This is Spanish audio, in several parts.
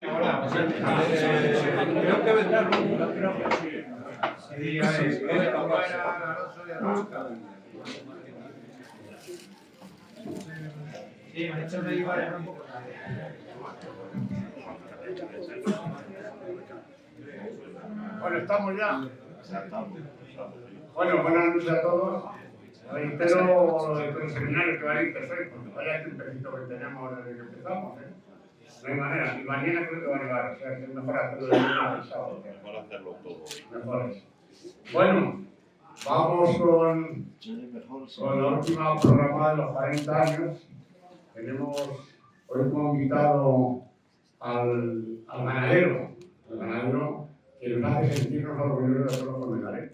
Creo que vendrá, creo que sí. Sí, me ha hecho reír un poco. Bueno, ¿estamos ya? Bueno, buenas noches a todos. Reitero el seminario que va a ir perfecto, porque vaya tiempecito que tenemos desde que empezamos, ¿eh? No hay manera, y mañana creo que va a llegar, o sea que es mejor hacerlo de mañana el sábado. Mejor hacerlo todo. Mejor es. Bueno, vamos con la última programa de los 40 años. Hoy hemos invitado al ganadero, que nos hace sentirnos orgullosos de todos los comentarios.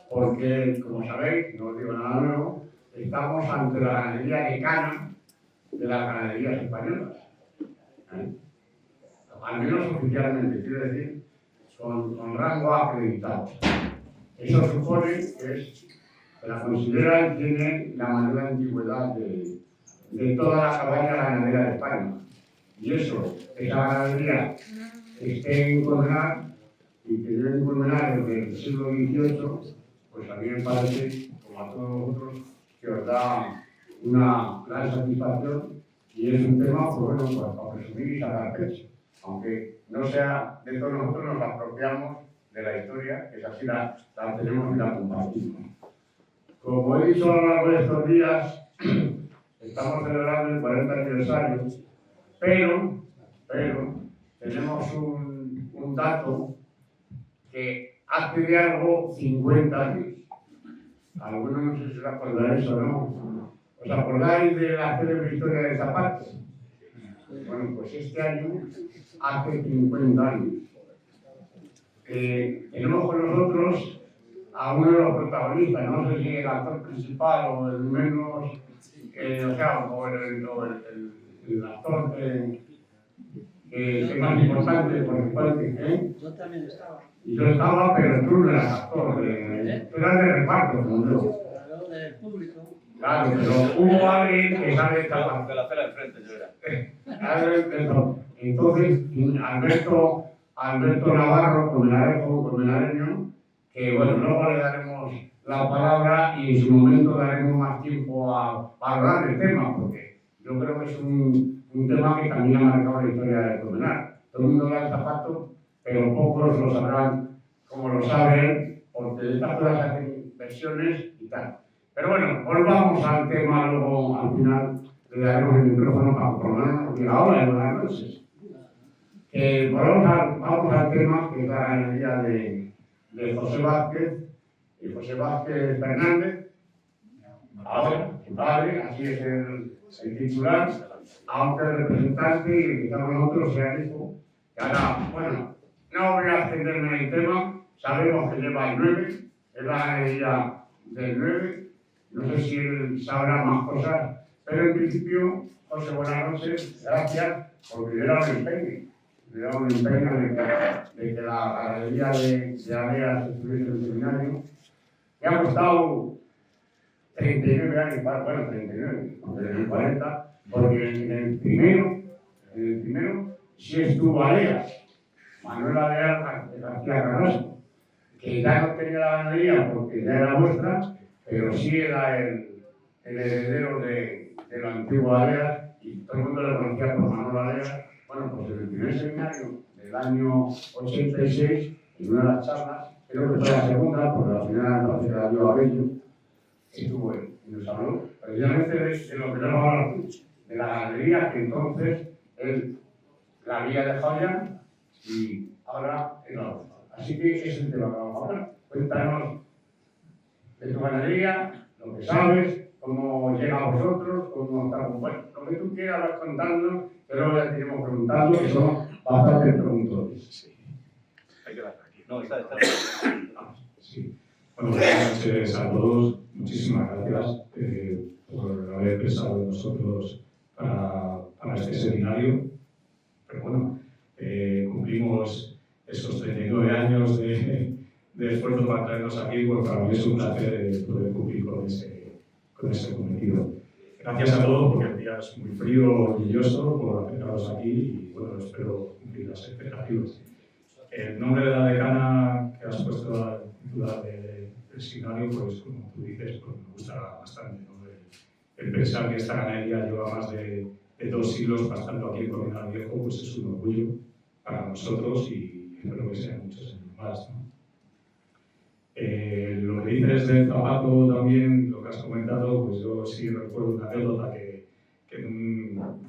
Porque, como sabéis, no os digo nada nuevo, estamos ante la ganadería decana de las ganaderías españolas. Al menos oficialmente, quiero decir, con rango acreditado. Eso supone que la consideran tiene la mayor antigüedad de toda la cabaña ganadera de España. Y eso, esa ganadería que esté en Colmenar y que debe en Colmenar desde el siglo XVIII, pues a mí me parece, como a todos vosotros, que os da una gran satisfacción y es un tema, pues bueno, pues para presumir y sacar pecho. Aunque no sea de todos nosotros, nos apropiamos de la historia, que es así la tenemos y la compartimos. Como he dicho a lo largo de estos días, estamos celebrando el 40 aniversario, pero tenemos un dato que hace de algo 50 años. Algunos no sé si os acordáis o no. ¿Os acordáis de la célebre historia de Zapata? Bueno, pues este año hace 50 años. Tenemos con nosotros a uno de los protagonistas, no sé si el actor principal o el menos, o el actor que es más importante, por ejemplo, Yo también estaba. y yo estaba, pero tú no eras actor, tú eras de reparto, como yo. Claro, del público. Claro, pero hubo alguien que sabe esta parte. De la acera de frente yo era. Entonces, Alberto Navarro, colmenareño, que bueno, luego le daremos la palabra y en su momento daremos más tiempo a hablar del tema, porque yo creo que es un tema que también ha marcado la historia de Colmenar. Todo el mundo da el zapato, pero pocos lo sabrán como lo saben, porque de estas cosas hacen versiones y tal. Pero bueno, volvamos al tema, luego al final le daremos el micrófono para por lo menos nos diga ahora, buenas noches. Vamos al tema que es la ganadería de José Vázquez Fernández, ahora, su padre, así es el titular, aunque el representante y el que estamos nosotros sea el hijo, que ahora, bueno, no voy a extenderme en el tema, sabemos que lleva el 9, es la ganadería del 9, no sé si él sabrá más cosas, pero en principio, José, buenas noches, gracias, porque le da un empeño. Le da un empeño de que la ganadería de Aleas estuviese en el seminario. Me ha costado 39 años, bueno, 39, desde 40, porque en el primero sí estuvo Aleas, Manuel Aleas García Carrasco, que ya no tenía la ganadería porque ya era vuestra, pero sí era el heredero de lo antiguo Aleas y todo el mundo le conocía por Manuel Aleas. Bueno, pues en el primer seminario del año 86, en una de las charlas, creo que fue la segunda, porque la primera entonces la dio a Bello, estuvo él y nos habló precisamente de lo que nos hablar tú, de la ganadería que entonces él la había dejado ya y ahora es la otra. Así que ese es el tema que vamos a hablar. Cuéntanos de tu ganadería, lo que sabes, cómo llega a vosotros, cómo está, bueno, lo que tú quieras vas contando, pero ya te iremos preguntando, que son bastantes preguntones. Sí. Hay que dar aquí. No, está. Sí. Bueno, buenas noches a todos. Muchísimas gracias por haber pensado en nosotros para este seminario. Pero bueno, cumplimos esos 39 años de esfuerzo para traernos aquí, pues para mí es un placer poder cumplir con ese cometido. gracias a todos porque el día es muy frío, lluvioso, por acercaros aquí y bueno, espero cumplir las expectativas. El nombre de la decana que has puesto a titular del seminario, pues como tú dices, pues me gusta bastante, ¿no? El pensar que esta ganadería lleva más de 2 siglos pasando aquí en Colmenar Viejo, pues es un orgullo para nosotros y espero que sean muchos años más, ¿no? Lo que dices del zapato también, lo que has comentado, pues yo sí recuerdo una anécdota que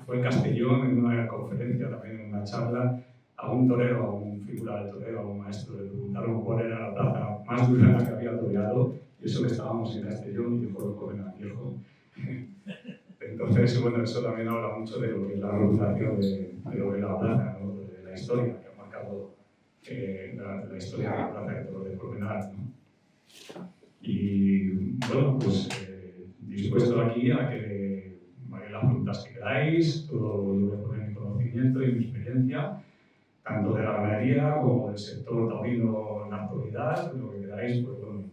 fue en Castellón, en una conferencia, también en una charla, a un torero, a un figura del torero, a un maestro, le preguntaron cuál era la plaza más dura en la que había toreado, y eso que estábamos en Castellón y dijo Colmenar Viejo. Entonces, bueno, eso también habla mucho de lo que es la reputación de lo que es la plaza, ¿no? De la historia que ha marcado la historia de la plaza de toros de Colmenar, ¿no? Y bueno, pues dispuesto aquí a que vaya las preguntas que queráis, todo yo voy a poner mi conocimiento y mi experiencia, tanto de la ganadería como del sector taurino en la actualidad, lo que queráis, pues bueno,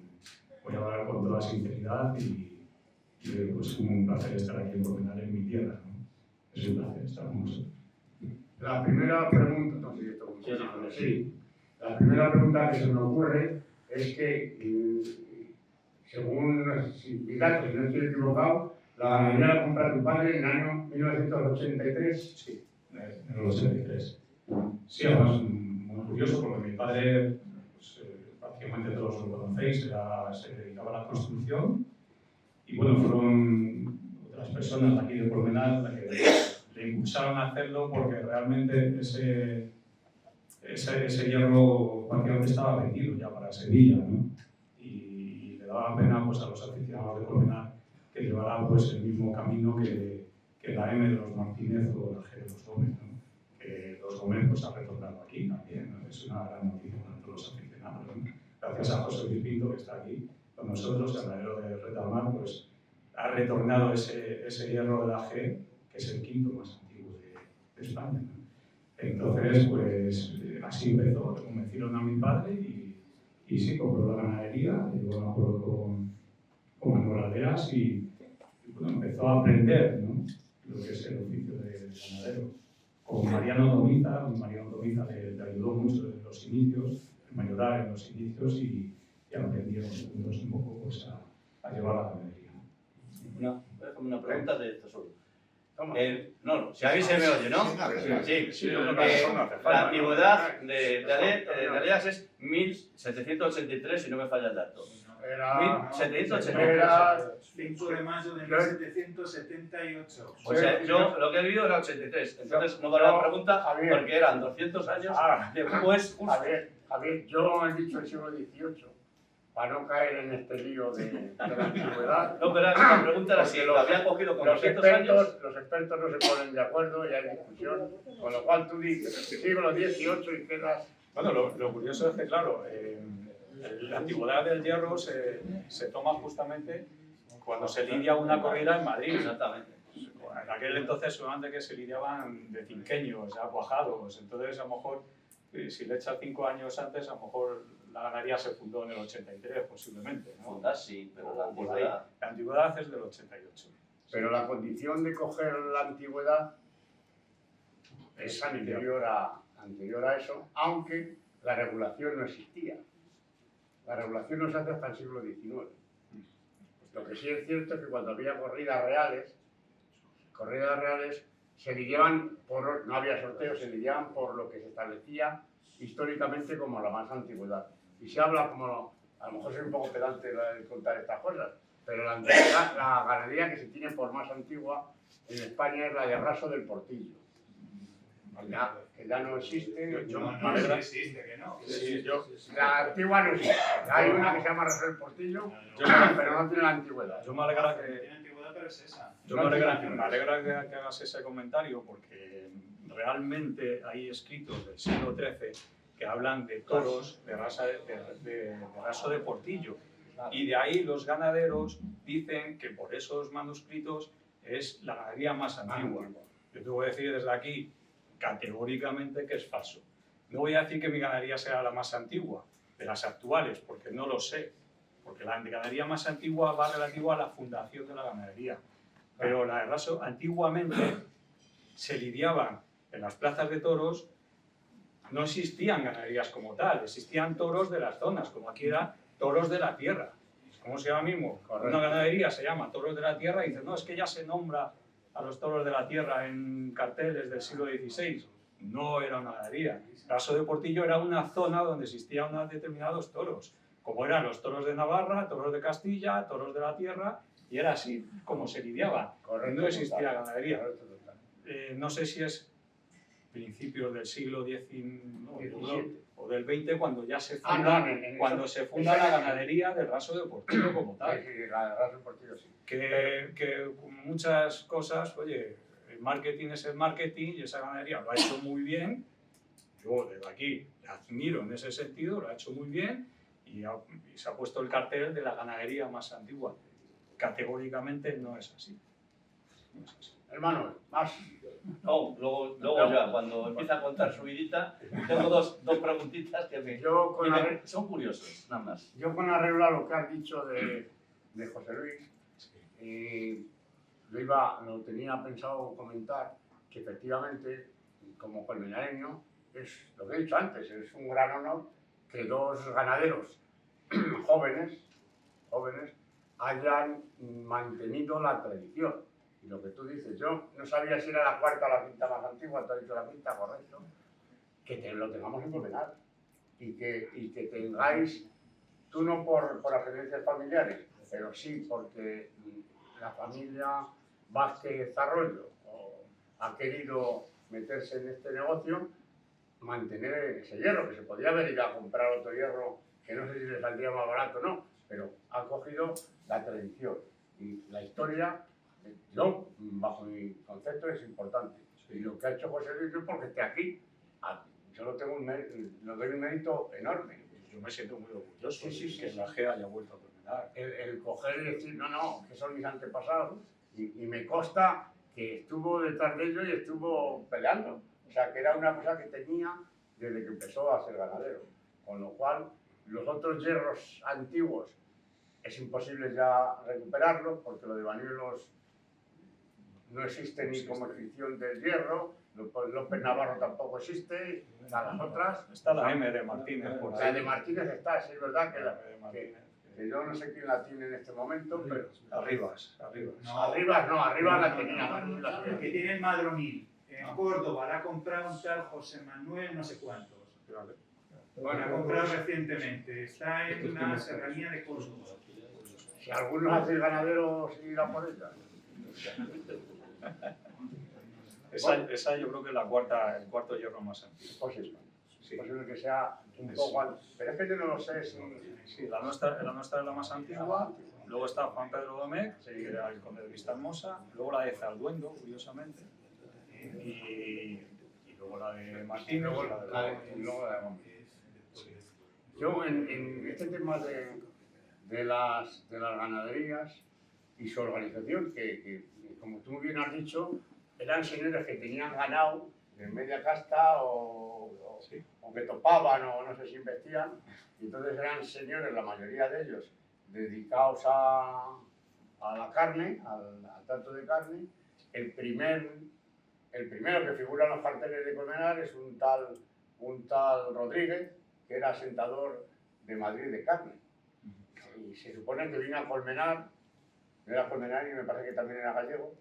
voy a hablar con toda sinceridad y pues un placer estar aquí en Colmenar, en mi tierra, ¿no? Es un placer estar con vosotros. La primera pregunta, no sé si esto funciona, sí. La primera pregunta que se me ocurre es que, según mis datos, si no estoy equivocado, la ganadería la compra tu padre en el año 1983. Sí, en el 83. Sí, además muy curioso porque mi padre, pues, prácticamente todos lo conocéis, se dedicaba a la construcción y bueno, fueron otras personas de aquí de Colmenar las que le impulsaron a hacerlo porque realmente ese hierro prácticamente estaba vendido ya para Sevilla, ¿no? Y le daba pena pues, a los aficionados de Colmenar que llevara pues, el mismo camino que la M de los Martínez o la G de los Gómez, ¿no? Que los Gómez pues, han retornado aquí también, ¿no? Es una gran noticia para todos los aficionados, ¿no? Gracias a José Luis Pinto que está aquí con nosotros, el ganadero de Retamar, pues ha retornado ese hierro de la G, que es el quinto más antiguo de España, ¿no? Entonces, pues así empezó, le convencieron a mi padre y sí, compró la ganadería, llegó a un acuerdo con Manuel Aldeas y bueno, empezó a aprender, ¿no? Lo que es el oficio de ganadero. Con Mariano Domiza le ayudó mucho desde los inicios, el mayoral en los inicios y aprendieron juntos un poco pues, a llevar la ganadería. Una pregunta de esto solo. No, Si a mí se me oye, ¿no? Sí. La antigüedad de Aleas es 1783, si no me falla el dato. Era 1783. 5 de mayo de 1778. O sea, yo lo que he vivido era 83. Entonces no vale la pregunta porque eran 200 años después. Javier, yo he dicho el siglo XVIII para no caer en este lío de la antigüedad. No, pero la pregunta era si lo habían cogido con 200 años. Los expertos no se ponen de acuerdo y hay discusión, con lo cual tú dices siglo XVIII y quedas... Bueno, lo curioso es que, claro, la antigüedad del hierro se toma justamente cuando se lidia una corrida en Madrid. Exactamente. En aquel entonces solamente que se lidiaban de cinqueños, ya cuajados. Entonces, a lo mejor, si le echas 5 años antes, a lo mejor la ganadería se fundó en el 83, posiblemente, ¿no? Fundar sí, pero la Por antigüedad... ahí. La antigüedad es del 88. Pero la condición de coger la antigüedad es anterior a eso, aunque la regulación no existía. La regulación no se hace hasta el siglo XIX. Lo que sí es cierto es que cuando había corridas reales se lidiaban por, no había sorteos, se lidiaban por lo que se establecía históricamente como la más antigüedad. Y se habla como, a lo mejor soy un poco pedante de contar estas cosas, pero la antigüedad, la ganadería que se tiene por más antigua en España es la de Raso del Portillo. Que ya no existe. No existe, que no. Sí, La antigua no existe. Hay una que se llama Raso del Portillo, pero no tiene la antigüedad. Yo me alegra que... Tiene antigüedad, pero es esa. Yo me alegra que hagas ese comentario porque realmente hay escritos del siglo XIII que hablan de toros de raso de Portillo y de ahí los ganaderos dicen que por esos manuscritos es la ganadería más antigua. Yo te voy a decir desde aquí categóricamente que es falso. No voy a decir que mi ganadería sea la más antigua de las actuales porque no lo sé, porque la ganadería más antigua va relativa a la fundación de la ganadería. Pero la de raso, antiguamente se lidiaban en las plazas de toros, no existían ganaderías como tal, existían toros de las zonas, como aquí era toros de la tierra. ¿Cómo se llama mismo? Una ganadería se llama toros de la tierra y dicen, no, es que ya se nombra a los toros de la tierra en carteles del siglo XVI. No era una ganadería. Raso de Portillo era una zona donde existían unos determinados toros, como eran los toros de Navarra, toros de Castilla, toros de la tierra, y era así como se lidiaba. No existía ganadería. No sé si es principios del siglo XIX o del XX cuando ya se funda, cuando se funda la ganadería del Raso de Portillo como tal. Sí, la del Raso de Portillo sí. Que como muchas cosas, oye, el marketing es el marketing y esa ganadería lo ha hecho muy bien. Yo desde aquí la admiro en ese sentido, lo ha hecho muy bien y se ha puesto el cartel de la ganadería más antigua. Categóricamente no es así. No es así. Hermano, más. No, luego ya, cuando empieza a contar su vidita, tengo dos preguntitas que son curiosos, nada más. Yo con arreglo a lo que has dicho de José Luis, lo tenía pensado comentar, que efectivamente, como colmenareño, es lo que he dicho antes, es un gran honor que dos ganaderos jóvenes hayan mantenido la tradición. Y lo que tú dices, yo no sabía si era la cuarta o la quinta más antigua, tú has dicho la quinta, correcto, que lo tengamos en Colmenar y que tengáis, tú no por ascendencias familiares, pero sí porque la familia Vázquez Arroyo ha querido meterse en este negocio, mantener ese hierro, que se podía haber ido a comprar otro hierro, que no sé si le saldría más barato o no, pero ha cogido la tradición y la historia. Yo, bajo mi concepto, es importante. Y lo que ha hecho José Luis es porque esté aquí. Yo lo doy un mérito enorme. Yo me siento muy orgulloso de que la GEA haya vuelto a Colmenar. El coger y decir, no, que son mis antepasados. Y me consta que estuvo detrás de ellos y estuvo peleando. O sea, que era una cosa que tenía desde que empezó a ser ganadero. Con lo cual, los otros hierros antiguos es imposible ya recuperarlos, porque lo de bañuelos no existe ni como excepción del hierro, López Navarro tampoco existe, las otras... Está la M de Martínez. Por la de Martínez está, sí, es verdad que yo no sé quién la tiene en este momento, pero... Arribas. Arriba la tenía. El que tiene el Madronil en Córdoba la ha comprado un tal José Manuel no sé cuántos. Bueno, la ha comprado recientemente, está en una serranía de Córdoba. Si algunos hacen ganaderos y irán por ella. Esa yo creo que es el cuarto hierro más antiguo. Posible. Sí. Posible que sea un poco... Pero es que yo no lo sé si... Sí, la nuestra es la más antigua. Luego está Juan Pedro Domecq, que era el conde de Vistahermosa. Luego la de Zalduendo, curiosamente. Y luego la de Martínez. Luego la de Yo en este tema de las ganaderías y su organización, que como tú bien has dicho, eran señores que tenían ganado de media casta o que topaban o no sé si investían, y entonces eran señores, la mayoría de ellos, dedicados a la carne, al trato de carne. El primero que figura en los carteles de Colmenar es un tal Rodríguez, que era sentador de Madrid de carne. Y se supone que vino a Colmenar, no era Colmenar y me parece que también era gallego,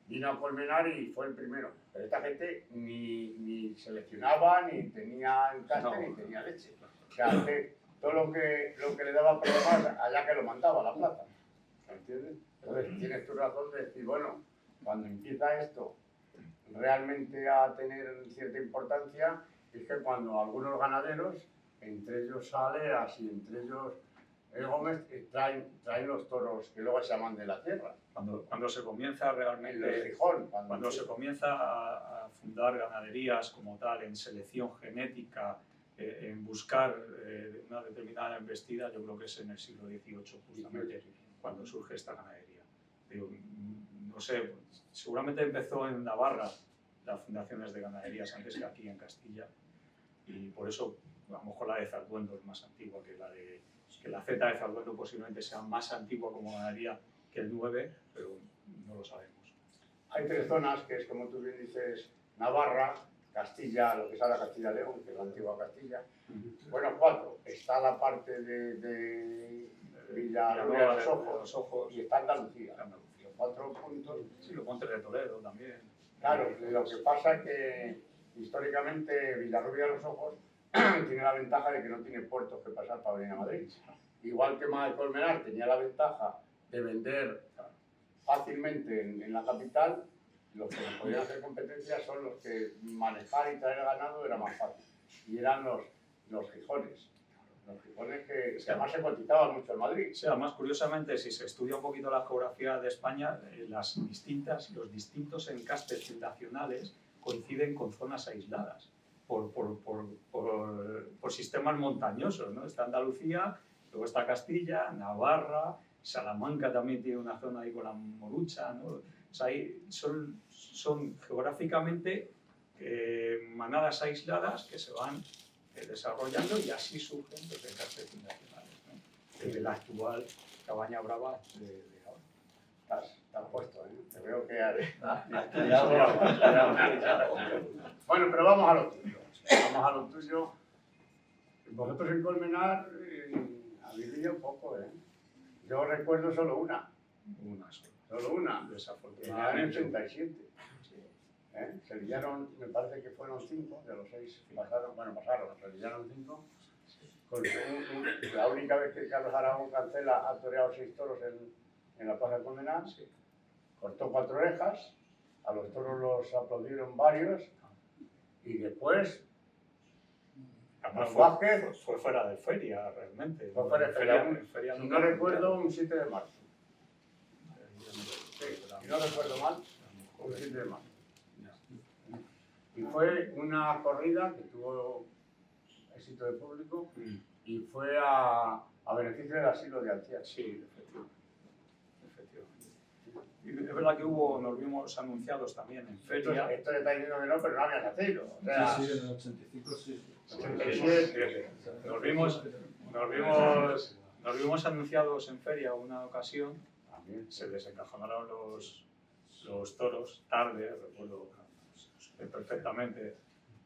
vino a Colmenar y fue el primero. Pero esta gente ni seleccionaba, ni tenía encaste, ni tenía leche. O sea, que todo lo que le daba problemas, allá que lo mandaba a la plaza. ¿Entiendes? Entonces tienes tu razón de decir, bueno, cuando empieza esto realmente a tener cierta importancia, es que cuando algunos ganaderos, entre ellos Saleas y entre ellos Gómez, traen los toros que luego se llaman de la tierra. Cuando se comienza realmente... El Gijón. Cuando se comienza a fundar ganaderías como tal, en selección genética, en buscar una determinada embestida, yo creo que es en el siglo XVIII justamente cuando surge esta ganadería. Digo, no sé, seguramente empezó en Navarra las fundaciones de ganaderías antes que aquí en Castilla, y por eso a lo mejor la de Zalduendo es más antigua que la Z de Zalduendo, posiblemente sea más antigua como ganadería que el 9, pero no lo sabemos. Hay 3 zonas, que es como tú bien dices, Navarra, Castilla, lo que es ahora Castilla-León, que es la antigua Castilla. Bueno, 4. Está la parte de Villarreal de los Ojos y está Andalucía. Los 4 puntos. Sí, los Montes de Toledo también. Claro, lo que pasa es que históricamente Villarrubia de los Ojos tiene la ventaja de que no tiene puertos que pasar para venir a Madrid. Igual que Colmenar tenía la ventaja de vender fácilmente en la capital, los que nos podían hacer competencia son los que manejar y traer ganado era más fácil. Y eran los Gijones. Los Gijones que además se cotizaban mucho en Madrid. Sí, además, curiosamente, si se estudia un poquito la geografía de España, los distintos encastes fundacionales coinciden con zonas aisladas por sistemas montañosos, ¿no? Está Andalucía, luego está Castilla, Navarra, Salamanca también tiene una zona ahí con la Morucha, ¿no? O sea, son geográficamente manadas aisladas que se van desarrollando y así surgen los encastes fundacionales, ¿no? Desde la actual Cabaña Brava de ahora. Estás puesto, ¿eh? Te veo que... Bueno, Bueno, pero vamos a lo tuyo. Vamos a lo tuyo. Vosotros en Colmenar habéis vivido un poco, ¿eh? Yo recuerdo solo una. Una sola. Solo una. En el año Desafortunadamente. 87. Se lillaron, me parece que fueron 5 de los 6 pasaron, se lillaron 5. La única vez que Carlos Aragón Cancela ha toreado 6 toros en la Plaza de Colmenar, cortó 4 orejas, a los toros los aplaudieron varios y después Además, Vázquez fue fuera de feria, realmente. fue fuera de feria. En feria Si nunca no recuerdo, un 7 de marzo. Sí, Si no recuerdo mal, un 7 de marzo. Y fue una corrida que tuvo éxito de público y fue a beneficio del asilo de Alcía. Sí, efectivamente. Y es verdad que nos vimos anunciados también en feria. Esto le está diciendo que no, pero no había nacido. O sea, Sí, en el 85 sí. 87. Nos vimos anunciados en feria una ocasión. También. Se desencajonaron los toros tarde, recuerdo perfectamente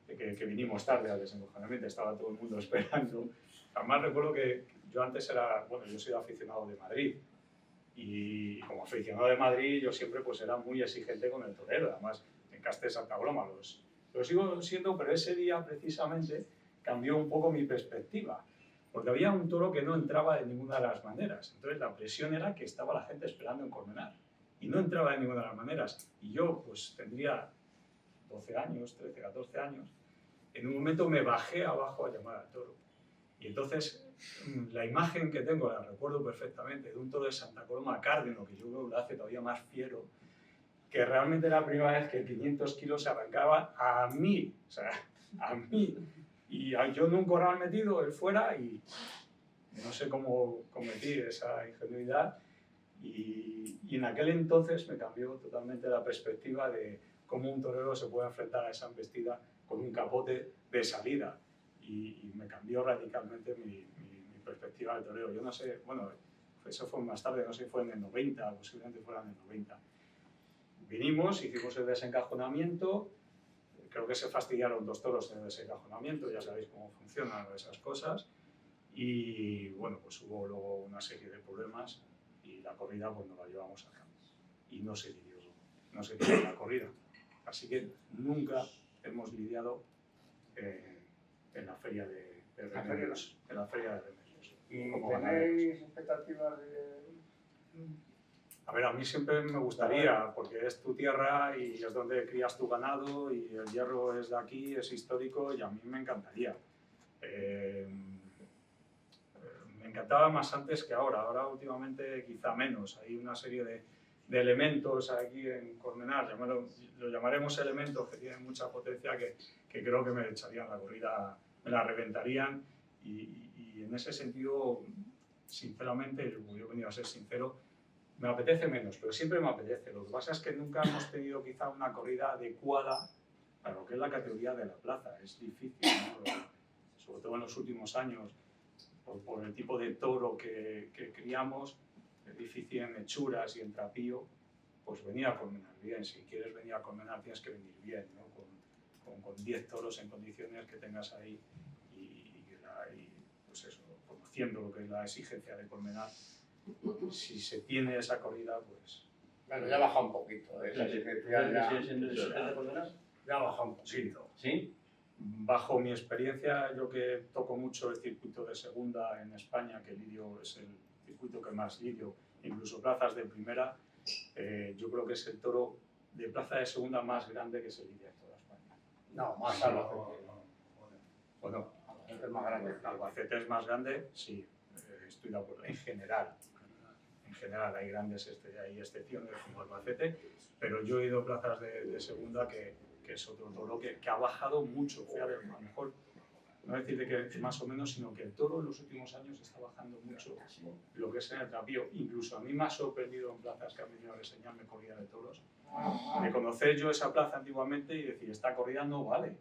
que vinimos tarde al desencajonamiento, estaba todo el mundo esperando. Además recuerdo que yo antes yo soy aficionado de Madrid y como aficionado de Madrid yo siempre pues era muy exigente con el torero, además en Castes Santa Coloma lo sigo siendo, pero ese día precisamente cambió un poco mi perspectiva, porque había un toro que no entraba de ninguna de las maneras, entonces la presión era que estaba la gente esperando en Colmenar y no entraba de ninguna de las maneras y yo pues tendría 12 años, 13, 14 años, en un momento me bajé abajo a llamar al toro. Y entonces la imagen que tengo, la recuerdo perfectamente, de un toro de Santa Coloma Cárdeno, que yo creo que lo hace todavía más fiero, que realmente era la primera vez que 500 kilos se arrancaba a mí, o sea, a mí. Y yo en un corral metido, él fuera, y no sé cómo cometí esa ingenuidad. Y en aquel entonces me cambió totalmente la perspectiva de cómo un torero se puede enfrentar a esa embestida con un capote de salida. Y me cambió radicalmente mi perspectiva del torero. Yo no sé, bueno, eso fue más tarde, no sé si fue en el 90, posiblemente fuera en el 90. Vinimos, hicimos el desencajonamiento, creo que se fastidiaron 2 toros en el desencajonamiento, ya sabéis cómo funcionan esas cosas, y bueno, pues hubo luego una serie de problemas y la corrida pues nos la llevamos a cabo. Y no se lidió la corrida. Así que nunca hemos lidiado en la feria de remedios. En la feria de remedios. ¿Y como tenéis ganaderos. expectativas de...? A ver, a mí siempre me gustaría, porque es tu tierra y es donde crías tu ganado y el hierro es de aquí, es histórico y a mí me encantaría. Me encantaba más antes que ahora últimamente quizá menos. Hay una serie de elementos aquí en Colmenar, lo llamaremos elementos que tienen mucha potencia que creo que me echarían la corrida, me la reventarían y en ese sentido, sinceramente, yo he venido a ser sincero, me apetece menos, pero siempre me apetece. Lo que pasa es que nunca hemos tenido quizá una corrida adecuada para lo que es la categoría de la plaza. Es difícil, ¿no? Sobre todo en los últimos años, por el tipo de toro que criamos, es difícil en hechuras y en trapío pues venir a Colmenar bien. Si quieres venir a Colmenar tienes que venir bien, ¿no? Con 10 toros en condiciones que tengas ahí y pues eso, conociendo lo que es la exigencia de Colmenar, si se tiene esa corrida, pues... Bueno, ya ha bajado un poquito, esa exigencia ya, ¿Sigue siendo exigencia Colmenar? ya ha bajado un Sí. poquito. ¿Sí? Bajo mi experiencia, yo que toco mucho el circuito de segunda en España, que lidio es el circuito que más lidio, incluso plazas de primera, yo creo que es el toro de plaza de segunda más grande que se lidia en toda España. No, más Albacete. Bueno, Albacete es más grande. Albacete es más grande, sí, estoy de acuerdo. En general hay hay excepciones como Albacete, pero yo he ido a plazas de segunda que es otro toro que ha bajado mucho. Fíjate, a lo mejor, no decirte que más o menos, sino que el toro en los últimos años está bajando mucho lo que es en el trapío. Incluso a mí me ha sorprendido en plazas que han venido a reseñarme corrida de toros, de conocer yo esa plaza antiguamente y decir, esta corrida no vale.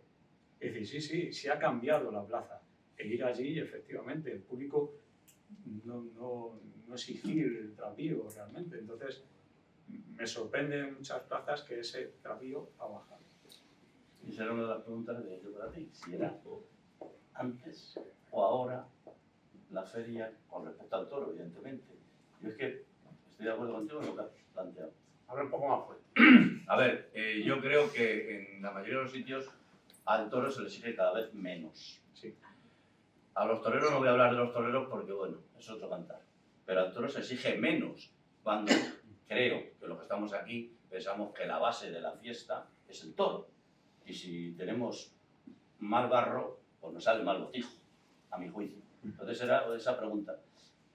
Y decir, sí ha cambiado la plaza. E ir allí y efectivamente el público no exigir el trapío realmente. Entonces, me sorprende en muchas plazas que ese trapío ha bajado. Y será una de las preguntas de yo para ti. Si era antes o ahora la feria con respecto al toro, evidentemente. Yo es que estoy de acuerdo contigo en lo que has planteado. Habla un poco más fuerte. A ver, yo creo que en la mayoría de los sitios al toro se le exige cada vez menos. Sí. A los toreros no voy a hablar de los toreros porque, bueno, es otro cantar. Pero al toro se exige menos cuando creo que los que estamos aquí pensamos que la base de la fiesta es el toro. Y si tenemos mal barro, pues nos sale mal botijo, a mi juicio. Entonces era esa pregunta.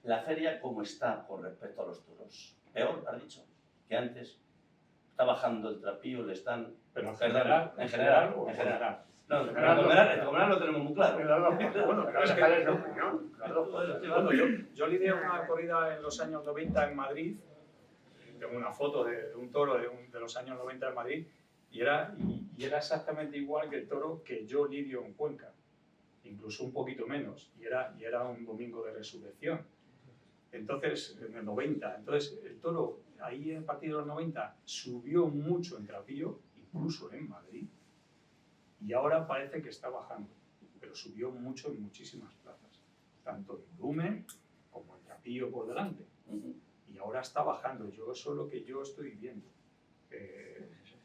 ¿La feria cómo está con respecto a los toros? ¿Peor, has dicho? Que antes está bajando el trapío, le están... Pero en Perdón, general, en general, o en general. No, En en general Colmenar lo tenemos muy claro. Bueno, pero es que- dejar esa opinión. Las dos cosas. Bueno, yo lidié una corrida en los años 90 en Madrid. Tengo una foto de un toro de los años 90 en Madrid y era exactamente igual que el toro que yo lidio en Cuenca, incluso un poquito menos, y era un domingo de resurrección. Entonces, en el 90, entonces el toro ahí a partir de los 90 subió mucho en trapío, incluso en Madrid, y ahora parece que está bajando, pero subió mucho en muchísimas plazas, tanto en volumen como en trapío por delante. Y ahora está bajando, eso es lo que yo estoy viendo.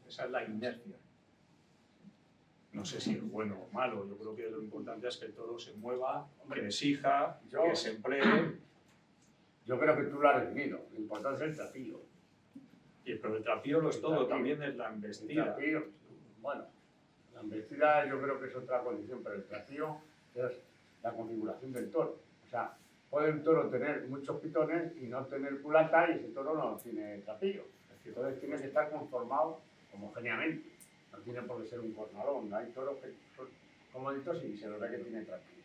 Esa es la inercia. No sé si es bueno o malo, yo creo que lo importante es que el toro se mueva, que exija, que se emplee. Yo creo que tú lo has definido. Lo importante es el trapío. Pero el trapío lo es todo, trapío. también es la El embestida. trapío, bueno, la embestida yo creo que es otra condición, pero el trapío es la configuración del toro. O sea, puede un toro tener muchos pitones y no tener culata y ese toro no tiene trapío. Entonces tiene que estar conformado homogéneamente. No tiene por qué ser un cornalón. Hay toros que son comoditos y se los ve que tienen trapío.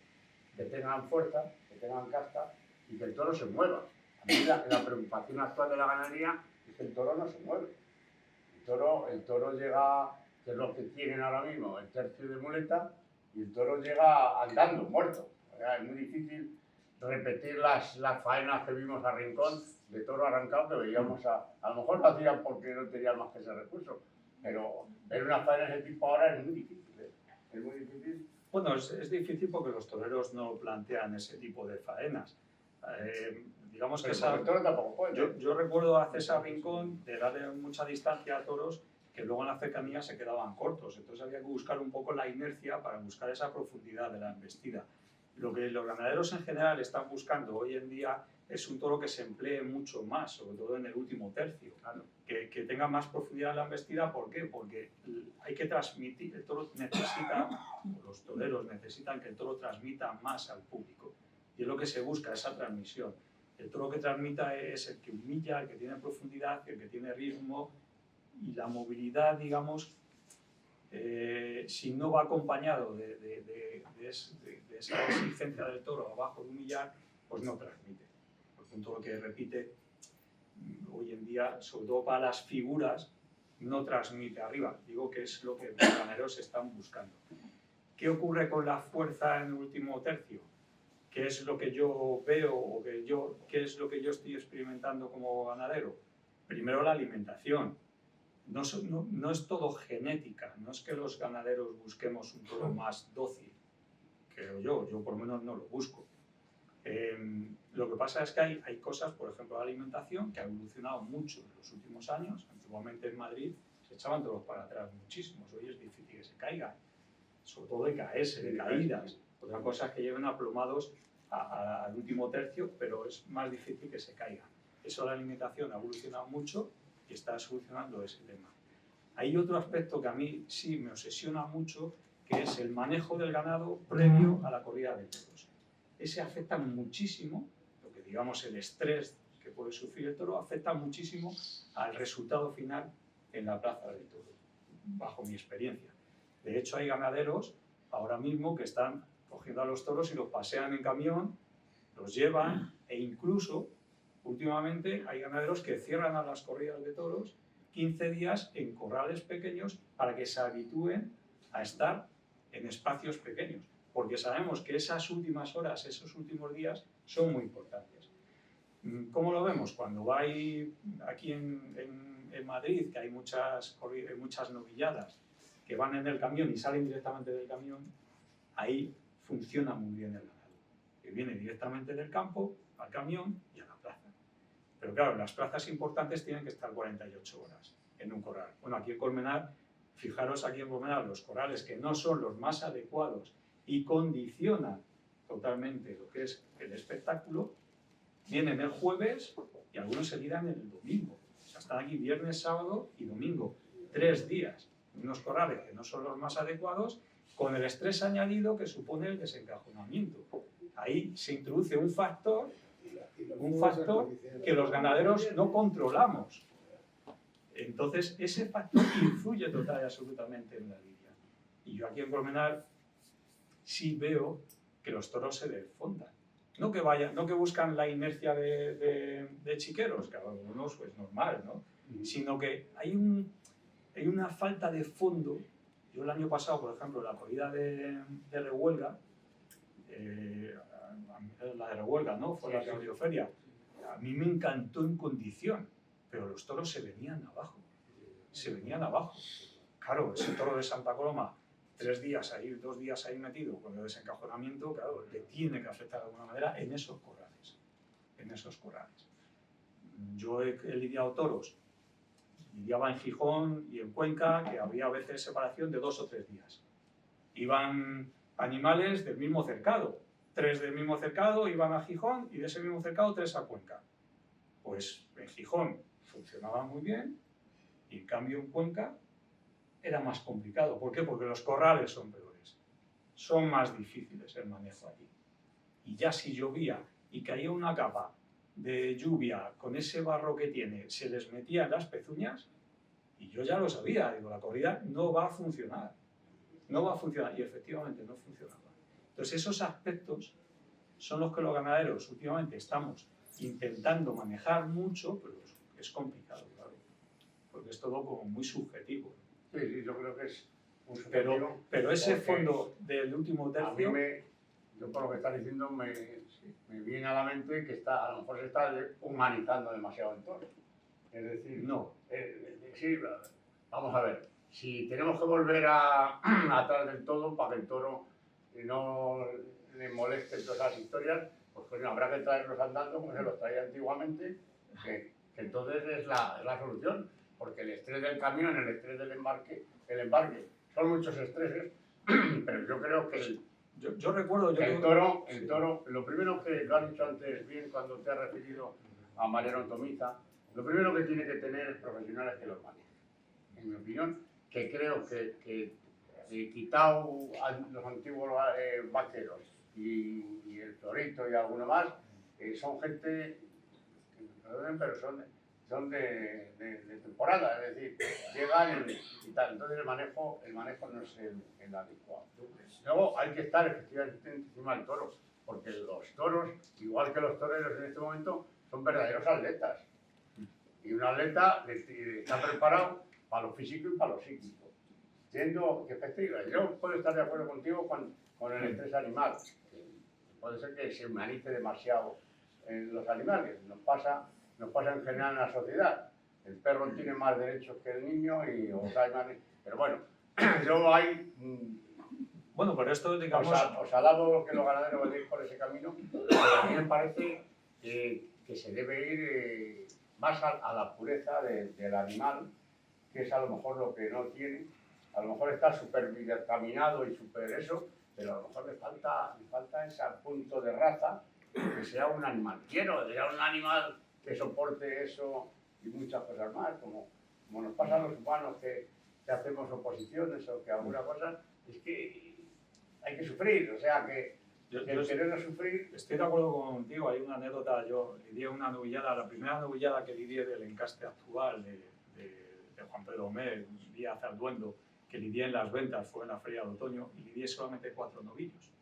Que tengan fuerza, que tengan casta y que el toro se mueva. A mí la preocupación actual de la ganadería es que el toro no se mueve. El toro llega, que es lo que tienen ahora mismo, el tercio de muleta, y el toro llega andando, muerto. O sea, es muy difícil repetir las faenas que vimos a Rincón de toro arrancado que veíamos a lo mejor lo hacían porque no tenían más que ese recurso, pero ver una faena de ese tipo ahora es muy difícil, ¿eh? Es muy difícil. Bueno, es difícil porque los toreros no plantean ese tipo de faenas. Digamos que Pero el toro tampoco puede. yo recuerdo a César Rincón de darle mucha distancia a toros que luego en la cercanía se quedaban cortos, entonces había que buscar un poco la inercia para buscar esa profundidad de la embestida. Lo que los ganaderos en general están buscando hoy en día es un toro que se emplee mucho más, sobre todo en el último tercio, Claro. que tenga más profundidad en la embestida. ¿Por qué? Porque hay que transmitir, el toro necesita, o los toreros necesitan que el toro transmita más al público, y es lo que se busca, esa transmisión. El toro que transmita es el que humilla, el que tiene profundidad, el que tiene ritmo, y la movilidad, digamos, si no va acompañado de esa exigencia del toro abajo de humillar, pues no transmite. Porque un toro que repite hoy en día, sobre todo para las figuras, no transmite arriba. Digo que es lo que los ganaderos están buscando. ¿Qué ocurre con la fuerza en el último tercio? ¿Qué es lo que yo veo o qué es lo que yo estoy experimentando como ganadero? Primero la alimentación. No es todo genética, no es que los ganaderos busquemos un toro más dócil, creo yo por lo menos no lo busco. Lo que pasa es que hay cosas, por ejemplo, la alimentación, que ha evolucionado mucho en los últimos años. Antiguamente en Madrid se echaban toros para atrás muchísimos, hoy es difícil que se caigan, sobre todo de caerse, de caídas. Otra cosa es que lleven aplomados al último tercio, pero es más difícil que se caigan. Eso, la alimentación ha evolucionado mucho y está solucionando ese tema. Hay otro aspecto que a mí sí me obsesiona mucho, que es el manejo del ganado previo a la corrida de toros. Ese afecta muchísimo, lo que digamos el estrés que puede sufrir el toro, afecta muchísimo al resultado final en la plaza del toro, bajo mi experiencia. De hecho, hay ganaderos ahora mismo que están cogiendo a los toros y los pasean en camión, los llevan, e incluso últimamente hay ganaderos que cierran a las corridas de toros 15 días en corrales pequeños para que se habitúen a estar en espacios pequeños, porque sabemos que esas últimas horas, esos últimos días son muy importantes. ¿Cómo lo vemos? Cuando hay aquí en Madrid, que hay muchas novilladas que van en el camión y salen directamente del camión, ahí funciona muy bien el ganado, que viene directamente del campo al camión y a la plaza. Pero claro, las plazas importantes tienen que estar 48 horas en un corral. Bueno, aquí en Colmenar, fijaros aquí en Colmenar, los corrales que no son los más adecuados y condicionan totalmente lo que es el espectáculo, vienen el jueves y algunos se tiran el domingo. O sea, están aquí viernes, sábado y domingo, 3 días. Unos corrales que no son los más adecuados, con el estrés añadido que supone el desencajonamiento. Ahí se introduce un factor que los ganaderos no controlamos. Entonces, ese factor influye total y absolutamente en la lidia. Y yo aquí en Colmenar sí veo que los toros se desfondan. No que buscan la inercia de chiqueros, que algunos pues normal, ¿no? Sino que hay una falta de fondo. Yo el año pasado, por ejemplo, la corrida de Rehuelga, la de Rehuelga, ¿no? Fue la Cabrioferia. A mí me encantó en condición, pero los toros se venían abajo. Claro, ese toro de Santa Coloma, 3 días ahí, 2 días ahí metido con el desencajonamiento, claro, le tiene que afectar de alguna manera en esos corrales. Yo he lidiado toros, lidiaba en Gijón y en Cuenca, que había a veces separación de 2 o 3 días. Iban animales del mismo cercado, 3 del mismo cercado iban a Gijón y de ese mismo cercado 3 a Cuenca. Pues en Gijón funcionaba muy bien y en cambio en Cuenca era más complicado. ¿Por qué? Porque los corrales son peores, son más difíciles el manejo allí. Y ya si llovía y caía una capa de lluvia con ese barro que tiene, se les metía en las pezuñas y yo ya lo sabía, digo, la corrida no va a funcionar, y efectivamente no funcionaba. Entonces esos aspectos son los que los ganaderos últimamente estamos intentando manejar mucho, pero es complicado, claro, porque es todo como muy subjetivo. Sí, yo creo que es un subjetivo. Pero ese fondo del último tercio... Yo por lo que estás diciendo me viene a la mente que a lo mejor se está humanizando demasiado el toro. Es decir, no. Sí, vamos a ver, si tenemos que volver atrás del todo para que el toro no le moleste todas esas historias, pues bueno, habrá que traerlos andando como se los traía antiguamente, que entonces es la solución, porque el estrés del camión, el estrés del embarque, son muchos estreses, pero yo creo que yo recuerdo... el toro, lo primero que has dicho antes bien cuando te has referido a Mariano Tomiza, lo primero que tiene que tener es profesionales que los manejen. En mi opinión, que creo que quitado a los antiguos vaqueros y el torito y alguno más, son gente, pero son de temporada, es decir, llegan y tal. Entonces el manejo no es el adecuado. Luego hay que estar efectivamente encima del toro, porque los toros, igual que los toreros en este momento, son verdaderos atletas. Y un atleta está preparado para lo físico y para lo psíquico. Siendo que yo puedo estar de acuerdo contigo con el estrés animal. Puede ser que se humanice demasiado en los animales. Nos pasa en general en la sociedad. El perro tiene más derechos que el niño y pero bueno, yo hay... Bueno, por esto, digamos... Os alabo que los ganaderos vayáis por ese camino, pero a mí me parece que se debe ir más a la pureza del animal, que es a lo mejor lo que no tiene. A lo mejor está súper vitaminado y súper eso, pero a lo mejor le falta ese punto de raza, que sea un animal quiero, sea un animal que soporte eso y muchas cosas más, como nos pasa a los humanos que hacemos oposiciones o que alguna cosa, es que hay que sufrir, o sea que el querer no sufrir... Estoy de acuerdo contigo, hay una anécdota, yo lidié una novillada, la primera novillada que lidié del encaste actual de Juan Pedro Gómez, día Zarduendo, que lidié en las ventas, fue en la feria de otoño, y lidié solamente 4 novillos.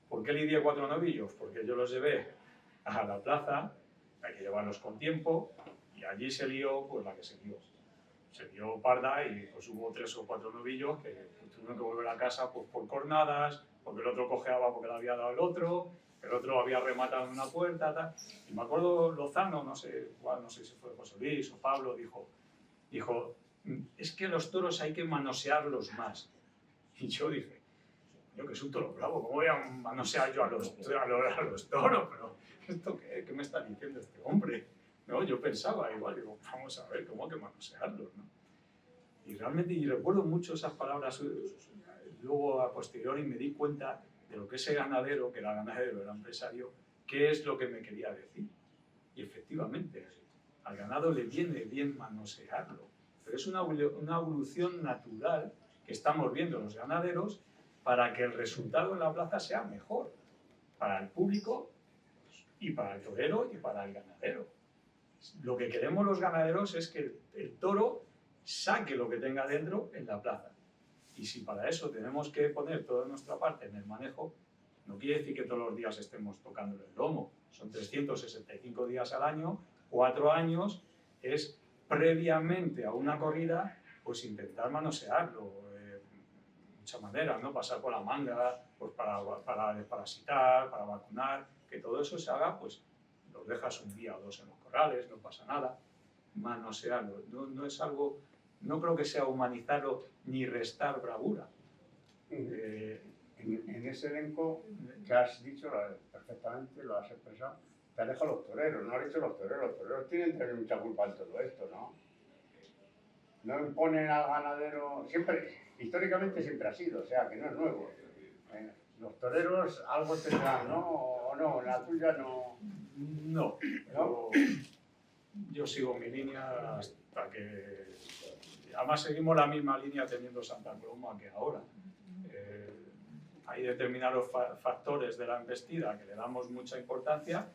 ¿Por qué lidié 4 novillos? Porque yo los llevé a la plaza, hay que llevarlos con tiempo, y allí se lió pues la que se lió. Se lió parda y pues hubo 3 o 4 novillos que tuvieron que volver a casa pues, por cornadas, porque el otro cojeaba porque le había dado el otro había rematado en una puerta, tal. Y me acuerdo Lozano, no sé si fue José Luis o Pablo, dijo, es que los toros hay que manosearlos más. Y yo dije, yo que soy un toro bravo, ¿cómo voy a manosear yo a los toros? Pero ¿esto qué me está diciendo este hombre? No, yo pensaba igual, digo, vamos a ver, ¿cómo hay que manosearlos? ¿No? Y realmente, y recuerdo mucho esas palabras, luego a posteriori me di cuenta de lo que ese ganadero, que era ganadero, era empresario, qué es lo que me quería decir. Y efectivamente, al ganado le viene bien manosearlo, pero es una evolución natural que estamos viendo los ganaderos para que el resultado en la plaza sea mejor, para el público y para el torero y para el ganadero. Lo que queremos los ganaderos es que el toro saque lo que tenga dentro en la plaza. Y si para eso tenemos que poner toda nuestra parte en el manejo, no quiere decir que todos los días estemos tocando el lomo. Son 365 días al año, 4 años, es previamente a una corrida, pues intentar manosearlo. Muchas maneras, ¿no? Pasar por la manga, pues para desparasitar, para vacunar, que todo eso se haga, pues los dejas un día o 2 en los corrales, no pasa nada. Manosearlo, no es algo, no creo que sea humanizarlo ni restar bravura. En ese elenco que has dicho perfectamente, lo has expresado, te has dejado los toreros, no has dicho los toreros tienen también mucha culpa en todo esto, ¿no? No imponen al ganadero, siempre, históricamente siempre ha sido, o sea, que no es nuevo. Los toreros algo tendrán, ¿no? ¿O no? La tuya no... No, yo sigo mi línea hasta que... Además seguimos la misma línea teniendo Santa Coloma que ahora. Hay determinados factores de la embestida que le damos mucha importancia.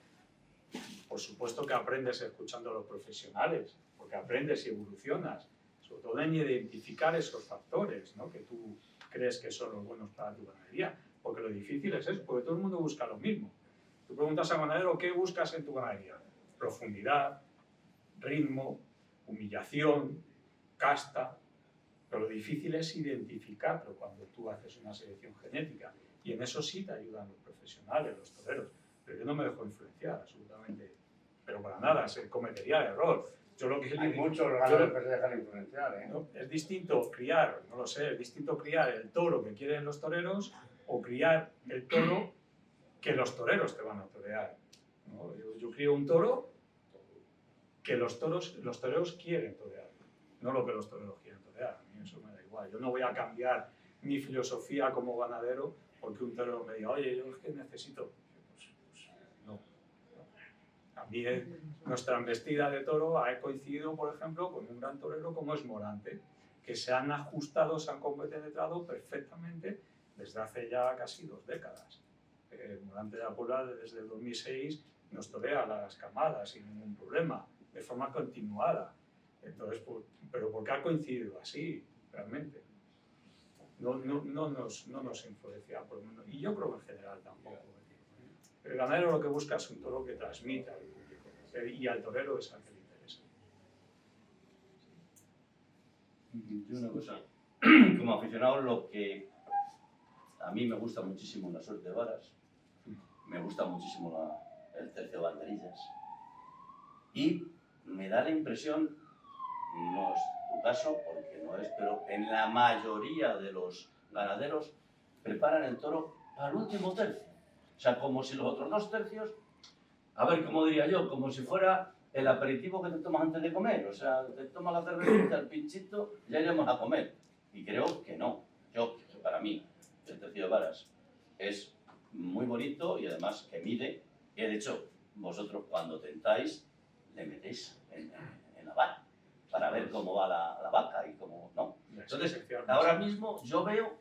Por supuesto que aprendes escuchando a los profesionales, porque aprendes y evolucionas, sobre todo en identificar esos factores, ¿no? Que tú crees que son los buenos para tu ganadería, porque lo difícil es eso, porque todo el mundo busca lo mismo. Tú preguntas al ganadero, ¿qué buscas en tu ganadería? Profundidad, ritmo, humillación, casta, pero lo difícil es identificarlo cuando tú haces una selección genética, y en eso sí te ayudan los profesionales, los toreros, pero yo no me dejo influenciar absolutamente, pero para nada, se cometería el error. Hay muchos ganaderos que se dejan influenciar, ¿eh? ¿No? Es distinto criar, no lo sé, es distinto criar el toro que quieren los toreros o criar el toro que los toreros te van a torear, ¿no? Yo crío un toro que los toreros quieren torear, no lo que los toreros quieren torear. A mí eso me da igual. Yo no voy a cambiar mi filosofía como ganadero porque un torero me diga, oye, yo es que necesito... Pues, no. A mí nuestra embestida de toro ha coincidido, por ejemplo, con un gran torero como es Morante, que se han ajustado, se han compenetrado perfectamente desde hace ya casi 2 décadas. Morante de la Puebla desde el 2006 nos torea las camadas sin ningún problema, de forma continuada. Entonces, pero ¿por qué ha coincidido así, realmente? No nos influencia, por lo menos, y yo creo que en general tampoco. El ganadero lo que busca es un toro que transmita al público, y al torero es al que le interesa. Y una cosa, como aficionado, lo que a mí me gusta muchísimo la suerte de varas, me gusta muchísimo el tercio de banderillas, y me da la impresión no es tu caso, porque no es, pero en la mayoría de los ganaderos preparan el toro para el último tercio. O sea, como si los otros 2 tercios, a ver, ¿cómo diría yo? Como si fuera el aperitivo que te tomas antes de comer. O sea, te tomas la cervecita, el pinchito, ya iremos a comer. Y creo que no. Para mí, el tercio de varas es muy bonito y además que mide. Y de hecho, vosotros cuando tentáis, le metéis en la vara para ver cómo va la vaca y cómo no. Entonces, ahora mismo yo veo,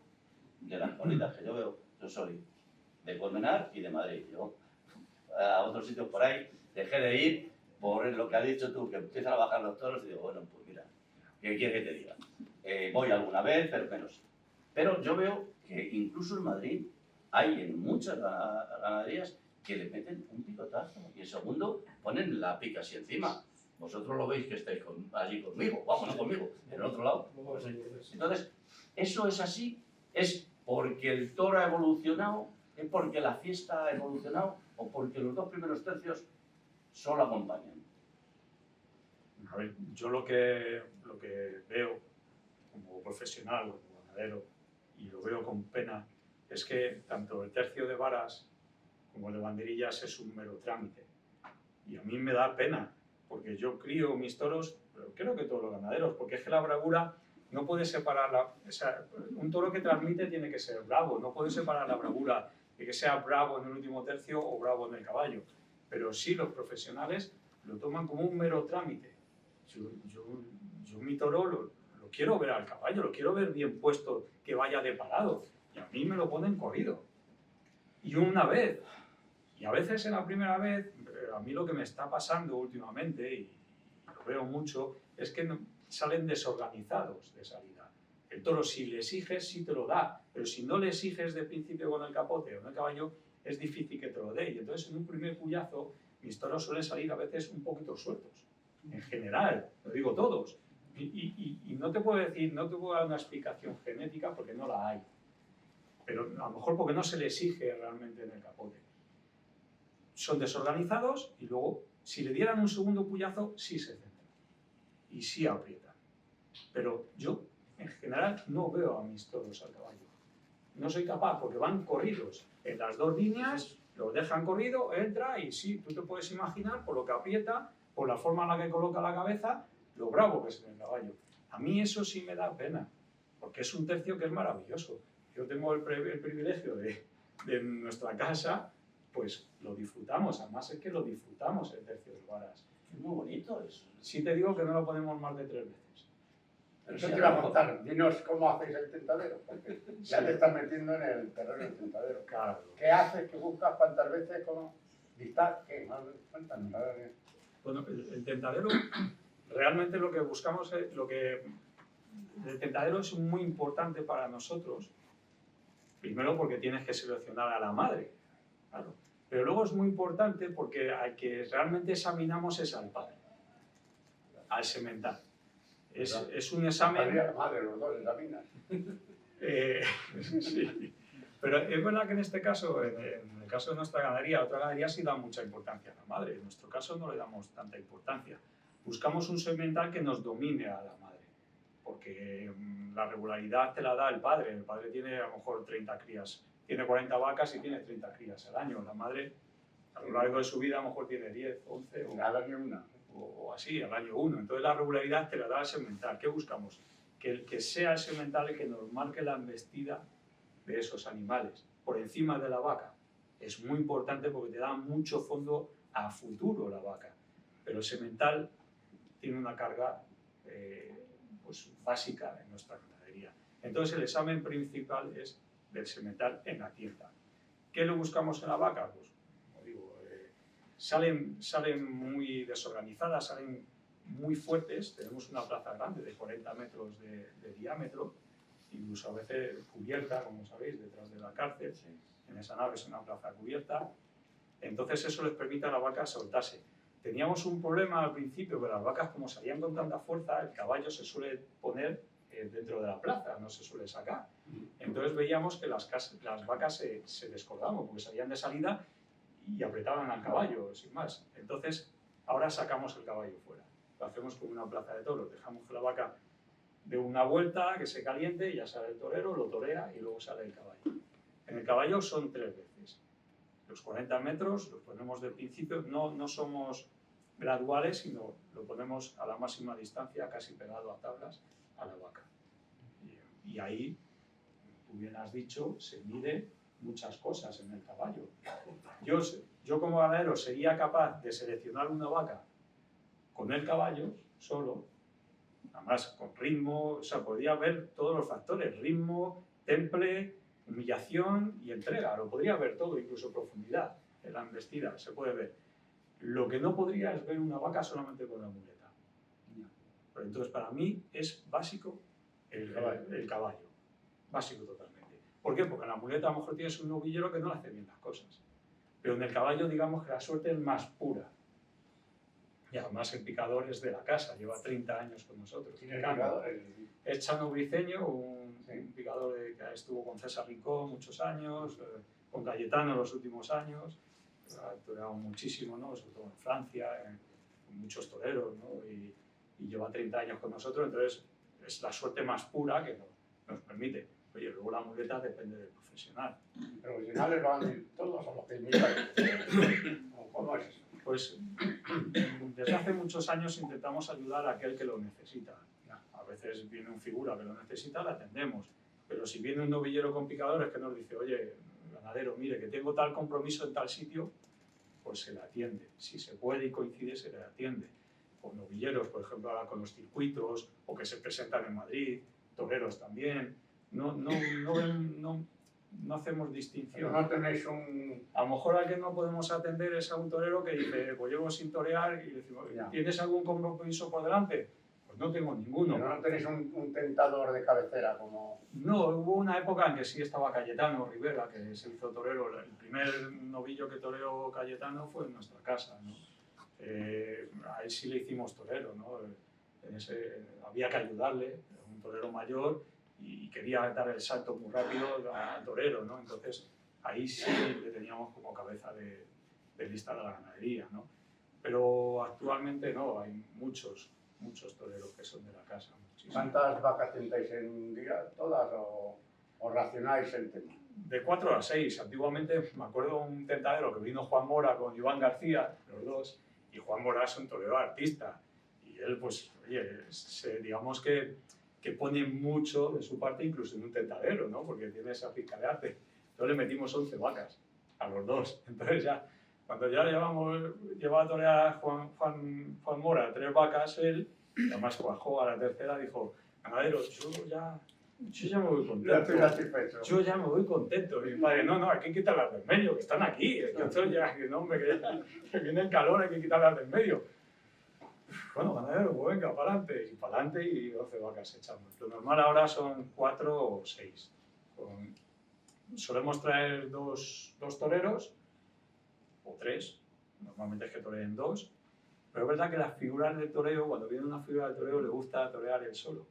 de las corridas que yo veo, yo soy de Colmenar y de Madrid. Yo a otros sitios por ahí dejé de ir por lo que has dicho tú, que empiezan a bajar los toros y digo, bueno, pues mira, ¿qué quieres que te diga? Voy alguna vez, pero menos. Pero yo veo que incluso en Madrid hay en muchas ganaderías que le meten un picotazo y en segundo ponen la pica así encima. Vosotros lo veis que estáis allí conmigo, vamos, no conmigo, en el otro lado. Entonces, eso es así, es porque el toro ha evolucionado, es porque la fiesta ha evolucionado o porque los 2 primeros tercios solo acompañan. A ver, yo lo que veo como profesional, como ganadero, y lo veo con pena, es que tanto el tercio de varas como el de banderillas es un mero trámite. Y a mí me da pena, porque yo crío mis toros, pero creo que todos los ganaderos, porque es que la bravura no puede separar o sea, un toro que transmite tiene que ser bravo, no puede separar la bravura de que sea bravo en el último tercio o bravo en el caballo. Pero sí los profesionales lo toman como un mero trámite. Yo mi toro lo quiero ver al caballo, lo quiero ver bien puesto, que vaya de parado. Y a mí me lo ponen corrido. Y una vez. Y a veces en la primera vez, a mí lo que me está pasando últimamente, y lo veo mucho, es que salen desorganizados de salida. El toro, si le exiges, sí te lo da, pero si no le exiges de principio con el capote o con el caballo, es difícil que te lo dé. Y entonces en un primer puyazo, mis toros suelen salir a veces un poquito sueltos. En general, lo digo todos. Y no te puedo decir, no te puedo dar una explicación genética porque no la hay. Pero a lo mejor porque no se le exige realmente en el capote. Son desorganizados y luego, si le dieran un segundo puyazo, sí se centran y sí aprietan. Pero yo, en general, no veo a mis toros al caballo. No soy capaz, porque van corridos. En las 2 líneas, los dejan corrido, entra y sí, tú te puedes imaginar por lo que aprieta, por la forma en la que coloca la cabeza, lo bravo que es en el caballo. A mí eso sí me da pena, porque es un tercio que es maravilloso. Yo tengo el privilegio de nuestra casa, pues lo disfrutamos, además es que lo disfrutamos el tercio de varas. Es muy bonito eso. Sí te digo que no lo ponemos más de 3 veces. Eso te iba a contar, dinos cómo hacéis el tentadero, porque ya te estás metiendo en el terreno del tentadero. Claro. ¿Qué haces? ¿Qué buscas? ¿Cuántas veces? ¿Cómo? ¿Qué? Cuéntanos, a ver. Bueno, el tentadero, realmente lo que buscamos es, el tentadero es muy importante para nosotros, primero porque tienes que seleccionar a la madre, claro, pero luego es muy importante porque al que realmente examinamos es al padre, al semental. Es un examen... La madre, los dos examinan. Sí. Pero es verdad que en este caso, en el caso de nuestra ganadería, otra ganadería sí da mucha importancia a la madre. En nuestro caso no le damos tanta importancia. Buscamos un semental que nos domine a la madre, porque la regularidad te la da el padre. El padre tiene a lo mejor 30 crías, tiene 40 vacas y tiene 30 crías al año. La madre, a lo largo de su vida, a lo mejor tiene 10, 11 Al año una. O así, al año 1. Entonces la regularidad te la da el semental. ¿Qué buscamos? Que sea el semental el que nos marque la embestida de esos animales, por encima de la vaca. Es muy importante porque te da mucho fondo a futuro la vaca. Pero el semental tiene una carga pues, básica en nuestra ganadería. Entonces el examen principal es del semental en la tienda. ¿Qué le buscamos en la vaca? Pues, como digo, salen muy desorganizadas, salen muy fuertes. Tenemos una plaza grande de 40 metros de diámetro, incluso a veces cubierta, como sabéis, detrás de la cárcel. En esa nave es una plaza cubierta. Entonces eso les permite a la vaca soltarse. Teníamos un problema al principio, que las vacas, como salían con tanta fuerza, el caballo se suele poner dentro de la plaza, no se suele sacar. Entonces veíamos que las vacas se descordaban, porque salían de salida y apretaban al caballo, sin más. Entonces, ahora sacamos el caballo fuera. lo hacemos como una plaza de toros, dejamos que la vaca dé una vuelta, que se caliente, y ya sale el torero, lo torea y luego sale el caballo. En el caballo son 3 veces. Los 40 metros los ponemos de principio, no somos graduales, sino lo ponemos a la máxima distancia, casi pegado a tablas, a la vaca. Y ahí, tú bien has dicho, se mide muchas cosas en el caballo. Yo como ganadero sería capaz de seleccionar una vaca con el caballo solo, además con ritmo, o sea, podría ver todos los factores, ritmo, temple, humillación y entrega, lo podría ver todo, incluso profundidad en la embestida, se puede ver. Lo que no podría es ver una vaca solamente con la muleta. Pero entonces para mí es básico el caballo, básico totalmente. ¿Por qué? Porque en la muleta a lo mejor tienes un novillero que no hace bien las cosas, pero en el caballo digamos que la suerte es más pura. Y además el picador es de la casa, lleva 30 años con nosotros. ¿Quién es el picador? Es Chano Briceño, un picador que estuvo con César Rincón muchos años, con Cayetano los últimos años, ha toreado muchísimo, ¿no? Sobre todo en Francia, con muchos toreros, ¿no? Y lleva 30 años con nosotros, entonces es la suerte más pura que nos permite. Oye, luego la muleta depende del profesional. ¿Profesionales van todos a los que imitan? ¿Cómo es eso? Pues desde hace muchos años intentamos ayudar a aquel que lo necesita. A veces viene un figura que lo necesita, la atendemos. Pero si viene un novillero con picadores que nos dice, oye, ganadero, mire, que tengo tal compromiso en tal sitio, pues se le atiende. Si se puede y coincide, se le atiende. Con novilleros, por ejemplo, ahora con los circuitos, o que se presentan en Madrid, toreros también. No hacemos distinción. No tenéis un... A lo mejor al que no podemos atender es a un torero que dice, pues llevo sin torear, y le decimos, ¿tienes algún compromiso por delante? Pues no tengo ninguno. Pero no tenéis un tentador de cabecera como... No, hubo una época en que sí estaba Cayetano Rivera, que se hizo torero. El primer novillo que toreó Cayetano fue en nuestra casa, ¿no? Ahí sí le hicimos torero, ¿no? Había que ayudarle, era un torero mayor, y quería dar el salto muy rápido al torero, ¿no? Entonces ahí sí le teníamos como cabeza de lista de la ganadería, ¿no? Pero actualmente no, hay muchos toreros que son de la casa. Muchísimos. ¿Cuántas vacas tentáis en un día? ¿Todas o racionáis el tema? De 4 a 6. Antiguamente me acuerdo un tentadero que vino Juan Mora con Iván García, los dos, y Juan Mora es un torero artista. Y él, pues, oye, digamos que pone mucho de su parte, incluso en un tentadero, ¿no? Porque tiene esa pizca de arte. Entonces le metimos 11 vacas a los dos. Entonces ya, cuando ya llevaba a torear Juan Mora 3 vacas, él, y además cuajó a la tercera, dijo, ganadero, yo ya me voy contento. Ya estoy satisfecho. Yo ya me voy contento. Y mi padre, no, hay que quitarlas del medio, que están aquí. Es que esto ya, que no, hombre, que viene el calor, hay que quitarlas del medio. Bueno, ganadero, pues venga, para adelante y 12 vacas echamos. Lo normal ahora son 4 o 6. Solemos traer dos toreros, o 3, normalmente es que toreen 2, pero es verdad que las figuras de toreo, cuando viene una figura de toreo, le gusta torear él solo.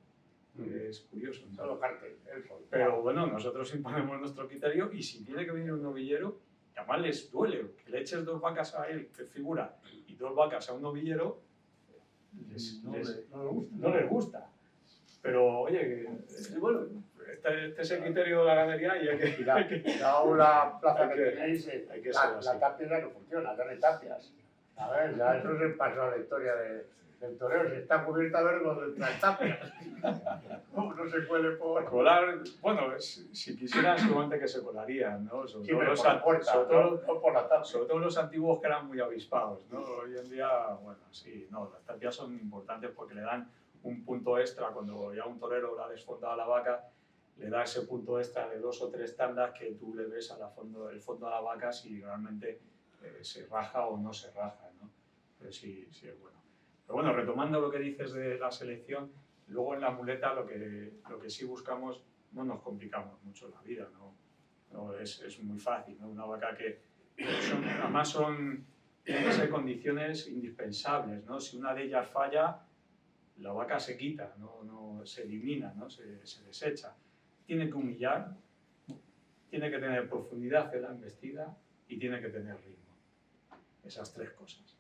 Es curioso, ¿no? Solo cartel, él solo. Pero bueno, nosotros imponemos nuestro criterio, y si tiene que venir un novillero, que además les duele, que le eches 2 vacas a él, que figura, y 2 vacas a un novillero, no les gusta. Pero oye, bueno, este es el criterio de la ganadería y hay que... La plaza que tenéis, hay que ser la tapia ya no funciona, ya no hay tapias. A ver, ya eso se pasó a la historia del toreo, si está cubierta de verbo de las tapias. No se puede por... Colar, bueno, si quisieran seguramente que se colarían, ¿no? Sobre todo por la puerta, no por la tapia. Sobre todo los antiguos que eran muy avispados, ¿no? Hoy en día, bueno, sí, no, las tapias son importantes porque le dan un punto extra cuando ya un torero le ha desfondado a la vaca, le da ese punto extra de 2 o 3 tandas que tú le ves el fondo a la vaca si realmente se raja o no se raja, ¿no? Pero sí es bueno. Pero bueno, retomando lo que dices de la selección, luego en la muleta lo que sí buscamos, no nos complicamos mucho la vida, ¿no? Es muy fácil, ¿no? Una vaca que además tienen que ser condiciones indispensables, ¿no? Si una de ellas falla, la vaca se quita, no se elimina, ¿no? Se desecha. Tiene que humillar, tiene que tener profundidad en la embestida y tiene que tener ritmo. Esas 3 cosas.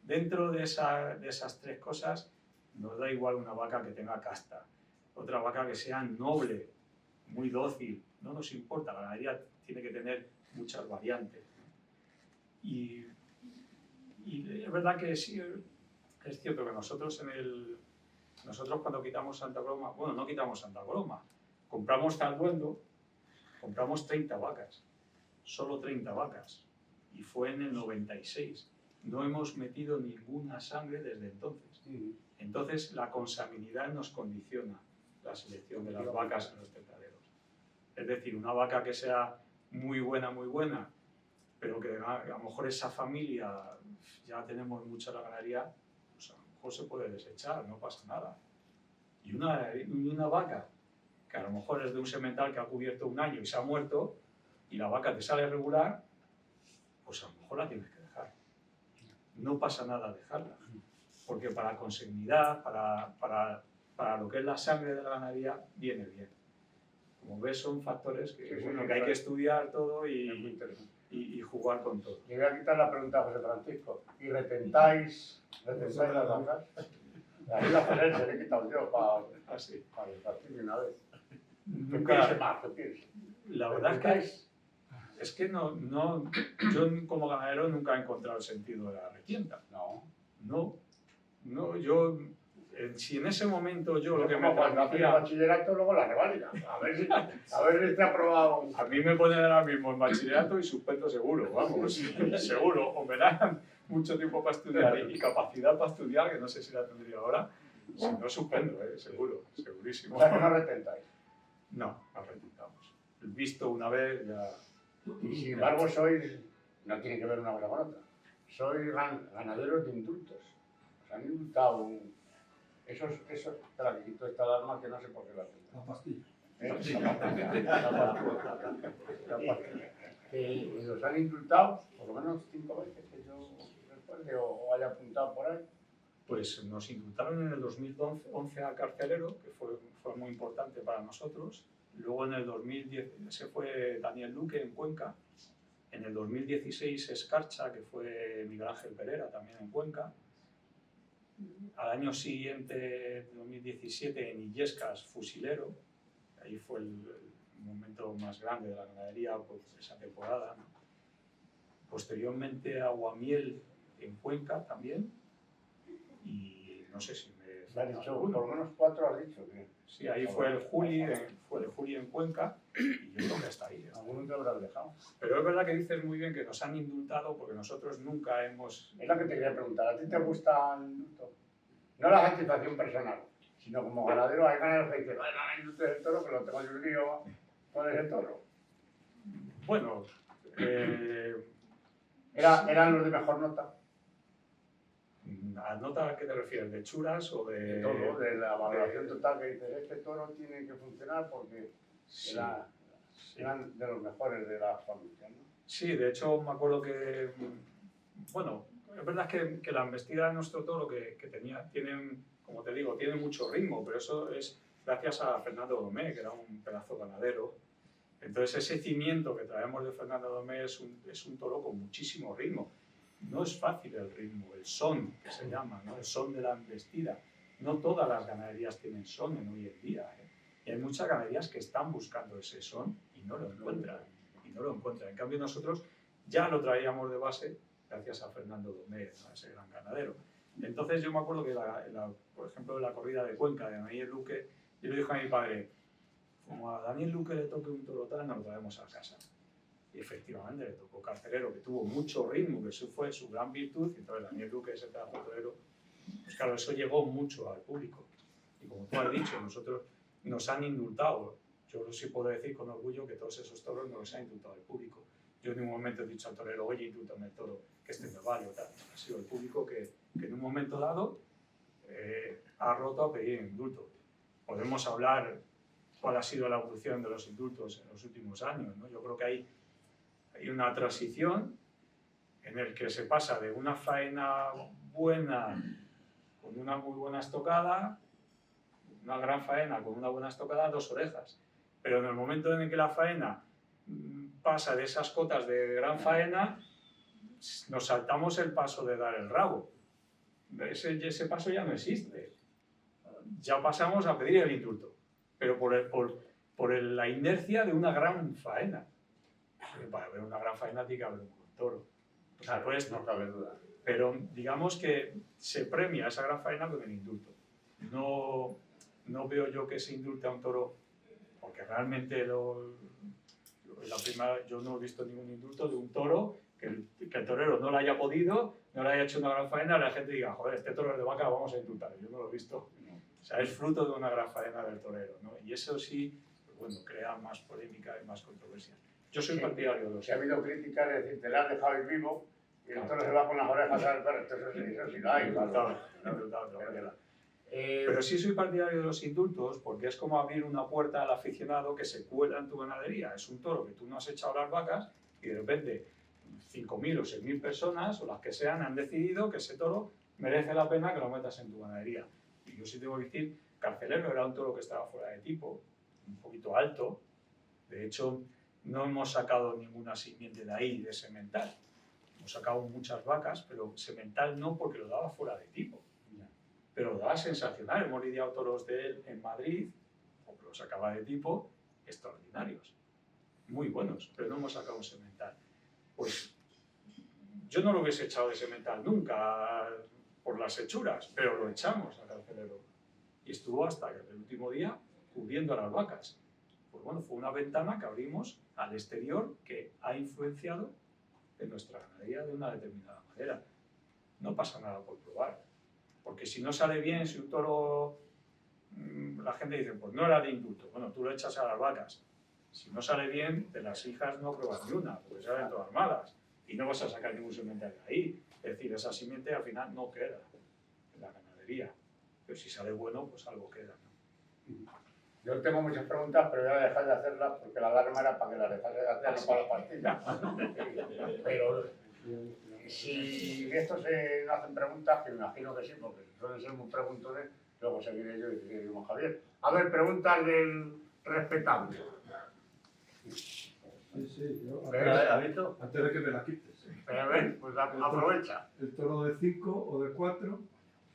dentro de esas tres cosas, nos da igual una vaca que tenga casta, otra vaca que sea noble, muy dócil, no nos importa, la ganadería tiene que tener muchas variantes. Y es verdad que sí, es cierto que nosotros cuando quitamos Santa Coloma, bueno, no quitamos Santa Coloma, compramos Zalduendo, compramos 30 vacas, solo 30 vacas, y fue en el 96. No hemos metido ninguna sangre desde entonces. Entonces la consanguinidad nos condiciona la selección de las vacas en los tempraderos. Es decir, una vaca que sea muy buena, pero que a lo mejor esa familia, ya tenemos mucha la ganadería, pues a lo mejor se puede desechar, no pasa nada. Y una vaca que a lo mejor es de un semental que ha cubierto un año y se ha muerto, y la vaca te sale regular, pues a lo mejor la tienes que dejar. No pasa nada dejarla, porque para la consanguinidad, para lo que es la sangre de la ganadería, viene bien. Como ves, son factores que, que hay que estudiar todo y jugar con todo. Le voy a quitar la pregunta a José Francisco. ¿Y retentáis las vacas? Ahí la Ferrer se le he quitado yo para el partido una vez. ¿Qué piense más? ¿Qué piense? La verdad es que yo como ganadero nunca he encontrado el sentido de la retienda. No, yo, si en ese momento yo lo que me cuando hacía el bachillerato, luego la reválida. A ver si está aprobado. A mí me ponen ahora mismo el bachillerato y suspendo seguro, vamos, seguro. O me dan mucho tiempo para estudiar y capacidad para estudiar, que no sé si la tendría ahora. Si no, suspendo, seguro, segurísimo. O sea, que no retentáis. No retentamos. Visto una vez ya... Y sin embargo no tiene que ver una cosa con otra, sois ganaderos de indultos. Os han indultado, eso te la quito esta alarma que no sé por qué la tengo. La pastilla. Y os han indultado por lo menos 5 veces que yo recuerde o haya apuntado por ahí. Pues nos indultaron en el 2011 a carcelero, que fue muy importante para nosotros. Luego en el 2010 se fue Daniel Luque en Cuenca. En el 2016 Escarcha, que fue Miguel Ángel Pereira también en Cuenca. Al año siguiente, 2017, en Illescas, Fusilero. Ahí fue el momento más grande de la ganadería por esa temporada, ¿no? Posteriormente Aguamiel en Cuenca también. Y no sé si me has dicho, por lo menos 4 has dicho. Sí, ahí fue el Juli en Cuenca y yo creo que hasta ahí. Algunos te habrás dejado. Pero es verdad que dices muy bien que nos han indultado porque nosotros nunca hemos... Es lo que te quería preguntar, ¿a ti te gusta el indulto? No la satisfacción personal, sino como ganadero hay ganaderos que dicen, bueno, el indulto del toro, que lo tengo yo un lío con ese toro. Bueno, ¿Eran los de mejor nota? ¿A nota a qué te refieres? ¿De churas o de...? De todo, de la valoración total que dices, este toro tiene que funcionar porque eran de los mejores de la familia, ¿no? Sí, de hecho me acuerdo que, bueno, es verdad que la embestida de nuestro toro que tienen, como te digo, tiene mucho ritmo, pero eso es gracias a Fernando Domé, que era un pedazo ganadero. Entonces ese cimiento que traemos de Fernando Domé es un toro con muchísimo ritmo. No es fácil el ritmo, el son, que se llama, ¿no? El son de la embestida. No todas las ganaderías tienen son hoy en día, Y hay muchas ganaderías que están buscando ese son y no lo encuentran. En cambio nosotros ya lo traíamos de base gracias a Fernando Domé, ¿no? Ese gran ganadero. Entonces yo me acuerdo que, por ejemplo, en la corrida de Cuenca de Daniel Luque, yo le dije a mi padre, como a Daniel Luque le toque un toro tal, nos lo traemos a casa. Y efectivamente le tocó carcelero, que tuvo mucho ritmo, que eso fue su gran virtud, y entonces Daniel Luque, ese pedazo torero, pues claro, eso llegó mucho al público. Y como tú has dicho, nosotros nos han indultado. Yo sí puedo decir con orgullo que todos esos toros nos los ha indultado el público. Yo en un momento he dicho al torero, oye, indúltame el toro, que este me vale, o tal. Ha sido el público que en un momento dado ha roto a pedir indulto. Podemos hablar cuál ha sido la evolución de los indultos en los últimos años, ¿no? Yo creo que hay una transición en el que se pasa de una faena buena con una muy buena estocada, una gran faena con una buena estocada, 2 orejas. Pero en el momento en el que la faena pasa de esas cotas de gran faena, nos saltamos el paso de dar el rabo. ese paso ya no existe. Ya pasamos a pedir el indulto, pero por la inercia de una gran faena. Porque para haber una gran faena tiene que haber un buen toro. O sea, pues, no cabe duda. pero digamos que se premia esa gran faena con el indulto. No veo yo que se indulte a un toro, porque realmente yo no he visto ningún indulto de un toro que el torero no lo haya podido, no le haya hecho una gran faena, la gente diga, joder, este toro es de vaca, vamos a indultar. Yo no lo he visto. O sea, es fruto de una gran faena del torero, ¿no? Y eso sí, pues bueno, crea más polémica y más controversia. Yo soy partidario de los... Si ha habido críticas, es decir, te la has dejado ir vivo y el toro se va con las orejas al perro, eso sí lo hay. Indultable. Pero sí soy partidario de los indultos porque es como abrir una puerta al aficionado que se cuela en tu ganadería. Es un toro que tú no has echado las vacas y de repente 5.000 o 6.000 personas o las que sean han decidido que ese toro merece la pena que lo metas en tu ganadería. Y yo sí tengo que decir, Carcelero era un toro que estaba fuera de tipo, un poquito alto. De hecho, no hemos sacado ninguna simiente de ahí, de semental. Hemos sacado muchas vacas, pero semental no porque lo daba fuera de tipo. Pero lo daba sensacional. Hemos lidiado toros de él en Madrid, porque lo sacaba de tipo, extraordinarios. Muy buenos, pero no hemos sacado un semental. Pues yo no lo hubiese echado de semental nunca por las hechuras, pero lo echamos a Carcelero. Y estuvo hasta el último día cubriendo a las vacas. Pues bueno, fue una ventana que abrimos al exterior que ha influenciado en nuestra ganadería de una determinada manera. No pasa nada por probar. Porque si no sale bien, si un toro, la gente dice, pues no era de indulto. Bueno, tú lo echas a las vacas. Si no sale bien, de las hijas no pruebas ni una, porque salen todas malas. Y no vas a sacar ningún simiente de ahí. Es decir, esa simiente al final no queda en la ganadería. Pero si sale bueno, pues algo queda, ¿no? Yo tengo muchas preguntas, pero voy a dejar de hacerlas porque la alarma era para que las dejase de hacer, no para la partida. Pero si esto se hacen preguntas, que me imagino que sí, porque suelen ser muy preguntones, luego seguiré yo y seguiremos Javier. A ver, preguntas del respetable. Sí, yo, ¿Has visto? antes de que me la quites. A ver, pues aprovecha. El toro de 5 o de 4,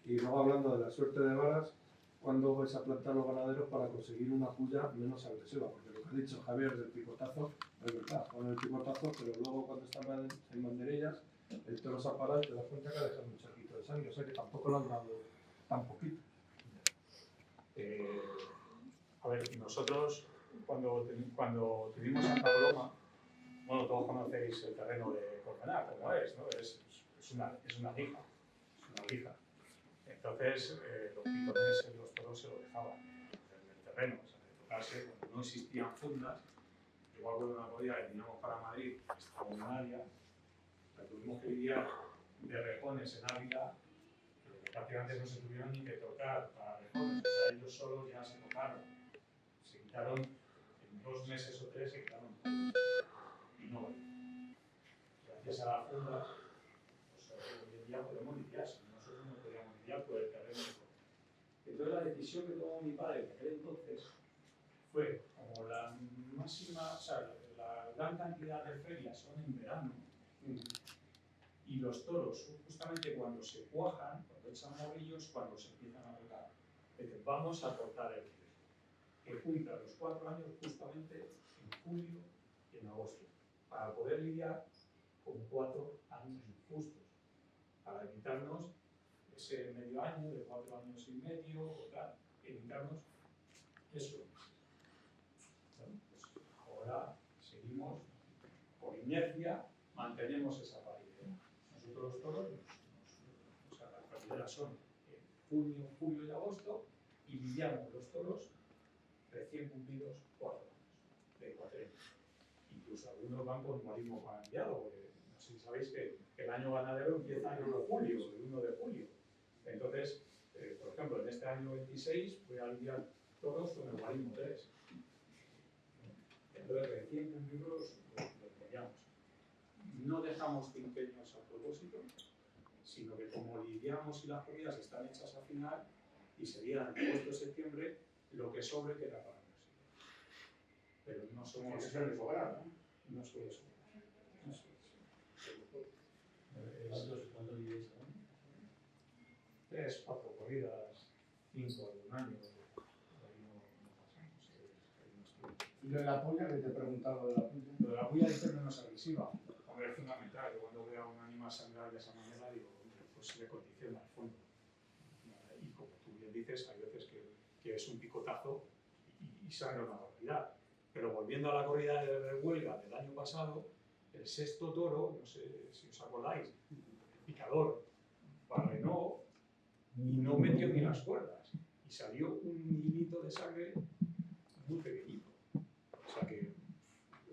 y luego hablando de la suerte de varas, ¿cuándo vais a plantar los ganaderos para conseguir una puya menos agresiva? Porque lo que ha dicho Javier del picotazo, es verdad, ponen el picotazo, pero luego cuando están en banderillas, el toro se ha parado y te das cuenta que ha dejado un charquito de sangre, o sea que tampoco lo han dado tan poquito. A ver, nosotros cuando tuvimos Santa Coloma, bueno, todos conocéis el terreno de Corpenar, como es, ¿no? Es una lija, Entonces, los pitones y los toros se lo dejaban en el terreno, o sea, de tocarse, cuando no existían fundas, igual que una podía que teníamos para Madrid, extraordinaria, la tuvimos que lidiar de rejones en Ávila, que prácticamente no se tuvieron ni que tocar para rejones, o sea, ellos solos ya se tocaron. Se quitaron en 2 meses o 3, se quitaron y no. Gracias a la funda, pues hoy en día podemos lidiar, si nosotros no podíamos lidiar por el terreno. Entonces la decisión que tomó mi padre en aquel entonces fue, como la máxima, o sea, la gran cantidad de ferias son en verano, y los toros, justamente cuando se cuajan, cuando echan morrillos, cuando se empiezan a tocar, dicen, vamos a cortar el riesgo. Que cumpla los 4 años justamente en julio y en agosto, para poder lidiar con 4 años injustos, para evitarnos ese medio año de 4 años y medio, o tal, evitarnos eso. Bueno, pues ahora seguimos por inercia, mantenemos esa paridad. Nosotros los toros, o sea, las parideras son en junio, julio y agosto, y lidiamos los toros recién cumplidos 4 años de cuatrenio. Incluso algunos van con guarismo cambiado, porque no sé si sabéis que el año ganadero empieza el 1 de julio, el 1 de julio. Entonces, por ejemplo, en este año 26 voy a lidiar toros con el guarismo 3. Entonces, recién cumplidos los lidiamos. No dejamos quinquenios a propósito, sino que como lidiamos y las corridas están hechas al final, y sería en agosto o septiembre, lo que sobre queda para nosotros. Pero no somos... Eso es de sobrar, ¿no? No suele sobrar. No suele sobrar. ¿Cuántos lidiáis 3, 4 corridas, 5 en un año. Ahí no pasamos, ahí no estoy. Y lo de la puya, que te he preguntado de la puya. Lo de la puya dice menos agresiva. Hombre, es fundamental. Yo cuando veo a un animal sangrar de esa manera, digo, hombre, pues le condiciona al fondo. Y como tú bien dices, hay veces que es un picotazo y sangra una barbaridad. Pero volviendo a la corrida de Huelga del año pasado, el sexto toro, no sé si os acordáis, el picador barrenó y no metió ni las cuerdas. Y salió un hilito de sangre muy pequeñito. O sea que,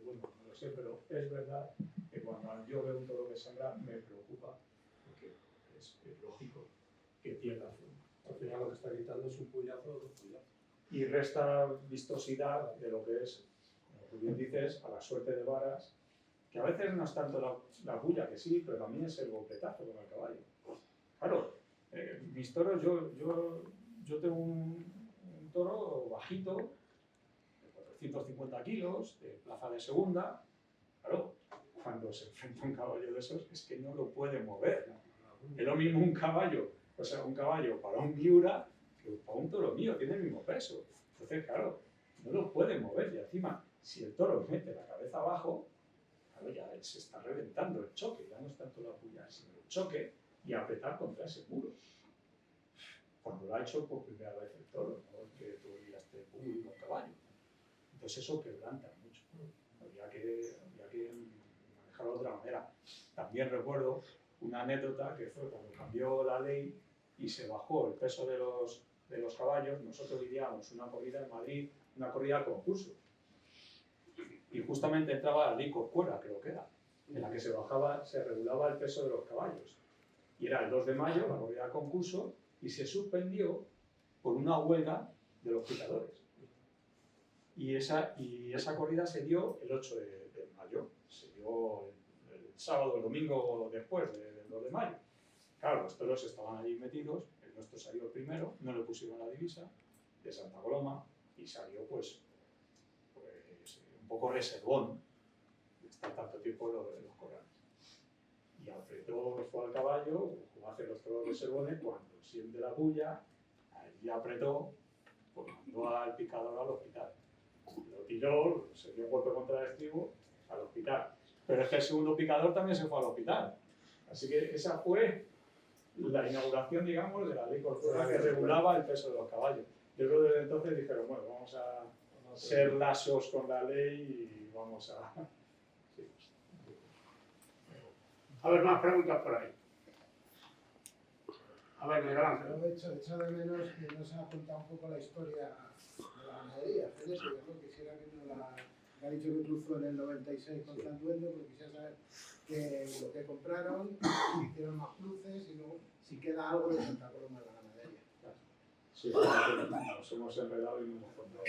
bueno, no lo sé, pero es verdad que cuando yo veo un toro que sangra me preocupa, porque es lógico que pierda fuego. Al final lo que está quitando es un puyazo o 2 puyazos. Y resta vistosidad de lo que es, como tú bien dices, a la suerte de varas, que a veces no es tanto la puya, que sí, pero también es el golpetazo con el caballo. Claro, mis toros, yo tengo un toro bajito, de 450 kilos, de plaza de segunda. Claro, cuando se enfrenta un caballo de esos es que no lo puede mover. Es lo mismo un caballo, o sea, un caballo para un Miura que para un toro mío, tiene el mismo peso. Entonces, claro, no lo puede mover y encima, si el toro mete la cabeza abajo, claro, ya se está reventando el choque, ya no es tanto la puya, sino el choque y apretar contra ese muro. Cuando lo ha hecho por primera vez el toro, no es que tú liaste el público un caballo. Entonces eso quebranta mucho. Habría que manejarlo de otra manera. También recuerdo una anécdota que fue cuando cambió la ley y se bajó el peso de los caballos. Nosotros lidiábamos una corrida en Madrid, una corrida al concurso. Y justamente entraba la ley Corcuera, creo que era, en la que se regulaba el peso de los caballos. Y era el 2 de mayo, la corrida al concurso, y se suspendió por una huelga de los picadores. Y esa corrida se dio el 8 de mayo, se dio el sábado, el domingo después del 2 de mayo. Claro, los toros estaban allí metidos, el nuestro salió el primero, no le pusieron la divisa de Santa Coloma y salió pues un poco reservón de estar tanto tiempo en los corrales. Y apretó, fue al caballo, como hacen los toros reservones, cuando siente la bulla, allí apretó, pues mandó al picador al hospital. Lo tiró, se dio un golpe contra el estribo, al hospital. Pero es que el segundo picador también se fue al hospital. Así que esa fue la inauguración, digamos, de la ley corporal que regulaba el peso de los caballos. Yo creo que desde entonces dijeron, bueno, vamos a ser laxos con la ley y vamos a... Sí. A ver, más preguntas por ahí. A ver, Miguel Ángel. Pero echo de menos que nos ha contado un poco la historia de la ganadería. Federico, ¿no? Quisiera que nos la... Me ha dicho que cruzó en el 96 con Santuendo, pero quisiera saber lo que compraron, si hicieron más cruces y luego si queda algo de Santa Coloma en la ganadería. Sí, nos hemos enredado y no hemos contado.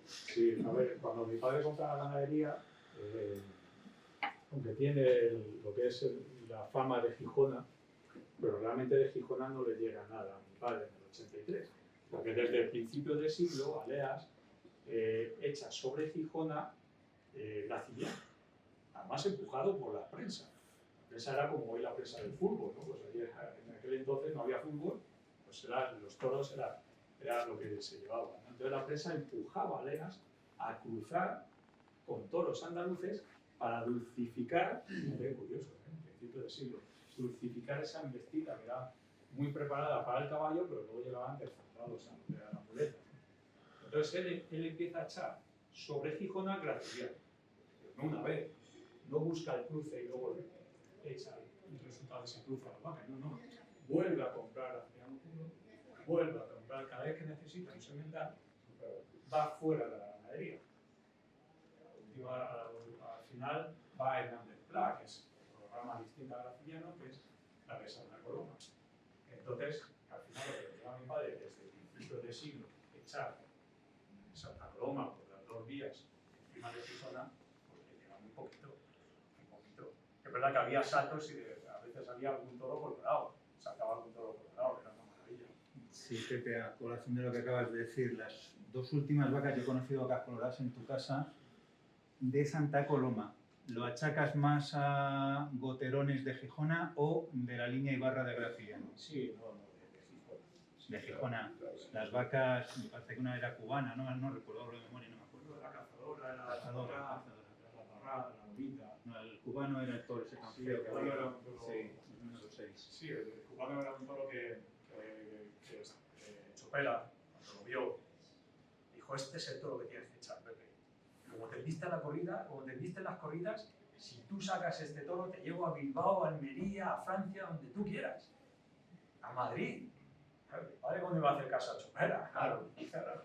Sí, a ver, cuando mi padre compra la ganadería, aunque tiene lo que es la fama de Gijona, pero realmente de Gijona no le llega nada a mi padre en el 83. Porque desde el principio del siglo, Aleas echa sobre Gijona Graciliano, además empujado por la prensa. La prensa era como hoy la prensa del fútbol, ¿no? Pues en aquel entonces no había fútbol, pues los toros era lo que se llevaba, ¿no? Entonces la prensa empujaba a Aleas a cruzar con toros andaluces para dulcificar, muy curioso, en principio del siglo, dulcificar esa embestida que era muy preparada para el caballo, pero luego llegaban desfondados a la muleta. Entonces él empieza a echar sobre Gijona Graciliano, no una vez, no busca el cruce y luego echa el resultado de ese cruce a la vaca, no, vuelve a comprar Graciliano puro, vuelve a comprar cada vez que necesita un semental, va fuera de la ganadería. Al final va a Hernández Pla, que es un programa distinto a Graciliano, que es la de Santa Coloma. Entonces, al final lo que le lleva a mi padre desde el principio del siglo, echar Santa Coloma por las dos vías encima de Gijona, pues le lleva muy poquito. Es verdad que había saltos y a veces había algún toro colorado, saltaba algún toro colorado, que era una maravilla. Sí, Pepe, a colación de lo que acabas de decir, las dos últimas vacas que he conocido vacas coloradas en tu casa de Santa Coloma, ¿Lo achacas más a goterones de Gijona o de la línea Ibarra de Graciliano? Sí, no, de Gijona. De Gijona. Las vacas, me parece que una era cubana, no recuerdo de memoria, no me acuerdo. La cazadora, la Cazadora, la cazadora. parrada, la novita. No, el cubano era el toro ese tan Sí, feo el que cubano había. era un toro. Sí, uno de los 6. Sí, el cubano era un toro que Chopera, cuando lo vio, dijo, este es el toro que tienes que echar, Pepe. Como te viste en la corrida, como te viste en las corridas, si tú sacas este toro, te llevo a Bilbao, a Almería, a Francia, donde tú quieras. A Madrid. Claro, mi padre cuando iba a hacer caso a Chopera, claro,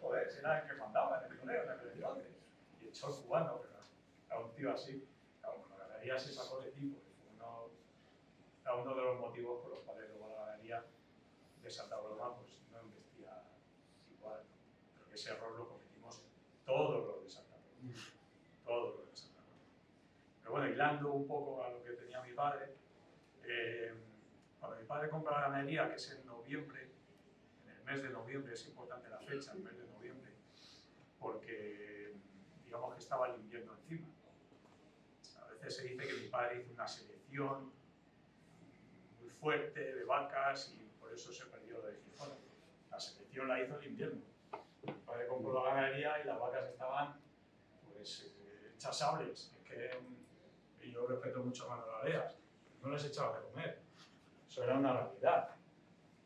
joder, era el que mandaba en el toreo en aquel entonces. Y echó el cubano, pero era un tío así. Claro, con la ganadería se sacó de tipo, era uno de los motivos por los cuales luego la ganadería de Santa Coloma pues no investiga igual. Pero que ese error lo cometimos todos los de Santa Coloma. Todos los de Santa Coloma. Pero bueno, hilando un poco a lo que tenía mi padre, cuando mi padre compra la ganadería, que es en noviembre, en el mes de noviembre, es importante la fecha, el mes de noviembre, porque digamos que estaba el invierno encima. A veces se dice que mi padre hizo una selección muy fuerte de vacas y por eso se perdió lo de Gijona. La selección la hizo en invierno. Mi padre compró la ganadería y las vacas estaban pues hechas sables. Es que yo respeto mucho a Manolaleas, no les echaba de comer. Eso era una realidad.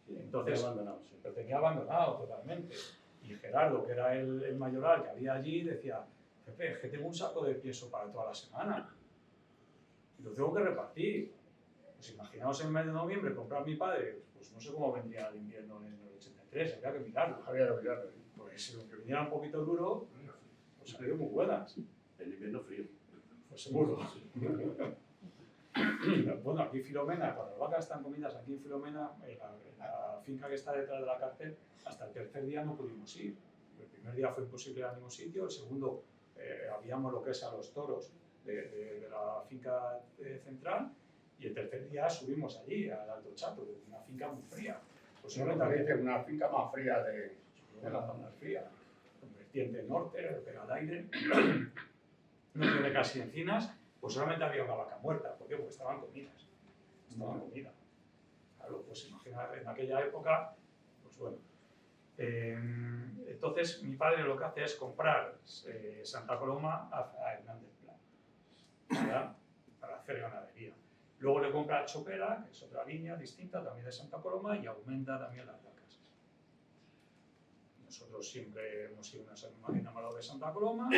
Entonces, lo tenía abandonado totalmente. Y Gerardo, que era el mayoral que había allí, decía, Pepe, es que tengo un saco de pienso para toda la semana. Y lo tengo que repartir. Pues imaginaos en el mes de noviembre comprar mi padre, pues no sé cómo vendría el invierno en el 83, habría que mirarlo. Pues si lo que viniera un poquito duro, pues salieron muy buenas. El invierno frío. Pues seguro. Bueno, aquí Filomena, cuando las vacas están comidas aquí en Filomena, en la finca que está detrás de la cárcel, hasta el tercer día no pudimos ir. El primer día fue imposible ir a ningún sitio, el segundo habíamos lo que es a los toros de la finca central, y el tercer día subimos allí, al Alto Chato, una finca muy fría. Pues No me parece una finca más fría de la zona fría, con vertiente norte, pega al aire, no tiene casi encinas, pues solamente había una vaca muerta. ¿Por qué? Porque estaban comidas. Estaban comidas. Claro, pues imagina, en aquella época, pues bueno. Entonces mi padre lo que hace es comprar Santa Coloma a Hernández Pla, para hacer ganadería. Luego le compra a Chopera, que es otra línea distinta también de Santa Coloma, y aumenta también las vacas. Nosotros siempre hemos sido una enamorado de Santa Coloma.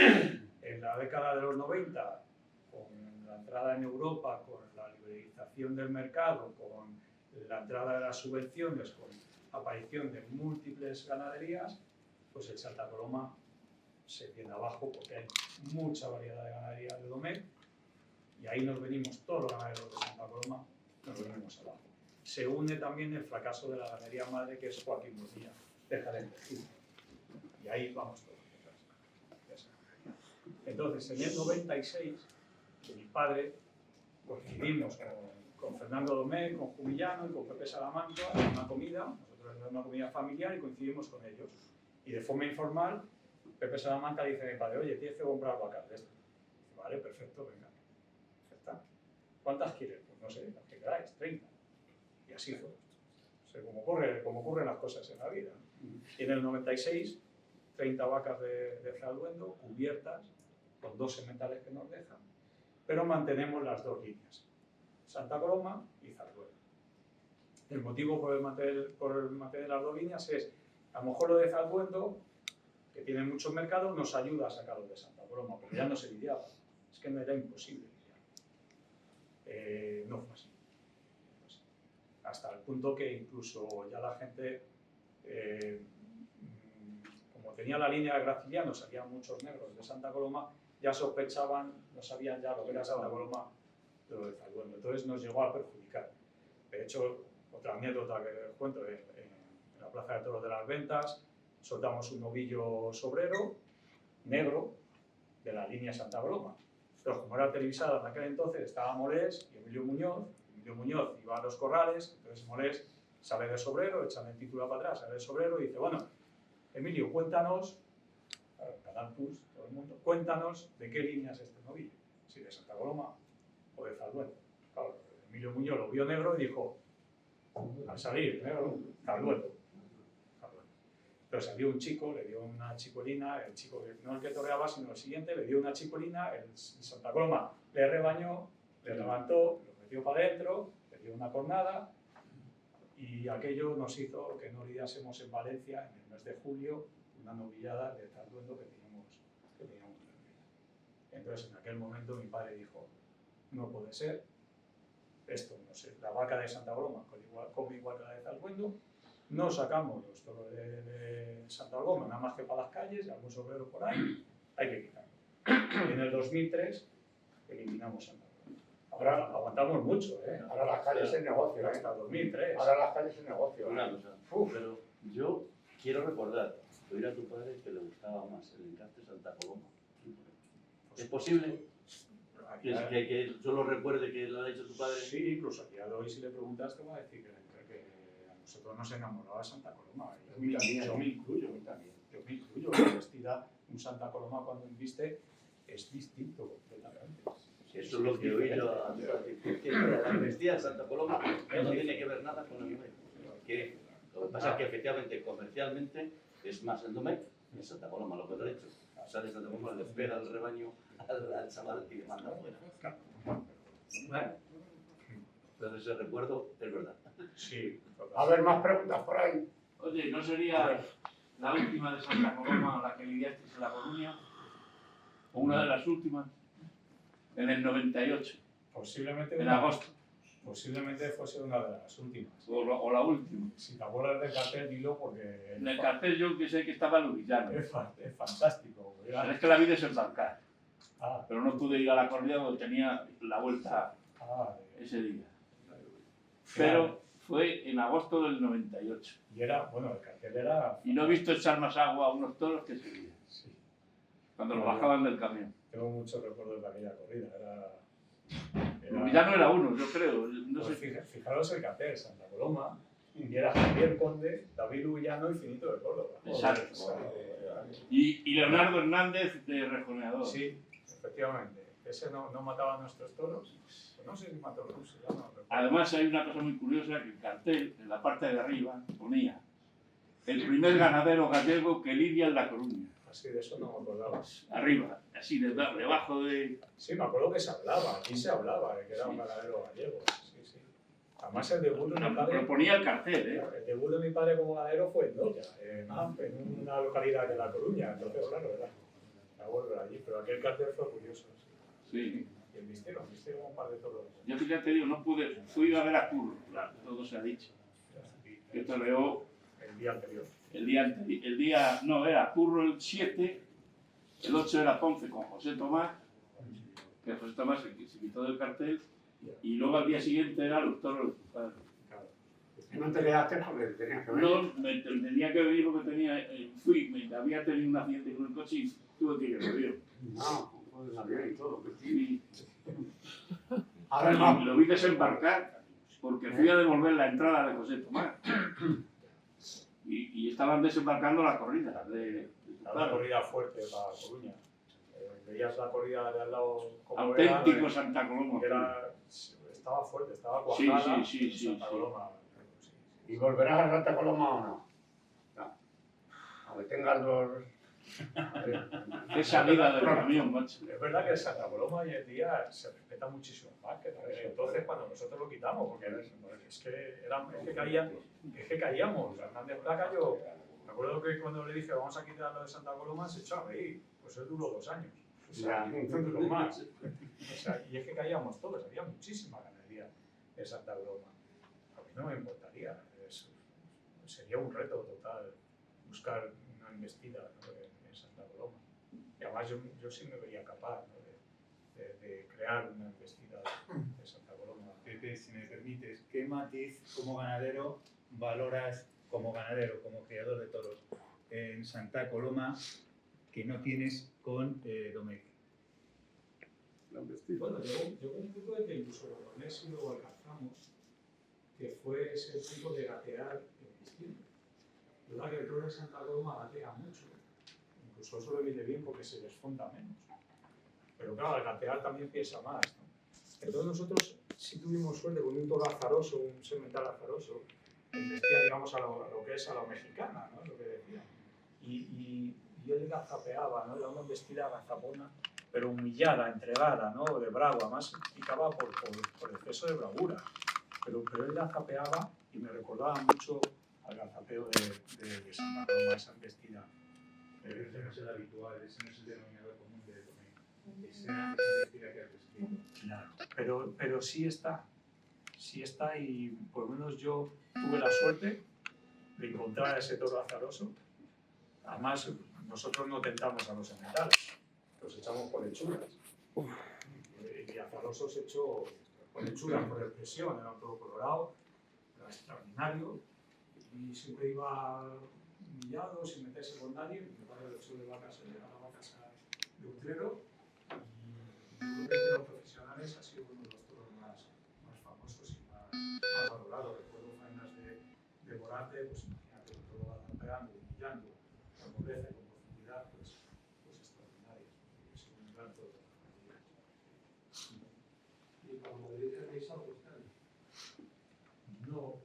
En la década de los 90, con la entrada en Europa, con la liberalización del mercado, con la entrada de las subvenciones, con la aparición de múltiples ganaderías, pues el Santa Coloma se viene abajo porque hay mucha variedad de ganadería de Domecq y ahí nos venimos, todos los ganaderos de Santa Coloma, nos venimos abajo. Se une también el fracaso de la ganadería madre, que es Joaquín Murguía, de Jaén de Gil. Y ahí vamos todos detrás. Entonces, en el 96, mi padre, coincidimos con Fernando Domecq, con Jumillano y con Pepe Salamanca en una comida, nosotros era una comida familiar y coincidimos con ellos. Y de forma informal, Pepe Salamanca dice a mi padre, oye, tienes que comprar vacas de esto. Dice, vale, perfecto, venga. Ya está. ¿Cuántas quieres? Pues no sé, las que queráis, 30. Y así fue. O sea, como ocurren las cosas en la vida. Y en el 96, 30 vacas de Zalduendo, cubiertas, con 2 sementales que nos dejan, pero mantenemos las dos líneas, Santa Coloma y Zalduendo. El motivo por mantener las dos líneas es, a lo mejor lo de Zalduendo, que tiene muchos mercados, nos ayuda a sacarlo de Santa Coloma, porque ya no se lidiaba, es que no era imposible lidiar. No fue así. Hasta el punto que incluso ya la gente, como tenía la línea de Graciliano, salían muchos negros de Santa Coloma, ya sospechaban, no sabían ya lo que era Santa Coloma de lo de Zalduendo. Entonces nos llegó a perjudicar. De hecho, otra anécdota que les cuento, en la Plaza de Toros de las Ventas, soltamos un novillo sobrero, negro, de la línea Santa Coloma. Pero como era televisada en aquel entonces, estaba Molés y Emilio Muñoz. Emilio Muñoz iba a los corrales, entonces Molés sale de sobrero, echan el título para atrás, sale de sobrero y dice, bueno, Emilio, cuéntanos, Canal Plus, todo el mundo, cuéntanos de qué línea es este novillo. si de Santa Coloma o de Zalduendo. Claro, Emilio Muñoz lo vio negro y dijo, al salir, negro, Zalduendo. Pero salió un chico, le dio una chicolina, el chico, no el que toreaba, sino el siguiente, le dio una chicolina, el Santa Coloma le rebañó, le levantó, lo metió para adentro, le dio una cornada y aquello nos hizo que no lidiásemos en Valencia en el mes de julio una novillada de Zalduendo que teníamos perdida. Entonces en aquel momento mi padre dijo, no puede ser, esto no sé, la vaca de Santa Coloma come igual que la de Zalduendo. No sacamos los toros de Santa Coloma, nada más que para las calles, algún sobrero por ahí, hay que quitarlo. Y en el 2003 eliminamos Santa Coloma. Ahora aguantamos mucho, ¿eh? Ahora las calles es negocio, ¿eh? Hasta 2003. Ahora las calles es negocio. Una cosa, pero yo quiero recordar que oír a tu padre que le gustaba más el encarte Santa Coloma. ¿Es posible? Que solo recuerde que lo ha dicho tu padre. Sí, incluso a día de hoy si le preguntas te va a decir que a nosotros nos enamoraba Santa Coloma. Yo me incluyo, la vestida, un Santa Coloma cuando viste es distinto completamente. Eso es lo que oí yo a tu padre. Que la vestida de Santa Coloma no tiene que ver nada con el Domecq. Que lo que pasa es que efectivamente, comercialmente, es más el Domecq que Santa Coloma, lo que te he dicho. Sale Santa Coloma, le espera al rebaño, al chaval y le manda afuera. Bueno, entonces ese recuerdo es verdad. Sí. A ver, más preguntas por ahí. Oye, ¿no sería la última de Santa Coloma la que lidiasteis en La Coruña? ¿O una de las últimas? En el 98, Posiblemente, en agosto, posiblemente fuese una de las últimas. o la última. Si te acuerdas del cartel, dilo porque En el cartel yo que sé que estaba Luvillano. es fantástico. Pero es que la vi desembarcar, Ah, pero no pude ir a la corrida donde tenía la vuelta ese día. Pero fue en agosto del 98. y era, bueno, el cartel era... Y no he visto echar más agua a unos toros que ese día, Sí, cuando lo bajaban del camión. tengo muchos recuerdos de aquella corrida. Luvillano era uno, yo creo. No Pues sé. fijaros el cartel, Santa Coloma, y era Javier Conde, David Luvillano y Finito de Córdoba. Exacto. Joder, Y Leonardo Hernández de rejoneador. sí, efectivamente. Ese no mataba a nuestros toros. Pues no sé si mató a los ya no recuerdo. Además hay una cosa muy curiosa, que el cartel, en la parte de arriba, ponía el primer ganadero gallego que lidia en La Coruña. Así de eso no me acordaba. Arriba, así debajo de... Sí, me acuerdo que se hablaba, aquí se hablaba de que era un ganadero gallego. Sí, sí. Además el debut de mi Lo padre... ponía el cartel, ¿eh? El debut de mi padre como ganadero fue en Noya, en una localidad de La Coruña. Entonces, claro, era a volver allí. Pero aquel cartel fue curioso. Sí. Y el misterio un par de toros. Yo fíjate, digo, no pude, fui a ver a Curro, claro, todo se ha dicho. Que toreó El día anterior. el día, no, era Curro el 7, el 8 era Ponce con José Tomás, que José Tomás se quitó del cartel, y luego al día siguiente era los toros de tu padre. No te quedaste porque tenías que ver. No, tenía que venir porque había tenido un accidente con el coche y tuve que ir a Río. No, puedes salir y todo. Y A ver, más. lo vi desembarcar porque fui a devolver la entrada de José Tomás. Y estaban desembarcando la corrida de Era una corrida fuerte para Coruña. Veías la corrida de al lado como auténtico era, Santa Coloma. estaba fuerte, estaba cuajada. Sí. Santa Coloma. ¿Y volverás a Santa Coloma o no? No. Aunque tengas dos... Qué salida del camión, macho. Es verdad que en Santa Coloma hoy en día se respeta muchísimo más que entonces cuando nosotros lo quitamos, porque es que caíamos. Fernández Placa, yo me acuerdo que cuando le dije vamos a quitar lo de Santa Coloma se echó a reír, pues él duró 2 años. O sea, no duró más. O sea, y es que caíamos todos, había muchísima ganadería en Santa Coloma. A mí no me importaría, sería un reto total buscar una embestida, ¿no? en Santa Coloma. Y además yo sí me vería capaz, ¿no? de crear una embestida de Santa Coloma. Pepe, si me permites, ¿qué matiz como ganadero valoras como ganadero, como criador de toros en Santa Coloma que no tienes con Domecq? Bueno, llegó un punto de que incluso lo Donés y lo alcanzamos, que fue ese punto de gatear distinto. Es verdad que el toro de Santa Coloma gatea mucho, incluso eso le viene bien porque se desfonda menos. Pero claro, al gatear también pesa más, ¿no? Entonces nosotros sí tuvimos suerte con un toro azaroso, un semental azaroso, que vestía, digamos, a lo que es a lo mexicana, ¿no? Lo que decía. Y él gazapeaba, ¿no? Era una embestida gazapona, pero humillada, entregada, ¿no? De bravo, además picaba por exceso de bravura. Pero él gazapeaba y me recordaba mucho al gazapeo de Santa Coloma, esa embestida. Ese no es el habitual, ese no es el denominador común de Tomé. Esa mentira que has descrito. Claro, pero sí está y por lo menos yo tuve la suerte de encontrar a ese toro azaroso. Además, nosotros no tentamos a los sementales, los echamos por hechuras. Y azaroso se echó por hechuras, por expresión, era un toro colorado, era extraordinario y siempre iba humillado, sin meterse con nadie. Mi padre lo echó de vacas a la casa de Utrero y de los profesionales ha sido uno de los toros más famosos y más valorados. Recuerdo faenas de Borate, pues imagínate un toro pegando, humillando, con nobleza y con profundidad, pues extraordinarias. Es un gran toro. ¿Y para Madrid tenéis algo este año? No,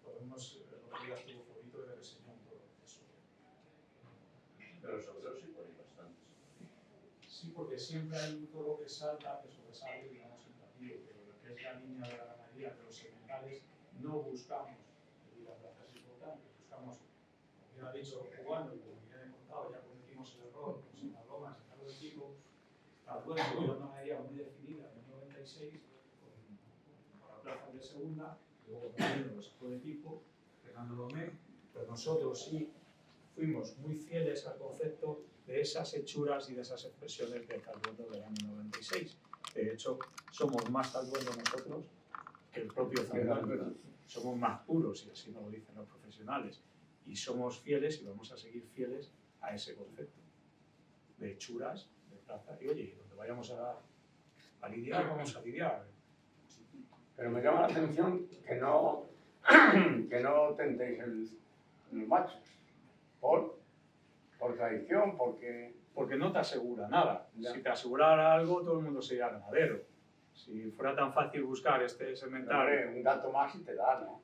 podemos, el otro día estuvo Fobito de reseñar un toro de eso. Pero sobre eso sí por ahí bastantes. Sí, porque siempre hay un toro que salta, que sobresale, digamos, en platillo, pero lo que es la línea de la ganadería de los sementales, no buscamos, y la plaza es importante, buscamos, como bien ha dicho, jugando, y como bien he contado, ya cometimos el error, pues en la broma, sacarlo del equipo, la dueña de una ganadería muy definida, en el 96, con la plaza de segunda, luego también lo sacó de equipo, Fernando Domé, pero nosotros sí fuimos muy fieles al concepto de esas hechuras y de esas expresiones del Calduendo del año 96. De hecho, somos más Calduendo nosotros que el propio Calduendo. Somos más puros, y así nos lo dicen los profesionales. Y somos fieles y vamos a seguir fieles a ese concepto de hechuras, de plaza. Y oye, donde vayamos a lidiar, vamos a lidiar. Pero me llama la atención que no tentéis los machos. Por tradición, Porque no te asegura nada. Ya. Si te asegurara algo, todo el mundo sería ganadero. Si fuera tan fácil buscar este semental, hombre, un dato más y te da, ¿no?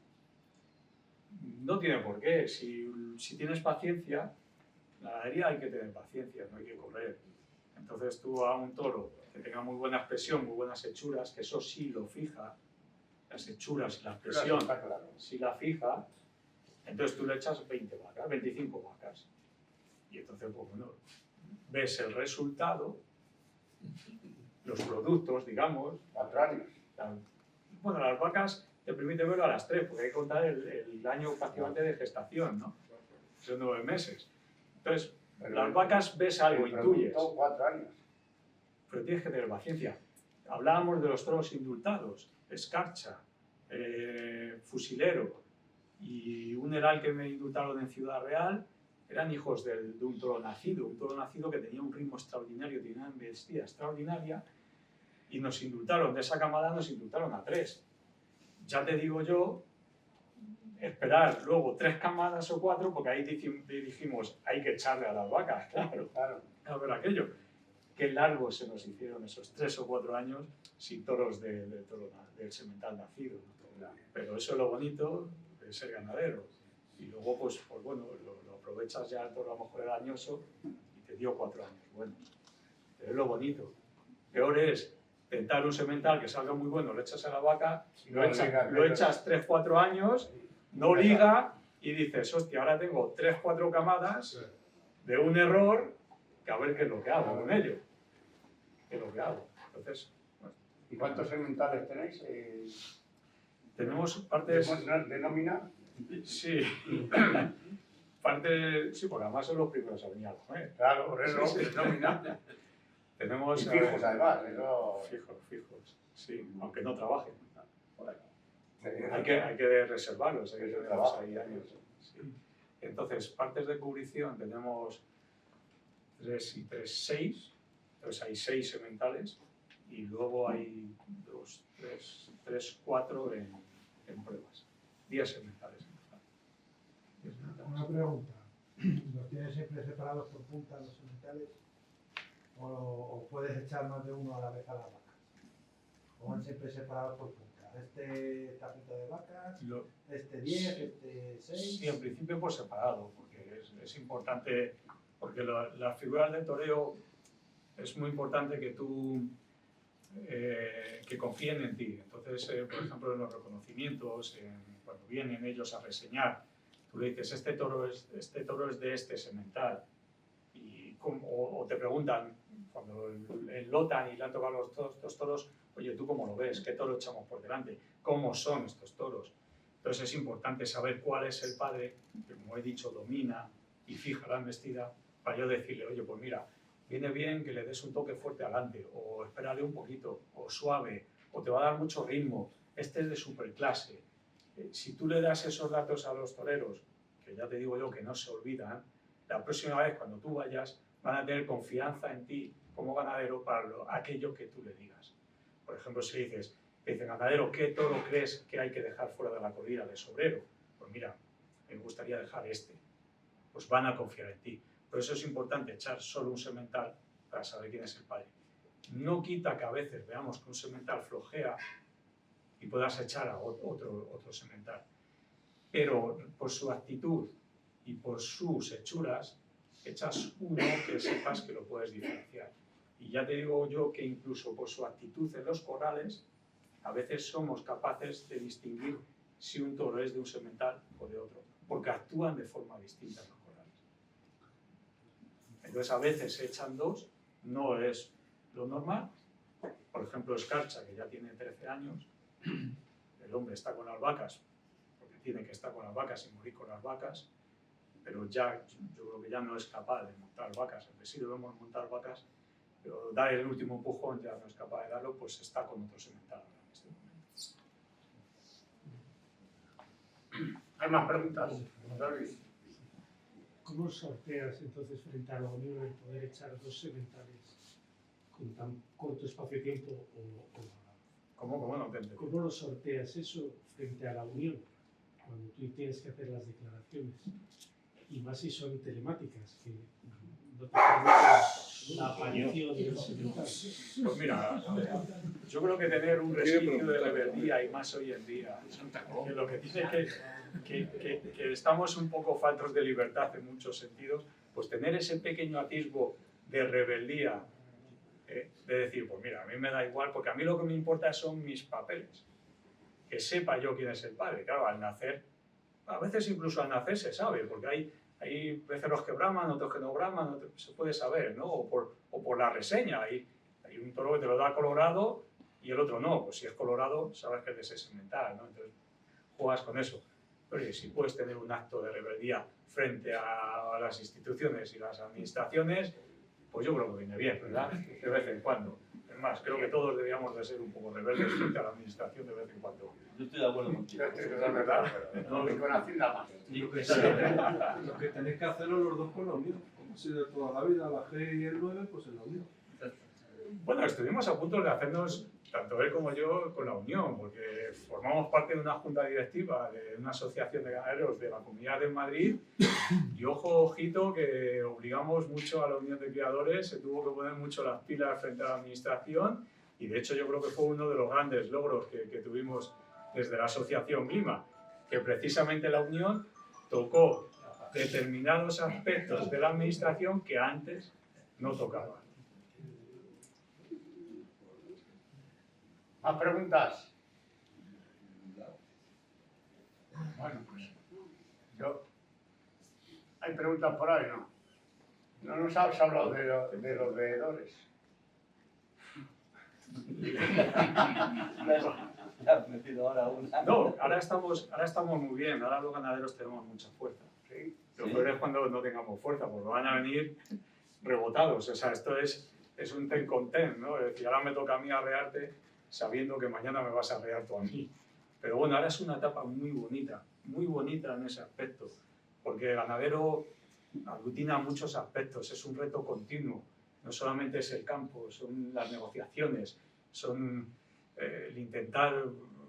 no tiene por qué. Si tienes paciencia, la ganadería hay que tener paciencia, no hay que correr. Entonces tú a un toro que tenga muy buena expresión, muy buenas hechuras, que eso sí lo fija, las hechuras y la expresión, Está claro. si la fija, entonces tú le echas 20 vacas, 25 vacas. Y entonces, pues bueno, ves el resultado, los productos, digamos. 4 años. Bueno, las vacas te permite verlo a las 3, porque hay que contar el año prácticamente de gestación, ¿no? Son 9 meses. Entonces, Pero las vacas ves algo, el producto, intuyes, 4 años. pero tienes que tener paciencia. Hablábamos de los toros indultados, Escarcha, Fusilero y un heral que me indultaron en Ciudad Real, eran hijos de un toro nacido que tenía un ritmo extraordinario, tenía una embestida extraordinaria, y nos indultaron, de esa camada nos indultaron a 3. Ya te digo yo, esperar luego 3 camadas o 4, porque ahí dijimos, hay que echarle a las vacas, claro, a ver aquello. Qué largo se nos hicieron esos 3 o 4 años sin toros del semental nacido. Pero eso es lo bonito de ser ganadero. Y luego, pues bueno, lo aprovechas ya el toro, a lo mejor era añoso y te dio 4 años. Bueno, pero es lo bonito. Peor es tentar un semental que salga muy bueno, lo echas a la vaca, lo echas 3-4 años, no liga y dices, hostia, ahora tengo 3-4 camadas de un error, que a ver qué es lo que hago con ello. ¿Qué es lo que hago? Entonces, bueno. ¿Y cuántos sementales tenéis? Tenemos partes... ¿De nómina? Sí. Partes... Sí, porque además son los primeros a venir a comer. Claro, por eso, Sí. de nómina. Tenemos... Y fijos, además. Eso... Fijos, sí, aunque no trabajen. Sí. Hay que reservarlos, hay que Eso tenerlos trabaja. ahí años. Sí. Entonces, partes de cubrición tenemos 3 y 3, 6. Entonces hay 6 sementales y luego hay 2, 3, 4 en pruebas. 10 sementales en total. Una pregunta. ¿Los tienes siempre separados por puntas los sementales? o puedes echar más de uno a la vez a las vacas. O van siempre separados por puntas. Esta punta de vacas, este 10, este 6. Sí, en principio por separado, porque es importante, porque las figuras de toreo es muy importante que tú que confíen en ti. Entonces, por ejemplo, en los reconocimientos, cuando vienen ellos a reseñar, tú le dices, este toro es de este semental. O te preguntan, cuando lotan y le han tocado los toros, oye, ¿tú cómo lo ves? ¿Qué toro echamos por delante? ¿Cómo son estos toros? Entonces es importante saber cuál es el padre, que como he dicho, domina y fija la embestida, para yo decirle, oye, pues mira, viene bien que le des un toque fuerte adelante, o espérale un poquito, o suave, o te va a dar mucho ritmo. Este es de superclase. Si tú le das esos datos a los toreros, que ya te digo yo que no se olvidan, la próxima vez cuando tú vayas van a tener confianza en ti como ganadero para aquello que tú le digas. Por ejemplo, si le dices, ganadero, ¿qué toro crees que hay que dejar fuera de la corrida de sobrero? Pues mira, me gustaría dejar este. Pues van a confiar en ti. Por eso es importante echar solo un semental para saber quién es el padre. No quita que a veces veamos que un semental flojea y puedas echar a otro semental. Pero por su actitud y por sus hechuras, echas uno que sepas que lo puedes diferenciar. Y ya te digo yo que incluso por su actitud en los corrales, a veces somos capaces de distinguir si un toro es de un semental o de otro, porque actúan de forma distinta en los corrales. Entonces a veces se echan dos, no es lo normal. Por ejemplo, Escarcha, que ya tiene 13 años, el hombre está con las vacas, porque tiene que estar con las vacas y morir con las vacas, pero ya, yo creo que ya no es capaz de montar vacas, aunque sí debemos montar vacas, pero dar el último empujón ya no es capaz de darlo, pues está con otro semental ahora en este momento. ¿Hay más preguntas? Luis. ¿Cómo sorteas entonces frente a la Unión el poder echar dos sementales con tan corto espacio de tiempo? ¿Cómo no te entiendo? ¿Cómo lo sorteas eso frente a la Unión cuando tú tienes que hacer las declaraciones? Y más si son telemáticas, que no te permiten la aparición del semental. Pues mira, yo creo que tener un resquicio de rebeldía, y más hoy en día, que lo que dice que estamos un poco faltos de libertad en muchos sentidos, pues tener ese pequeño atisbo de rebeldía, de decir, pues mira, a mí me da igual, porque a mí lo que me importa son mis papeles, que sepa yo quién es el padre. Claro, al nacer, a veces incluso al nacer se sabe, porque hay veces que braman, otros que no braman, se puede saber, ¿no? O por la reseña, hay un toro que te lo da colorado y el otro no, pues si es colorado sabes que es de ese semental, ¿no? Entonces juegas con eso. Pero si puedes tener un acto de rebeldía frente a las instituciones y las administraciones, pues yo creo que viene bien, ¿verdad? De vez en cuando. Es más, creo que todos deberíamos de ser un poco rebeldes frente a la administración de vez en cuando. Yo estoy de acuerdo contigo. Es verdad, pero no vi con Hacienda más. Lo que tenéis que hacerlo los dos con la Unión. Como ha sido toda la vida, la G y el 9, pues en la Unión. Bueno, estuvimos a punto de hacernos, tanto él como yo, con la Unión, porque formamos parte de una junta directiva de una asociación de ganaderos de la Comunidad de Madrid y ojito que obligamos mucho a la Unión de Criadores, se tuvo que poner mucho las pilas frente a la administración y de hecho yo creo que fue uno de los grandes logros que tuvimos desde la asociación Glima, que precisamente la Unión tocó determinados aspectos de la administración que antes no tocaban. ¿Más preguntas? Bueno, pues ¿hay preguntas por ahí, no? No nos has hablado de los veedores. has metido ahora una. No, ahora estamos muy bien, ahora los ganaderos tenemos mucha fuerza. ¿Sí? Lo peor es cuando no tengamos fuerza, porque van a venir rebotados. O sea, esto es un ten con ten, ¿no? Es decir, ahora me toca a mí arrearte sabiendo que mañana me vas a arrear tú a mí. Pero bueno, ahora es una etapa muy bonita en ese aspecto, porque el ganadero aglutina muchos aspectos, es un reto continuo. No solamente es el campo, son las negociaciones, son el intentar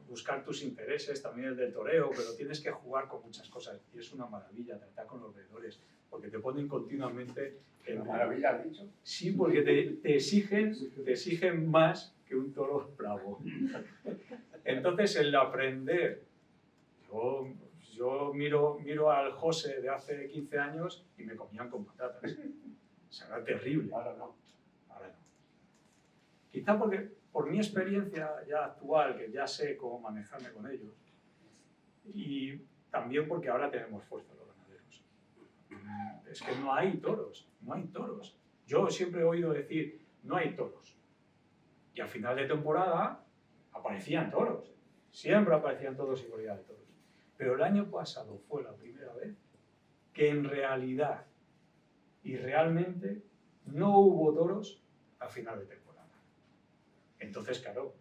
buscar tus intereses, también el del toreo, pero tienes que jugar con muchas cosas. Y es una maravilla tratar con los veedores, porque te ponen continuamente... ¿Una maravilla has dicho? Sí, porque te exigen más que un toro bravo. Entonces, el aprender... Yo miro al José de hace 15 años y me comían con patatas. O sea, era terrible. Ahora no. Ahora no. Quizá porque, por mi experiencia ya actual, que ya sé cómo manejarme con ellos, y también porque ahora tenemos fuerza los ganaderos. Es que no hay toros, no hay toros. Yo siempre he oído decir, no hay toros. Y al final de temporada aparecían toros. Siempre aparecían toros y corrida de toros. Pero el año pasado fue la primera vez que en realidad y realmente no hubo toros al final de temporada. Entonces, claro,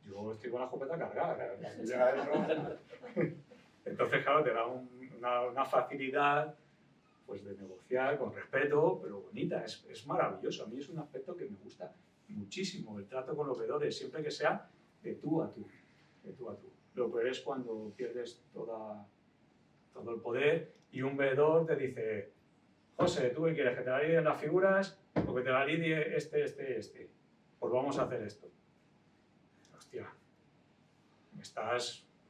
yo estoy con la escopeta cargada. Entonces, claro, te da una facilidad pues, de negociar con respeto, pero bonita. Es maravilloso. A mí es un aspecto que me gusta muchísimo, el trato con los veedores, siempre que sea de tú a tú. De tú a tú. Lo peor es cuando pierdes todo el poder y un veedor te dice, José, ¿tú qué quieres? ¿Que te la lidien las figuras o que te la lidie este? Pues vamos a hacer esto. Hostia,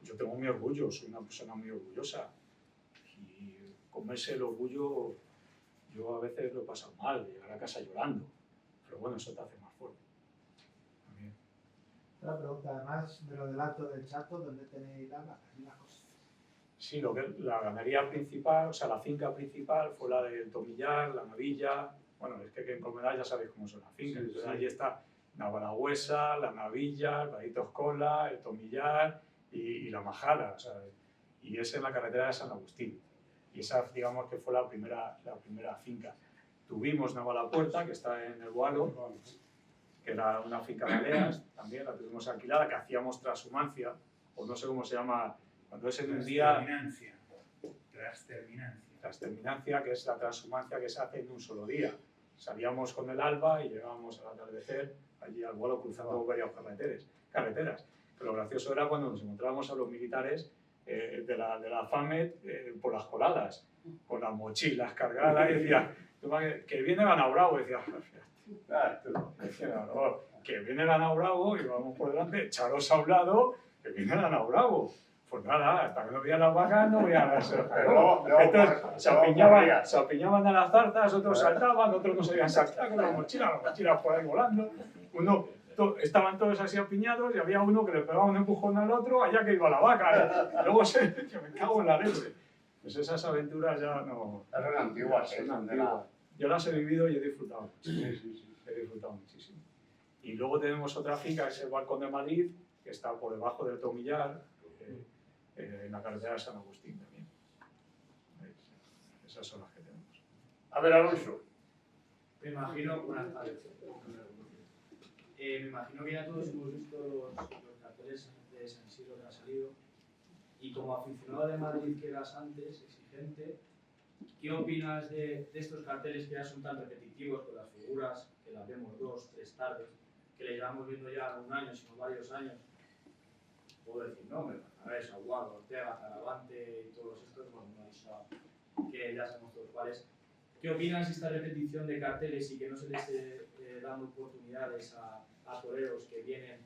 yo tengo mi orgullo, soy una persona muy orgullosa y comerse el orgullo, yo a veces lo he pasado mal, de llegar a casa llorando, pero bueno, eso te hace más fuerte. También. Otra pregunta, además de lo del acto del Chato, ¿dónde tenéis las vacas y las cosas? Sí, la ganadería principal, o sea, la finca principal fue la del Tomillar, la Navilla. Bueno, es que en Colmenar ya sabéis cómo son las fincas. Sí, Entonces, sí. allí está Navaragüesa, la Navilla, el Vaditos Cola, el Tomillar y la Majada. O sea, y es en la carretera de San Agustín. Y esa, digamos, que fue la primera finca. Tuvimos Navalapuerta, que está en el Boalo, que era una finca de aleas, también la tuvimos alquilada, que hacíamos transhumancia, o no sé cómo se llama, cuando es en un día... Trasterminancia, que es la transhumancia que se hace en un solo día. Salíamos con el alba y llegábamos al atardecer allí al vuelo cruzando varias carreteras. Pero lo gracioso era cuando nos encontrábamos a los militares de la FAMED por las coladas, con las mochilas cargadas y decía, que viene Ganao Bravo, y decía, que viene Ganao Bravo y vamos por delante, echaros a un lado, que viene Ganao Bravo. Pues nada, hasta que no veían las vacas, no veían las... Entonces se apiñaban a las zarzas, otros saltaban, otros no se habían saltado con las mochilas por ahí volando. Estaban todos así apiñados y había uno que le pegaba un empujón al otro, allá que iba la vaca. Y luego que me cago en la leche. Pues esas aventuras ya no... Son antiguas, son antiguas. Yo las he vivido y he disfrutado muchísimo. He disfrutado muchísimo. Y luego tenemos otra finca, que es el Balcón de Madrid, que está por debajo del Tomillar, en la carretera de San Agustín también. Esas son las que tenemos. A ver, Alonso. Me imagino, buenas tardes. Me imagino que ya todos hemos visto los carteles de San Isidro que han salido. Y como aficionado de Madrid que eras antes, exigente, ¿qué opinas de estos carteles que ya son tan repetitivos con las figuras, que las vemos 2, 3 tardes, que le llevamos viendo ya no un año, sino varios años? Puedo decir nombres, Manzanares, Aguado, Ortega, Talavante y todos estos, bueno, que ya sabemos todos cuáles. ¿Qué opinas de esta repetición de carteles y que no se les esté dando oportunidades a toreros que vienen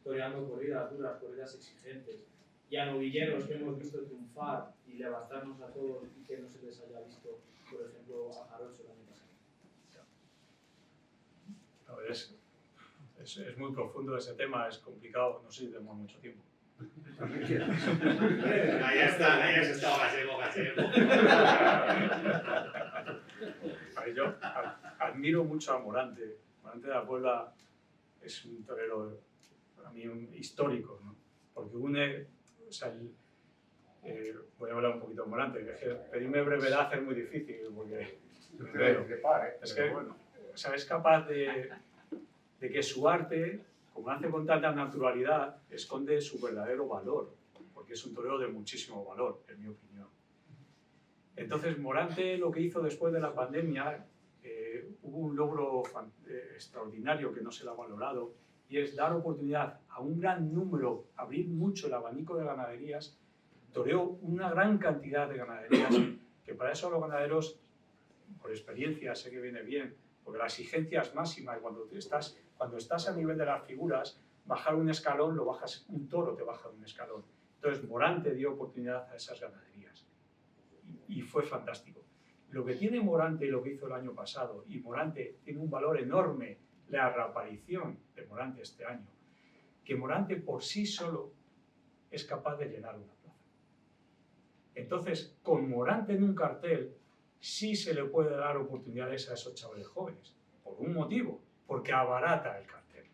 toreando corridas duras, corridas exigentes, y a novilleros que hemos visto triunfar y levantarnos a todos y que no se les haya visto, por ejemplo, a Jarocho el año pasado? A ver, es muy profundo ese tema, es complicado, no sé si tenemos mucho tiempo. Ahí has estado gallego. Yo admiro mucho a Morante. Morante de la Puebla es un torero, para mí, histórico, ¿no? Porque une, o sea, voy a hablar un poquito de Morante, que es que pedirme brevedad es muy difícil, porque es que, o sea, es capaz de que su arte, como hace con tanta naturalidad, esconde su verdadero valor, porque es un torero de muchísimo valor, en mi opinión. Entonces, Morante lo que hizo después de la pandemia, hubo un logro extraordinario que no se le ha valorado, y es dar oportunidad a un gran número, abrir mucho el abanico de ganaderías. Toreo una gran cantidad de ganaderías, que para eso los ganaderos, por experiencia, sé que viene bien, porque la exigencia es máxima y cuando estás a nivel de las figuras, bajar un escalón, lo bajas, un toro te baja un escalón. Entonces Morante dio oportunidad a esas ganaderías y fue fantástico. Lo que tiene Morante y lo que hizo el año pasado, y Morante tiene un valor enorme, la reaparición de Morante este año, que Morante por sí solo es capaz de llenar una plaza. Entonces, con Morante en un cartel, sí se le puede dar oportunidades a esos chavales jóvenes, por un motivo, porque abarata el cartel.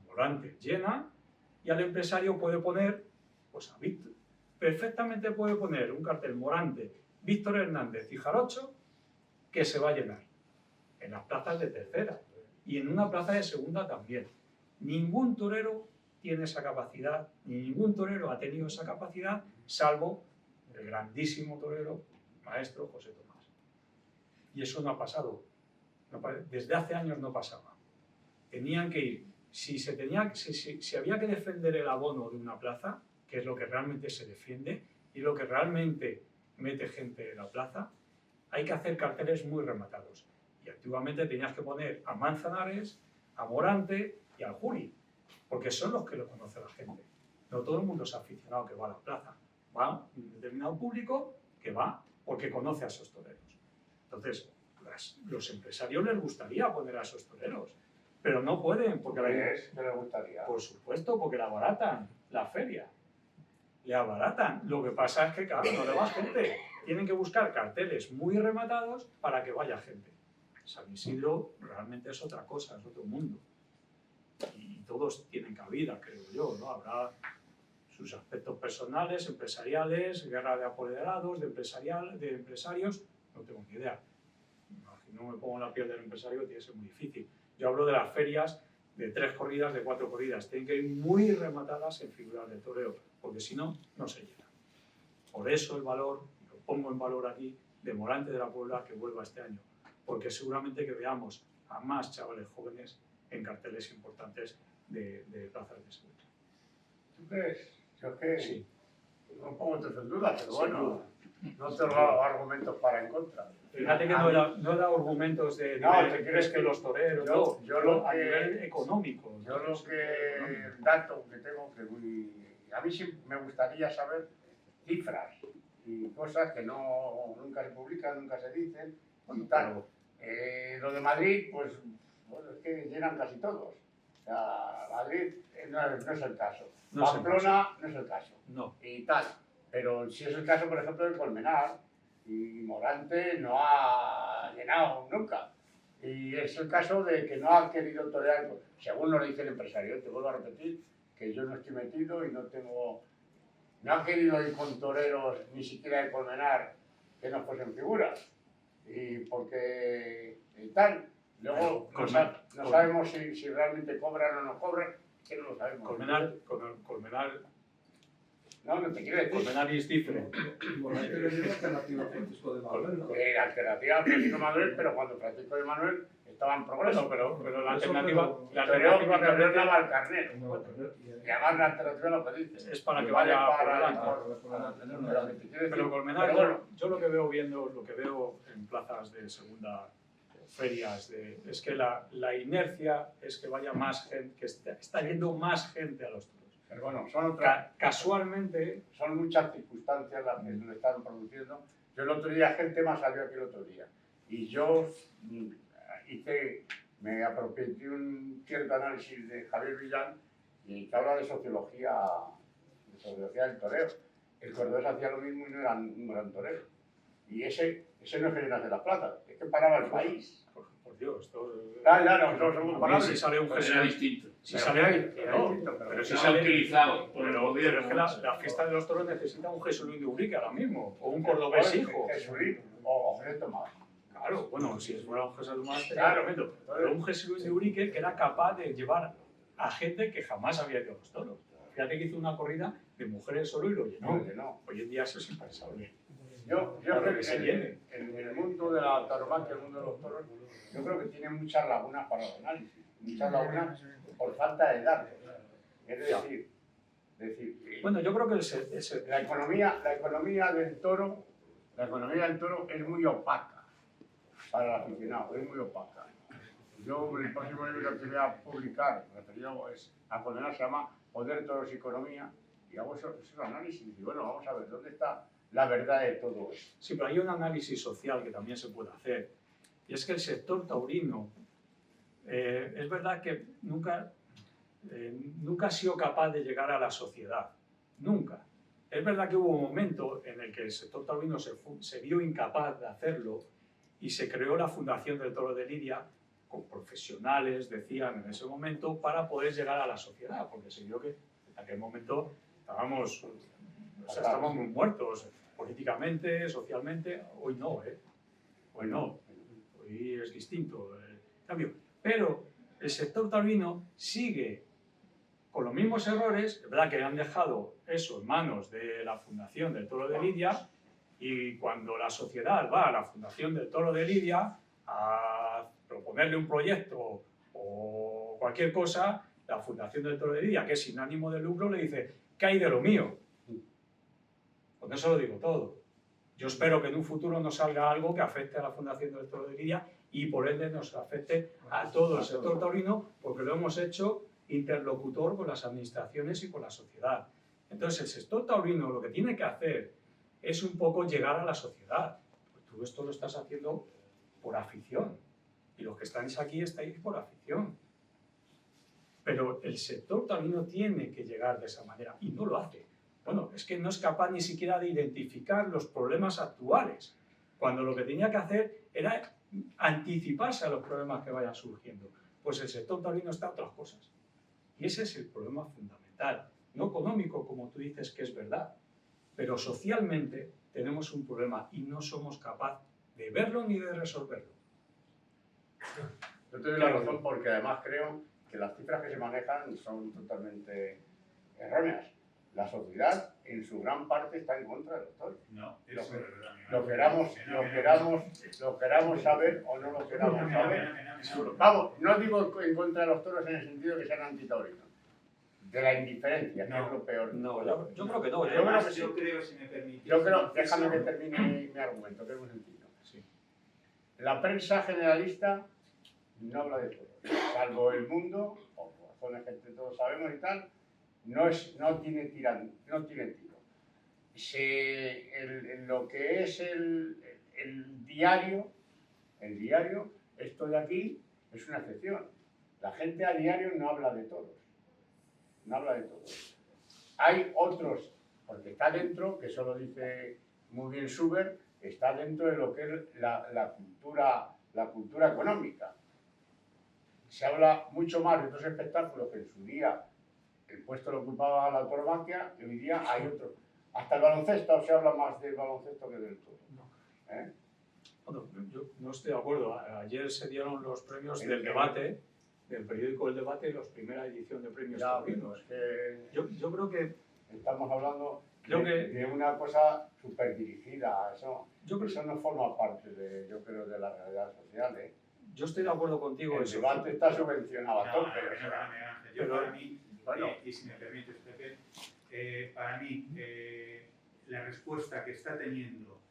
Morante llena y al empresario puede poner, pues a Víctor, perfectamente puede poner un cartel Morante, Víctor Hernández y Jarocho, que se va a llenar en las plazas de tercera y en una plaza de segunda también. Ningún torero tiene esa capacidad, ni ningún torero ha tenido esa capacidad, salvo el grandísimo torero, maestro José Tomás. Y eso no ha pasado. Desde hace años no pasaba. Tenían que ir. Si había que defender el abono de una plaza, que es lo que realmente se defiende y lo que realmente mete gente en la plaza, hay que hacer carteles muy rematados. Y antiguamente tenías que poner a Manzanares, a Morante y al Juli, porque son los que lo conoce la gente. No todo el mundo es aficionado que va a la plaza. Va un determinado público que va porque conoce a esos toreros. Entonces, los empresarios les gustaría poner a esos toreros, pero no pueden porque ¿Qué les gustaría? por supuesto, porque la abaratan la feria. Le abaratan. Lo que pasa es que, claro, no le va gente. Tienen que buscar carteles muy rematados para que vaya gente. San Isidro realmente es otra cosa, es otro mundo. Y todos tienen cabida, creo yo, ¿no? Habrá sus aspectos personales, empresariales, guerra de apoderados, de empresarios, no tengo ni idea. No me pongo en la piel del empresario, tiene que ser muy difícil. Yo hablo de las ferias de 3 corridas, de 4 corridas. Tienen que ir muy rematadas en figuras de toreo, porque si no, no se llenan. Por eso el valor, lo pongo en valor aquí, de Morante de la Puebla que vuelva este año. Porque seguramente que veamos a más chavales jóvenes en carteles importantes de plazas de segunda. ¿Tú crees? Yo es que Sí. no pongo entonces en duda, pero Sin bueno, duda. no tengo argumentos para en contra. Fíjate que no he dado argumentos de No, nivel, si crees que los toreros, no, a que- nivel económico. Yo lo que, el dato que tengo, a mí sí me gustaría saber cifras y cosas que nunca se publican, nunca se dicen y tal. Lo de Madrid, pues bueno, es que llenan casi todos. O sea, Madrid no es el caso. No es el Pamplona no es el caso. No. Y tal. Pero si es el caso, por ejemplo, de Colmenar, y Morante no ha llenado nunca. Y es el caso de que no ha querido torear, según nos dice el empresario, te vuelvo a repetir, que yo no estoy metido y no ha querido ir con toreros, ni siquiera de Colmenar, que no fuesen figuras. Y porque tal, luego no sabemos si realmente cobran o no cobran, que no lo sabemos. Colmenar No te quiero decir. Colmenar es diferente. Morante le dio alternativa a Francisco de Manuel, ¿no? La alternativa a Francisco de Manuel, pero cuando Francisco de Manuel estaba en progreso. Pero la Eso, alternativa, pero- la Pero alternativa cuando realmente no al carnero. No, Y además la alternativa lo que dice. es para que vale vaya por para- delante. Pero que te quiero decir- Pero Colmenar, pero bueno, yo lo que veo viendo, lo que veo en plazas de segunda, ferias, es que la inercia es que vaya más gente, que está yendo más gente a los toros. pero bueno, Casualmente, son muchas circunstancias las que se están produciendo. Yo el otro día, gente más salió aquí el otro día. Y yo me apropié de un cierto análisis de Javier Villán y que habla de sociología del toreo. El cordobés hacía lo mismo y no era un gran torero. Y ese no es que no hace las plazas, es que paraba el país. por Dios, Claro, no somos si parables. sale un Pues Jesús, era distinto. si sale, pero si Se ha sale, utilizado por el pero gobierno. es que la fiesta de los toros necesita un Jesús Luis de Ubrique ahora mismo, o un cordobés hijo. Jesulín o José Tomás. Claro, bueno, si fuera un Jesús Luis sería Claro. tremendo, pero un Jesús Luis de Ubrique que era capaz de llevar a gente que jamás había ido a los toros. Fíjate que hizo una corrida de mujeres solo y lo llenó. No. Hoy en día eso es impensable. Yo Claro creo que que se llene. en el mundo mundo de la tauromaquia, el mundo de los toros, yo creo que tiene muchas lagunas para el análisis, muchas lagunas por falta de datos. Es decir, Bueno, yo creo que la economía del toro es muy opaca para el aficionado, es muy opaca. Yo, el próximo libro que voy a publicar, referido a condenar, se llama Poder, Toros y Economía, y hago esos análisis. Y bueno, vamos a ver, ¿dónde está la verdad de todo esto? Sí, pero hay un análisis social que también se puede hacer. Y es que el sector taurino, es verdad que nunca ha sido capaz de llegar a la sociedad. Nunca. Es verdad que hubo un momento en el que el sector taurino se vio incapaz de hacerlo y se creó la Fundación del Toro de Lidia, con profesionales, decían en ese momento, para poder llegar a la sociedad, porque se vio que en aquel momento estábamos muy muertos políticamente, socialmente. Hoy no, hoy no, hoy es distinto el cambio. Pero el sector taurino sigue con los mismos errores. Es verdad que han dejado eso en manos de la Fundación del Toro de Lidia, y cuando la sociedad va a la Fundación del Toro de Lidia a proponerle un proyecto o cualquier cosa, la Fundación del Toro de Lidia, que es sin ánimo de lucro, le dice: ¿qué hay de lo mío? Con eso lo digo todo. Yo espero que en un futuro no salga algo que afecte a la Fundación del Toro de Lidia y por ende nos afecte a todo el sector taurino, porque lo hemos hecho interlocutor con las administraciones y con la sociedad. Entonces el sector taurino lo que tiene que hacer es un poco llegar a la sociedad. Pues tú esto lo estás haciendo por afición, y los que estáis aquí estáis por afición. Pero el sector taurino tiene que llegar de esa manera y no lo hace. Bueno, es que no es capaz ni siquiera de identificar los problemas actuales, cuando lo que tenía que hacer era anticiparse a los problemas que vayan surgiendo. Pues el sector taurino está a otras cosas. Y ese es el problema fundamental. No económico, como tú dices, que es verdad, pero socialmente tenemos un problema y no somos capaces de verlo ni de resolverlo. Yo te doy la razón, porque además creo que las cifras que se manejan son totalmente erróneas. La sociedad, en su gran parte, está en contra de los toros. No, eso es verdad. Lo queramos saber o no lo queramos saber. Vamos, no digo en contra de los toros en el sentido de que sean antitaurinos. De la indiferencia, que es lo peor. No, yo creo que no. Yo creo, si me permitís. Déjame que termine mi argumento, que es muy sencillo. Sí. La prensa generalista no habla de toros, salvo El Mundo, por razones que todos sabemos y tal, no tiene tiro. Lo que es el diario, esto de aquí es una excepción. La gente a diario no habla de toros. Hay otros, porque está dentro, que eso lo dice muy bien Schubert, está dentro de lo que es la cultura económica. Se habla mucho más de otros espectáculos que en su día el puesto lo ocupaba la tauromaquia, y hoy día hay otros. Hasta el baloncesto se habla más del baloncesto que del toro. Bueno, yo no estoy de acuerdo. Ayer se dieron los premios del debate, del periódico El Debate, la primera edición de premios taurinos. Yo creo que estamos hablando de una cosa súper dirigida. Eso no forma parte de la realidad social. Yo estoy de acuerdo contigo. El debate está subvencionado a tope. Para mí, y si me permites, Pepe, para mí la respuesta que está teniendo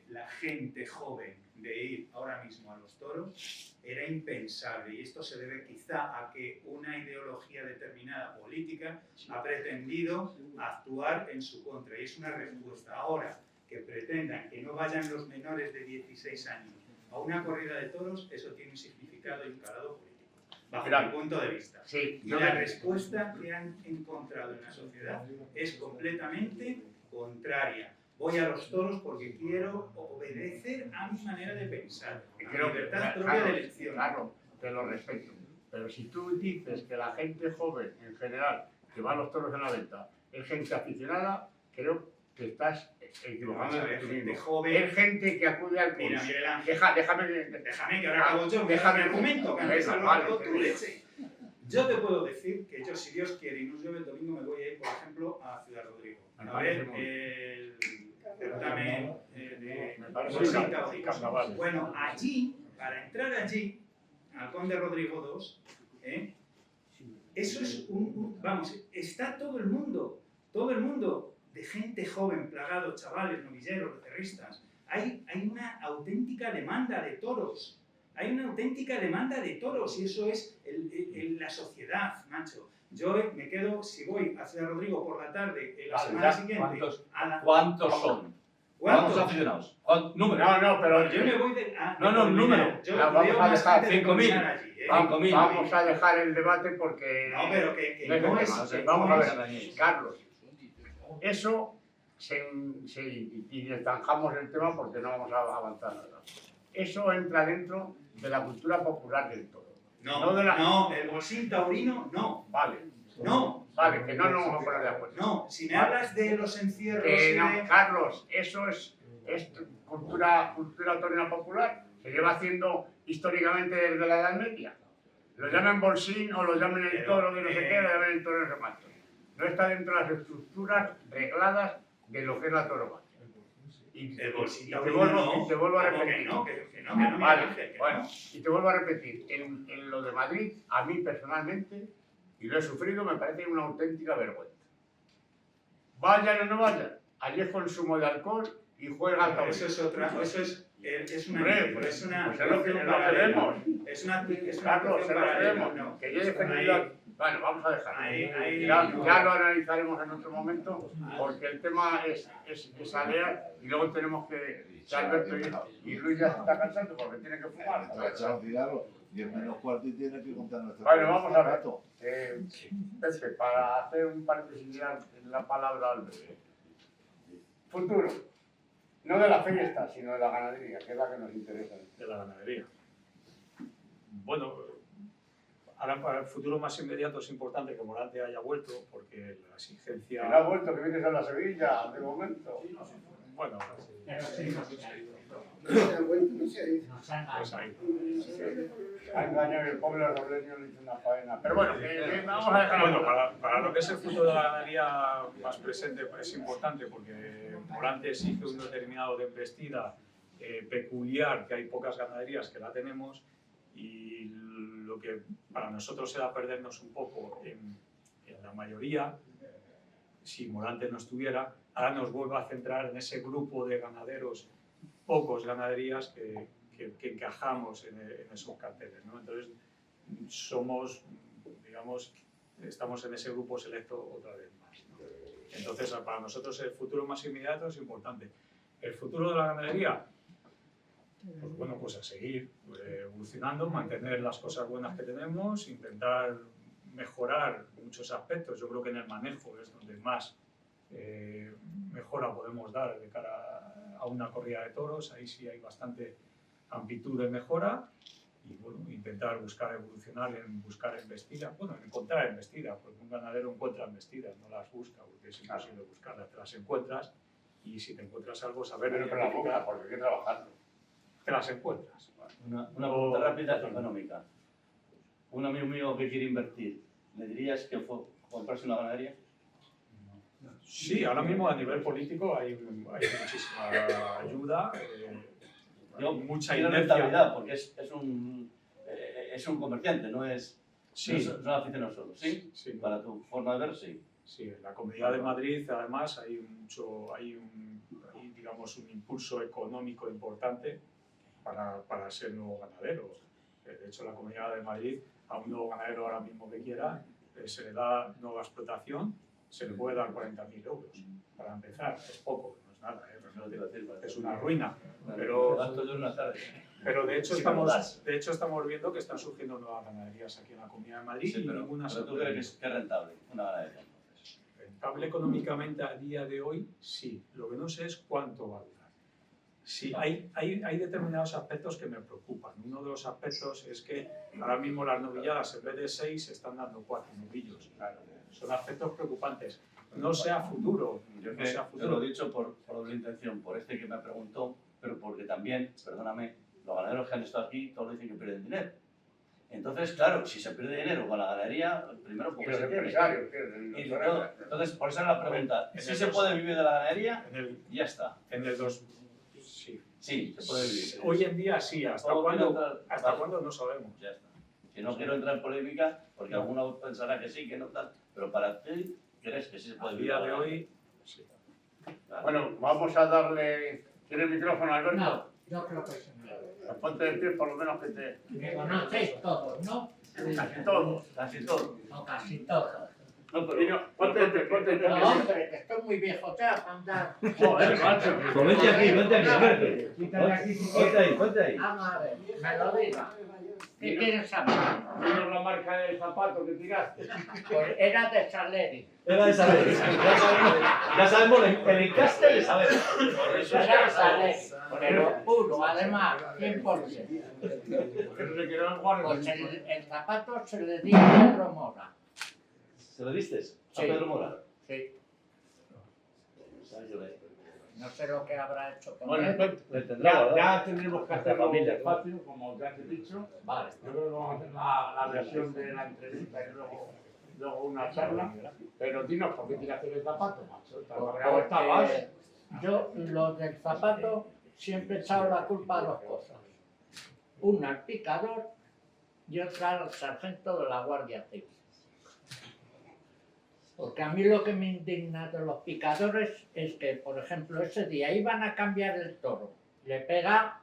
la gente joven de ir ahora mismo a los toros era impensable, y esto se debe quizá a que una ideología determinada política ha pretendido actuar en su contra, y es una respuesta. Ahora que pretendan que no vayan los menores de 16 años a una corrida de toros, eso tiene un significado y un calado político, bajo mi punto de vista. Sí, y la respuesta que han encontrado en la sociedad es completamente contraria. Voy a los toros porque quiero obedecer a mi manera de pensar, a mi libertad propia de elección. Claro, te lo respeto. Pero si tú dices que la gente joven, en general, que va a los toros en la venta, es gente aficionada, creo que estás equivocando de tu gente mismo. joven. Es gente que acude al curso. Mira, Miguel Ángel. Déjame que ahora acabo yo. Déjame mi argumento, que antes vale, hablado tu leche. Yo te puedo decir que yo, si Dios quiere y nos llueve el domingo, me voy a ir, por ejemplo, a Ciudad Rodrigo. A ver el certamen de y carnavales. Bueno, allí, para entrar allí, al Conde Rodrigo II, eso es vamos, está todo el mundo de gente joven, plagado, chavales, novilleros, becerristas. Hay una auténtica demanda de toros. Hay una auténtica demanda de toros y eso es la sociedad, macho. Yo me quedo, si voy a Ciudad Rodrigo por la tarde, la semana siguiente... ¿Cuántos son? ¿Cuántos aficionados? ¿Número? No, pero yo me voy de... número. Yo vamos veo a más dejar gente de 5.000. caminar allí, 5.000. Vamos a dejar el debate porque... No, pero que no no es es... el tema. que Vamos no a es- ver, Carlos. Eso y zanjamos el tema porque no vamos a avanzar nada. Eso entra dentro de la cultura popular del toro. No, el bolsín taurino, no. Vale. No. Vale, que no nos vamos a poner de acuerdo. No, si me hablas de los encierros No, Carlos, eso es cultura taurina popular. Se lleva haciendo históricamente desde la Edad Media. Lo llamen bolsín o lo llamen el toro de no sé qué, lo llamen el toro de no sé cuánto. No está dentro de las estructuras regladas de lo que es la tauromaquia. Y te vuelvo a repetir. Vale, bueno, y te vuelvo a repetir. En lo de Madrid, a mí personalmente, y lo he sufrido, me parece una auténtica vergüenza. Vayan o no vayan, allí es consumo de alcohol y juega al taurino. Eso es otra, eso es una... Hombre, es una... pues es lo que queremos. Es una... Carlos, se lo queremos. No. Que yo he defendido... Bueno, vamos a dejarlo. Ya lo analizaremos en otro momento, porque el tema es alea y luego tenemos que... Alberto y Luis ya se está cansando porque tiene que fumar. Echar un cigarro, 10 menos cuarto y tiene que contar nuestro... Bueno, vamos a ver. Pepe, para hacer un paréntesis en la palabra Alberto. Futuro. No de la fiesta, sino de la ganadería, que es la que nos interesa. De la ganadería. Bueno, ahora para el futuro más inmediato es importante que Morante haya vuelto, porque la exigencia... Que no ha vuelto, que vienes a la Sevilla, de momento. Bueno, Pues ahí. Ha engañado y el pobre robleño le hizo una faena. Pero bueno, vamos a dejar... Bueno, para lo que es el futuro de la ganadería más presente es importante porque Morante exige un determinado de embestida peculiar, que hay pocas ganaderías que la tenemos, y lo que para nosotros era perdernos un poco en la mayoría, si Morante no estuviera, ahora nos vuelve a centrar en ese grupo de ganaderos, pocos ganaderías que encajamos en esos carteles, ¿no? Entonces, somos, digamos, estamos en ese grupo selecto otra vez más, ¿no? Entonces, para nosotros el futuro más inmediato es importante. El futuro de la ganadería, pues bueno, pues a seguir evolucionando, mantener las cosas buenas que tenemos, intentar mejorar muchos aspectos. Yo creo que en el manejo es donde más mejora podemos dar de cara a una corrida de toros. Ahí sí hay bastante amplitud de mejora y bueno, intentar buscar evolucionar, buscar embestidas, bueno, encontrar embestidas, porque un ganadero encuentra embestidas, no las busca, porque es imposible buscarlas, te las encuentras y si te encuentras algo, saber Pero la boca, porque hay que trabajarlo. te las encuentras. Una pregunta rápida económica. Un amigo mío que quiere invertir, ¿le dirías que comprarse una ganadería? Sí, ahora mismo a nivel político hay muchísima ayuda, hay mucha Tiene inercia. rentabilidad porque es un comerciante, no es, Sí. no es un aficionado solo, ¿sí? Sí. Para tu forma de ver, sí. Sí, en la Comunidad de Madrid además hay digamos, un impulso económico importante para ser nuevo ganadero. De hecho, en la Comunidad de Madrid a un nuevo ganadero ahora mismo que quiera se le da nueva explotación, se le puede dar 40.000 euros para empezar. Es poco, no es nada, es una ruina. Pero de hecho estamos viendo que están surgiendo nuevas ganaderías aquí en la Comunidad de Madrid Sí, y ninguna pero tú crees que es rentable una ganadería. Rentable económicamente a día de hoy, sí. Lo que no sé es cuánto va a durar. Sí, hay determinados aspectos que me preocupan. Uno de los aspectos es que ahora mismo las novilladas en vez de 6 se están dando 4 novillos. Son aspectos preocupantes. No sea futuro. Yo No sea te futuro. lo he dicho por doble intención, por este que me preguntó, pero porque también, perdóname, los ganaderos que han estado aquí todos dicen que pierden dinero. Entonces, claro, si se pierde dinero con la ganadería, primero porque se pierde. Entonces, por eso es la pregunta. Si se puede vivir de la ganadería, ya está. En el 2, sí. Sí, se puede vivir. Hoy en día sí, ¿hasta Todo quiero cuándo? entrar- ¿Hasta vale. cuándo? No sabemos. Ya está. Que no quiero entrar en polémica, porque alguno pensará que sí, que no tal, pero para ti, ¿crees que sí se puede Al vivir? día de hoy, sí. Vale. Bueno, vamos a darle... ¿Tiene el micrófono, Alberto? No, yo creo que sí. Ponte de pie, por lo menos que te... Me conocéis todos, ¿no? Casi todos. Casi todo. O casi todos. No, pero ponte de pie, ponte de pie. No, hombre, que estoy muy viejo ya para andar. Joder, macho. Pues vente aquí, Alberto. Quítale aquí si Ponte quieres. ahí, ponte ahí. Vamos a ver, me lo diga. ¿Qué quieres saber? Dinos la marca del zapato que tiraste. Pues era de Saleri. Era de saber. Ya sabemos el encaste de saber. Era de Saleri. Pero puro, además, 100%. Eso se quedó en guardia. Pues el zapato se le dio a Pedro Mora. ¿Se lo diste? ¿A Sí. Pedro Mora? Sí, ¿Sabes? Yo le- no sé lo que habrá hecho con Bueno, él. entonces, Le tendrá, ya ¿verdad? tendremos que La hacerlo familia, despacio, como ya te he dicho. Vale. Yo creo que vamos a hacer la versión de la entrevista y luego una charla. Pero dinos, ¿por qué tiraste el zapato, macho? ¿Tan cabreado estabas? Porque yo, lo del zapato, siempre he echado la culpa a dos cosas. Una al picador y otra al sargento de la Guardia Civil. Porque a mí lo que me indigna de los picadores es que, por ejemplo, ese día iban a cambiar el toro, le pega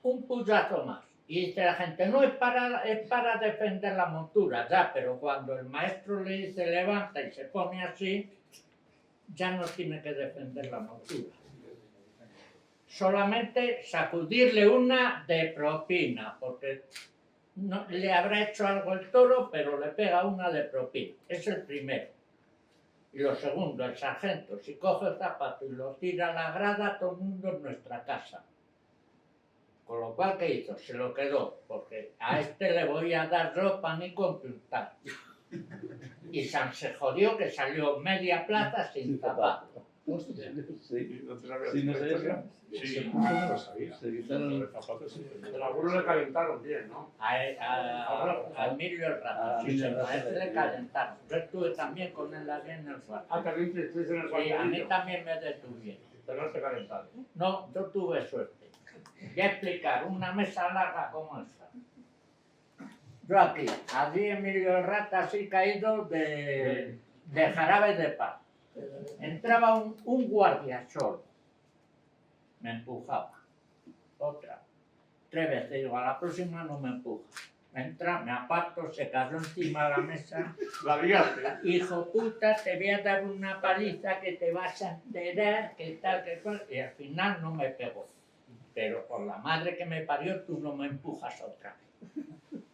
un puyazo más. Y dice la gente, no, es para defender la montura, ya, pero cuando el maestro le dice levanta y se pone así, ya no tiene que defender la montura. Solamente sacudirle una de propina, porque no, le habrá hecho algo el toro, pero le pega una de propina. Es el primero. Y lo segundo, el sargento, si coge el zapato y lo tira a la grada, todo el mundo en nuestra casa. Con lo cual, ¿qué hizo? Se lo quedó, porque a este le voy a dar ropa ni consultar. Y se jodió que salió media plaza sin zapato. Sí. ¿No te sabías Sí, no esta sé historia? Sí, No lo sabía. Se quitaron Los zapatos, sí. Pero algunos le calentaron bien, ¿no? A Emilio el Rato, A sí, Emilio el señor, a Rato. él le calentaron. Yo estuve también con él aquí en el cuarto. Ah, también estuviste en el Sí, a mí cuartelillo. también me detuvieron. Pero no te calentaron. No, yo tuve suerte. Voy a explicar, una mesa larga como esta. Yo aquí, allí Emilio el Rata así caído de jarabe de paz. Entraba un guardia solo. Me empujaba. Otra. 3 veces. Digo, a la próxima no me empuja. Entra, me aparto, se cayó encima de la mesa. La liaste. Hijo puta, te voy a dar una paliza que te vas a enterar, que tal, que cual. Y al final no me pegó. Pero por la madre que me parió, tú no me empujas otra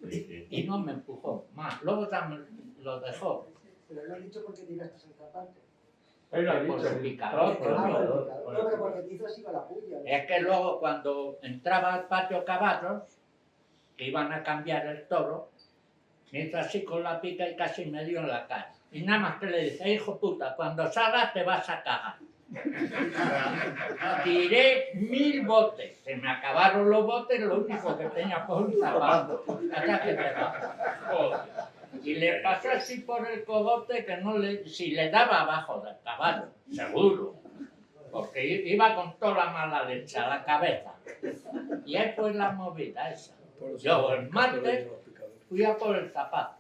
vez. Y no me empujó más. Luego también lo dejó. Pero lo has dicho porque tiraste el zapato. Él lo ha Por dicho. el picador, Por el coño. picador. No, pero porque te hizo así con la puya. Es que luego cuando entraba al patio caballos, que iban a cambiar el toro, me hizo así con la pica y casi me dio en la cara. Y nada más que le dije, hijo puta, cuando salgas te vas a cagar. Tiré 1000 botes, se me acabaron los botes, lo único que tenía fue un zapato. Hasta que me bajó. Y le pasó así por el cogote que no le, si le daba abajo del caballo, seguro. Porque iba con toda la mala leche a la cabeza. Y ahí fue la movida esa. Yo el martes fui a por el zapato.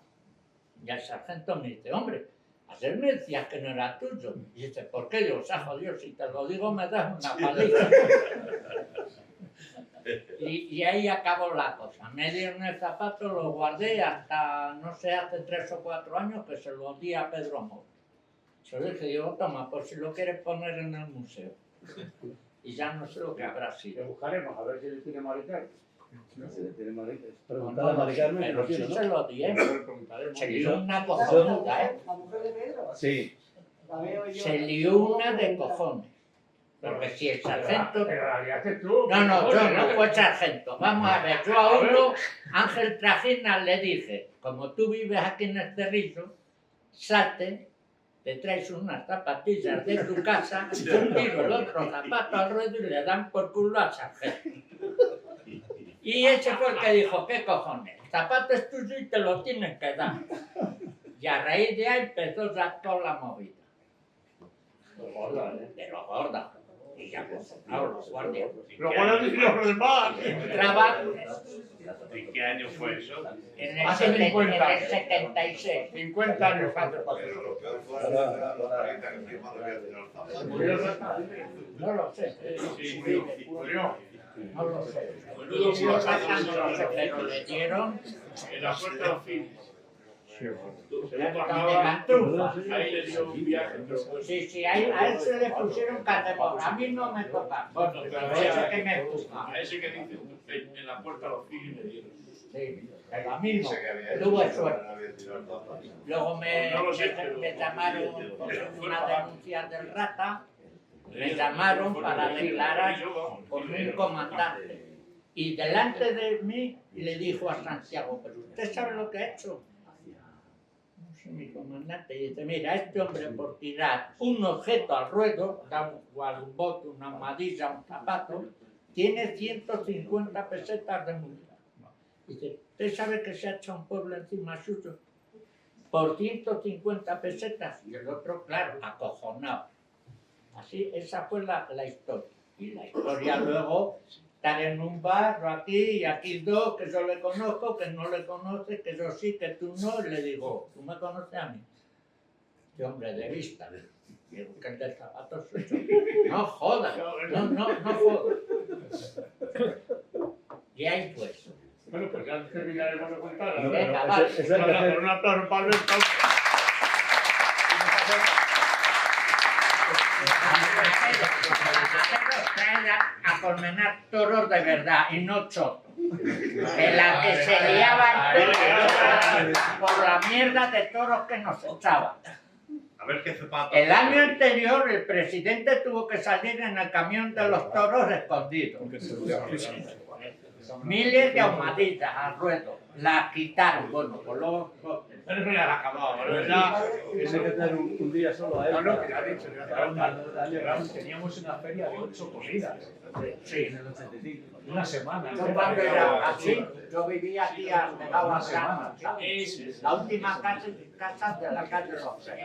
Y el sargento me dice, hombre, ayer me decías que no era tuyo. Y dice, ¿por qué? Yo, se ha jodido, si te lo digo me das una paliza. Y ahí acabó la cosa. Me dieron el zapato, lo guardé hasta, no sé, hace 3 o 4 años que se lo di a Pedro Moro. Se lo dije, digo, toma, por si lo quieres poner en el museo. Y ya no sé lo que habrá Te sido. buscaremos a ver si le tiene maricar. Se le tiene Mari- No, Preguntar a Mari Carmen, que pero lo tiene, sí ¿no? se lo di, ¿eh? Le preguntaremos. Se lió una La cojonuda, ¿eh? mujer de Pedro. Sí. La veo yo. Se lió una de cojones. Porque si el sargento... Pero la liaste tú. No, no, yo no fue sargento. Vamos a ver, yo a uno, Ángel Trajinas, le dije, como tú vives aquí en el Cerrillo, salte, te traes unas zapatillas de tu casa, un tiro el otro zapato al ruedo y le dan por culo al sargento. Y ese fue el que dijo, ¿qué cojones? El zapato es tuyo y te lo tienen que dar. Y a raíz de ahí empezó ya toda la movida. Pero gorda. Y y ya acojonados los guardias. Lo bueno es que los demás. Entraban ¿En qué año fue eso? en el, Hace 50 en el años. 76. 50 años hace poco. No lo sé. Murió. No lo sé. Menudo Si los guapo. sacan, no lo sé, pero le dieron En la puerta de los Phillies. la cantrufa. Ahí le dio un viaje. Sí, a él se le pusieron categoría. A mí no me toca. Bueno, pero ese que me empuja. A ese que dice, en la puerta de los Phillies le dieron. Sí, pero a mí no. Tuve suerte. Luego me llamaron por una denuncia del rata. Me llamaron para declarar con un comandante. Y delante de mí le dijo a Santiago, pero ¿usted sabe lo que ha hecho? No sé, mi comandante. Y dice, mira, este hombre por tirar un objeto al ruedo, da un bote, una almohadilla, un zapato, tiene 150 pesetas de multa. Dice, ¿usted sabe que se ha hecho un pueblo encima suyo? Por 150 pesetas. Y el otro, claro, acojonado. Así, esa fue la historia. Y la historia luego, estar en un bar, aquí y aquí dos, que yo le conozco, que no le conoces, que yo sí, que tú no, y le digo, ¿tú me conoces a mí? Este hombre de vista. Digo, que el del zapato soy yo. No jodas, no jodas. Y ahí pues. Bueno, pues ya terminaremos de contar. Venga, va. Un aplauso para Alberto. A colmenar toros de verdad y no chotos. En la que se liaban por la mierda de toros que nos echaban. A ver qué zapato. El año anterior el presidente tuvo que salir en el camión de los toros escondidos. Miles de ahumadillas al ruedo. Las quitaron. Bueno, pues luego... Pero eso ya lo ha acabado, ¿verdad? Ese que tener un día solo a él. No, no, que ya ha dicho. Teníamos una feria de 8 corridas. Sí. En el 85. Una semana. Yo cuando era así, yo vivía aquí pegado a Grano. La última casa de la calle Rosa.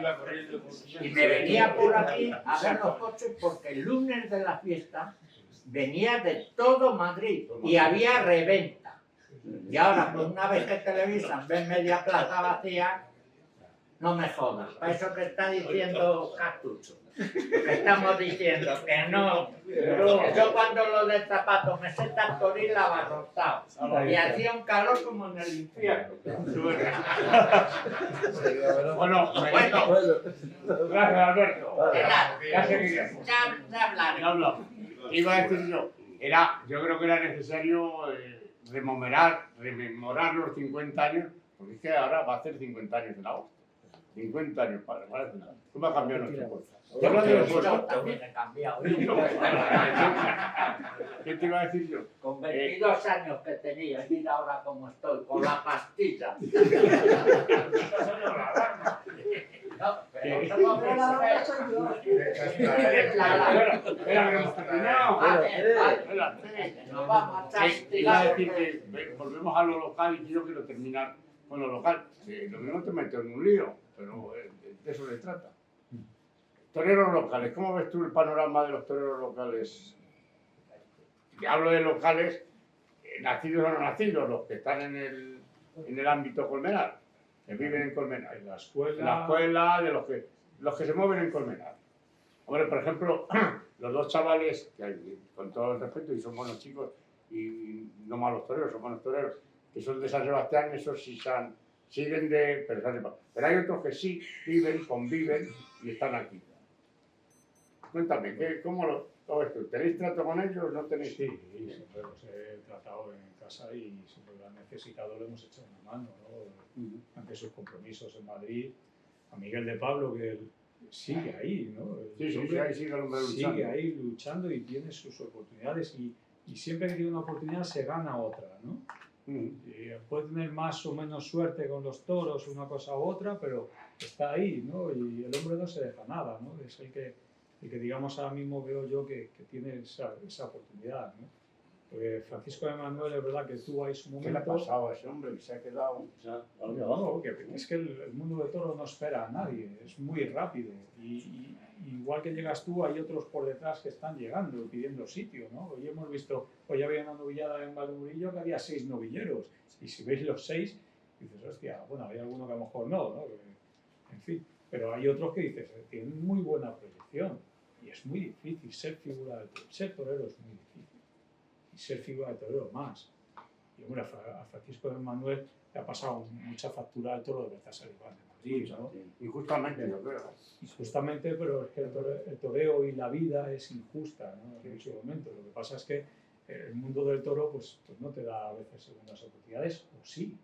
Y me venía por aquí a ver los coches porque el lunes de la fiesta venía de todo Madrid y había reventa. Y ahora, pues una vez que televisan, ven media plaza vacía, no me jodas. Para eso que está diciendo Cartucho. Que estamos diciendo que no. Que yo cuando lo del zapato me sé tanto ir abarrotado. Y hacía un calor como en el infierno. Bueno, gracias Alberto. De nada. Ya seguiremos. Ya hablaré. Ya hablamos. Iba a decir yo creo que era necesario rememorar los 50 años, porque es que ahora va a hacer 50 años en agosto. 50 años, padre, parece nada. ¿Cómo ha cambiado nuestro pueblo? Yo hablando del pueblo. Yo también he cambiado. ¿Qué te iba a decir yo? Con 22 años que tenía, mira ahora cómo estoy, con la pastilla. No, pero no me la Espera, que hemos terminado. Nos vamos a Iba a decir que volvemos a lo local y yo quiero terminar con lo local. Lo mismo te meto en un lío, pero de eso se trata. Toreros locales, ¿cómo ves tú el panorama de los toreros locales? Y hablo de locales, nacidos o no nacidos, los que están en el ámbito colmenar, que viven en Colmenar. En la escuela. En la escuela, de los que se mueven en Colmenar. Hombre, por ejemplo, los dos chavales, que con todo el respeto, y son buenos chicos, y no malos toreros, son buenos toreros, que son de San Sebastián, esos sí siguen de... Pero hay otros que sí viven, conviven y están aquí. Cuéntame, ¿cómo lo ves tú? ¿Tenéis trato con ellos? ¿No tenéis? Sí, siempre los he tratado en casa y siempre lo han necesitado, lo hemos hecho una mano, ¿no? Ante sus compromisos en Madrid. A Miguel de Pablo, que él sigue ahí, ¿no? Sí, ahí sigue el hombre luchando. Sigue ahí luchando y tiene sus oportunidades y siempre que tiene una oportunidad se gana otra, ¿no? Puede tener más o menos suerte con los toros, una cosa u otra, pero está ahí, ¿no? Y el hombre no se deja nada, ¿no? Es el que digamos ahora mismo veo yo que tiene esa oportunidad, ¿no? Pues Francisco de Manuel es verdad que tuvo ahí su ¿Qué le ha momento. pasado a ese hombre que se ha quedado? No, es que el mundo de toro no espera a nadie, es muy rápido. Y igual que llegas tú, hay otros por detrás que están llegando y pidiendo sitio, ¿no? Hoy hemos visto, hoy había una novillada en Valdemurillo que había 6 novilleros. Y si veis los 6, dices, hostia, bueno, hay alguno que a lo mejor no. En fin, pero hay otros que dices, tienen muy buena proyección. Y es muy difícil ser figura del torero. Ser torero es muy difícil. Y ser figura de torero más. Y hombre, a Francisco de Manuel le ha pasado mucha factura al toro de Baltasar Iván de Madrid, ¿no? Injustamente, yo creo. Injustamente, pero es que el toreo y la vida es injusta, ¿no? En muchos momentos. Lo que pasa es que el mundo del toro pues no te da a veces segundas oportunidades, o sí.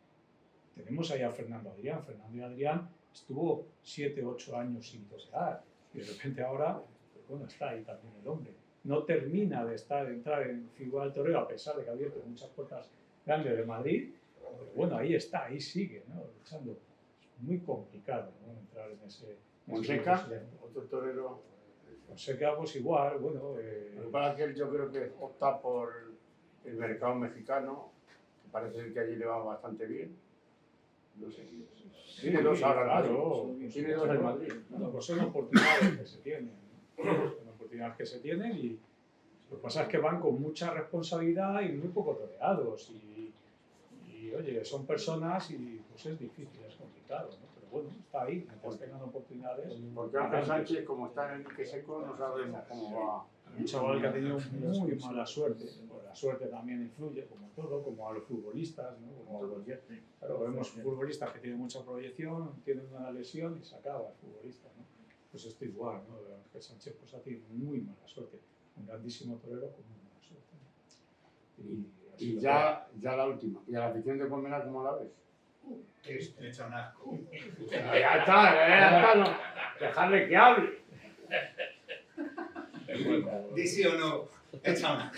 Tenemos ahí a Fernando Adrián. Fernando Adrián estuvo 7, 8 años sin torear. Y de repente ahora, pues bueno, está ahí también el hombre. No termina de entrar en figura del toreo, a pesar de que ha abierto muchas puertas grandes de Madrid. Pero bueno, ahí está, ahí sigue, ¿no? Luchando. Es muy complicado, ¿no? Entrar en ese... Monseca, otro torero. Fonseca, pues igual, bueno... Lo que pasa es que él yo creo que opta por el mercado mexicano, que parece que allí le va bastante bien. No sé. Tiene dos ahora, claro. Tiene dos en Madrid. Bueno, pues son oportunidades que se tienen. Son oportunidades que se tienen y lo que pasa es que van con mucha responsabilidad y muy poco toreados. Y oye, son personas y pues es difícil, es complicado, ¿no? Pero bueno, está ahí, mientras tengan oportunidades. Porque Ángel Sánchez, como está en el que seco, no sabemos cómo va. Un chaval que ha tenido muy mala suerte, pues la suerte también influye, como todo, como a los futbolistas, ¿no? Como a cualquier, claro, vemos futbolistas que tienen mucha proyección, tienen una lesión y se acaba el futbolista, ¿no? Pues esto igual, ¿no? Ángel Sánchez pues, ha tenido muy mala suerte, un grandísimo torero con muy mala suerte. Y ya la última, ¿y a la afición de Colmenar cómo la ves? Le echa un asco. Ya está, no. Dejarle que hable. Di sí o no, echa un asco.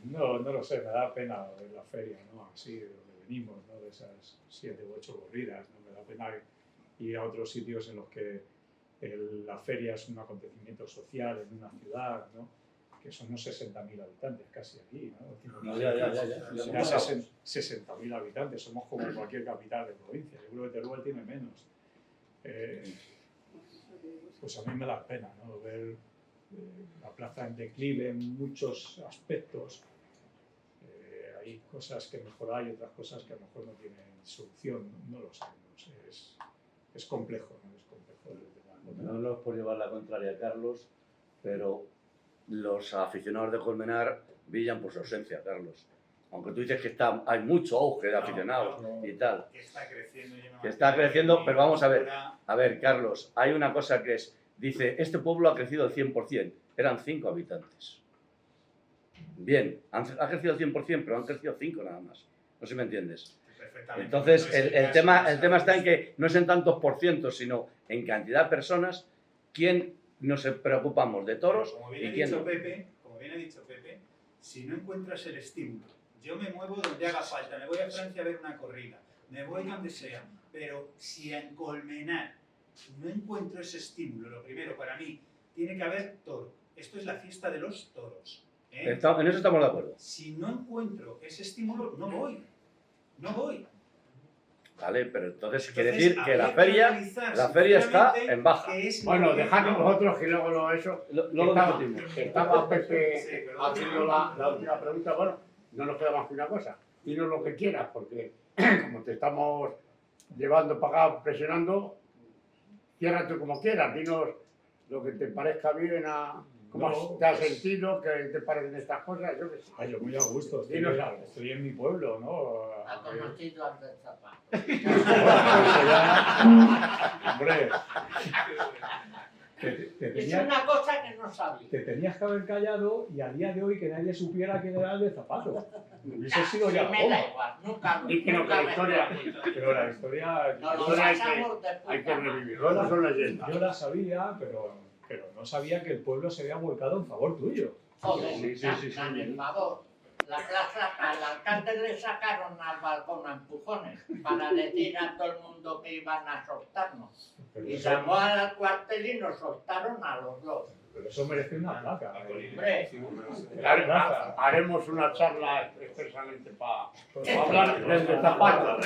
No lo sé, me da pena ver la feria, ¿no? Así de donde venimos, ¿no? De esas 7 u 8 corridas, ¿no? Me da pena ir a otros sitios en los que la feria es un acontecimiento social en una ciudad, ¿no? Que son unos 60.000 habitantes casi aquí, ¿no? Ya. 60.000 habitantes, somos como cualquier capital de provincia. Yo creo que Teruel tiene menos. Pues a mí me da pena, ¿no? Ver la plaza en declive en muchos aspectos. Hay cosas que mejorar y otras cosas que a lo mejor no tienen solución, no lo sabemos. Es complejo, ¿no? Es complejo. No es por llevar la contraria a Carlos, pero los aficionados de Colmenar brillan por su ausencia, Carlos. Aunque tú dices que hay mucho auge de aficionados y tal. Que está creciendo. Que está creciendo, pero vamos a ver. A ver, Carlos, hay una cosa que dice, este pueblo ha crecido al 100%. Eran 5 habitantes. Bien, ha crecido al 100%, pero han crecido 5 nada más. No sé si me entiendes. Entonces, el tema está en que no es en tantos por cientos, sino en cantidad de personas, quién nos preocupamos de toros y quién no. Como bien ha dicho Pepe, si no encuentras el estímulo, yo me muevo donde haga falta, me voy a Francia a ver una corrida, me voy donde sea, pero si en Colmenar no encuentro ese estímulo, lo primero para mí, tiene que haber toro. Esto es la fiesta de los toros. En eso estamos de acuerdo. Si no encuentro ese estímulo, no voy. Vale, pero entonces quiere decir que la feria está en baja. Bueno, dejadnos vosotros que luego estaba Pepe haciendo la última pregunta. Bueno, no nos queda más que una cosa. Dinos lo que quieras, porque como te estamos llevando para acá, presionando, cierra tú como quieras. Dinos lo que te parezca bien, cómo te has sentido, qué te parecen estas cosas. Yo que sé. Yo muy a gusto. Estoy en mi pueblo, ¿no? Ha conocido al del zapato. Hombre, Es una cosa que no sabía. te tenías que haber callado y a día de hoy que nadie supiera quién era el de zapato. Hubiese sido ya me da igual, nunca la historia. Pero la historia. Hay que revivirla. Yo la sabía, pero no sabía que el pueblo se había volcado en favor tuyo. Joder, tan en favor. La plaza, al alcalde le sacaron al balcón a empujones para decir a todo el mundo que iban a soltarnos. Y llamó al cuartel y nos soltaron a los dos. Pero eso merece una placa. Hombre, Haremos una charla expresamente para hablar del zapato.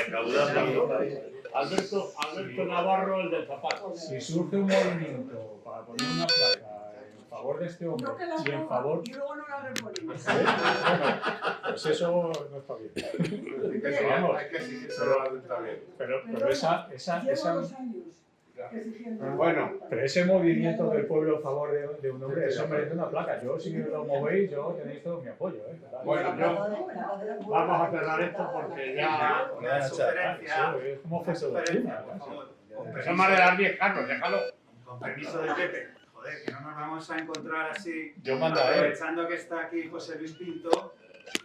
Alberto Navarro, el del zapato. Si surge un movimiento para poner una placa en favor de este hombre y en favor... Y luego no la reponemos. Pues eso no está bien. Vamos, Hay que exigir solo está bien. pero esa Llevo 2 años exigiendo. Bueno, pero ese movimiento del pueblo a favor de un hombre, eso merece una placa. Yo, si lo movéis, yo tenéis todo mi apoyo. bueno, vamos a cerrar esto porque ya Una sugerencia. Es como fue eso de China. Por favor. que son más de las 10, Carlos, déjalo. Con permiso de Pepe. Joder, que no nos vamos a encontrar así. Yo mando a él. Aprovechando que está aquí José Luis Pinto,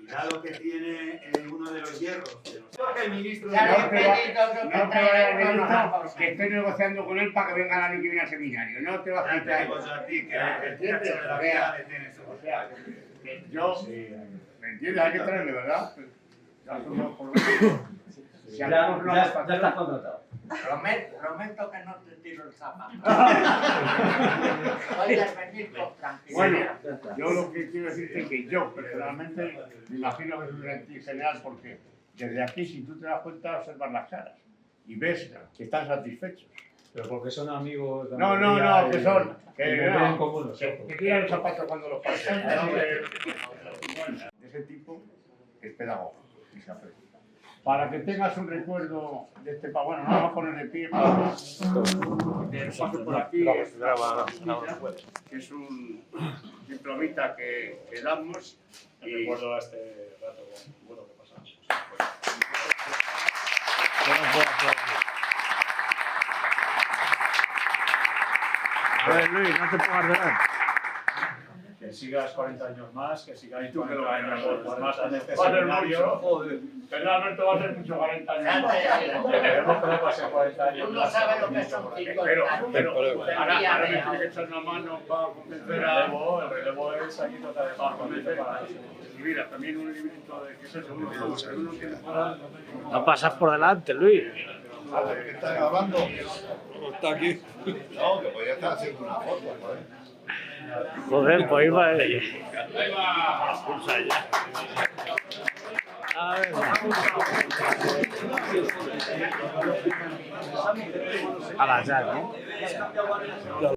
y dado que tiene uno de los hierros. El ministro de No te vayas, ministro, que estoy negociando con él para que venga el año que viene al seminario. No te vas a quitar. digo yo a ti que ¿Entiendes? de la vida le tienes. O sea, que yo, ¿me entiendes? Hay que traerle, ¿verdad? Ya somos por lo menos. Si hacemos una Ya votación, estás contratado. prometo que no te tiro el zapato. Puedes venir con tranquilidad. bueno, yo lo que quiero decirte es que yo personalmente me imagino que es un sentir general porque desde aquí, si tú te das cuenta, observas las caras y ves que están satisfechos. Pero porque son amigos de No, Andalucía que y- son. y Que no no, ven como nosotros. que tiran los zapatos cuando los pasan. De ese tipo es pedagogo y se aprecia. Para que tengas un recuerdo de este paso, bueno, nos vamos a poner de pie para del paso por aquí, que es un diplomita que damos y Recuerdo a este rato bueno que pasamos. a ver, Luis, no te pongas delante. Que sigas 40 años más, que sigáis tú que lo 40 años más en este Va a ser seminario. mucho, joder. Pero Alberto va a ser mucho 40 años más. Queremos que no pasen 40 años Tú no más. sabes lo que son 50 años. Ahora me tiene que echar una mano para convencer a... El relevo es aquí totalmente para convencer para eso. Y mira, también un librito de que es eso, uno tiene para... No pasas por delante, Luis. ¿Qué estás grabando? Está aquí. No, que podría estar haciendo una foto, joder. Joder, pues iba. Ahí va. A ver. A la ya, ¿no?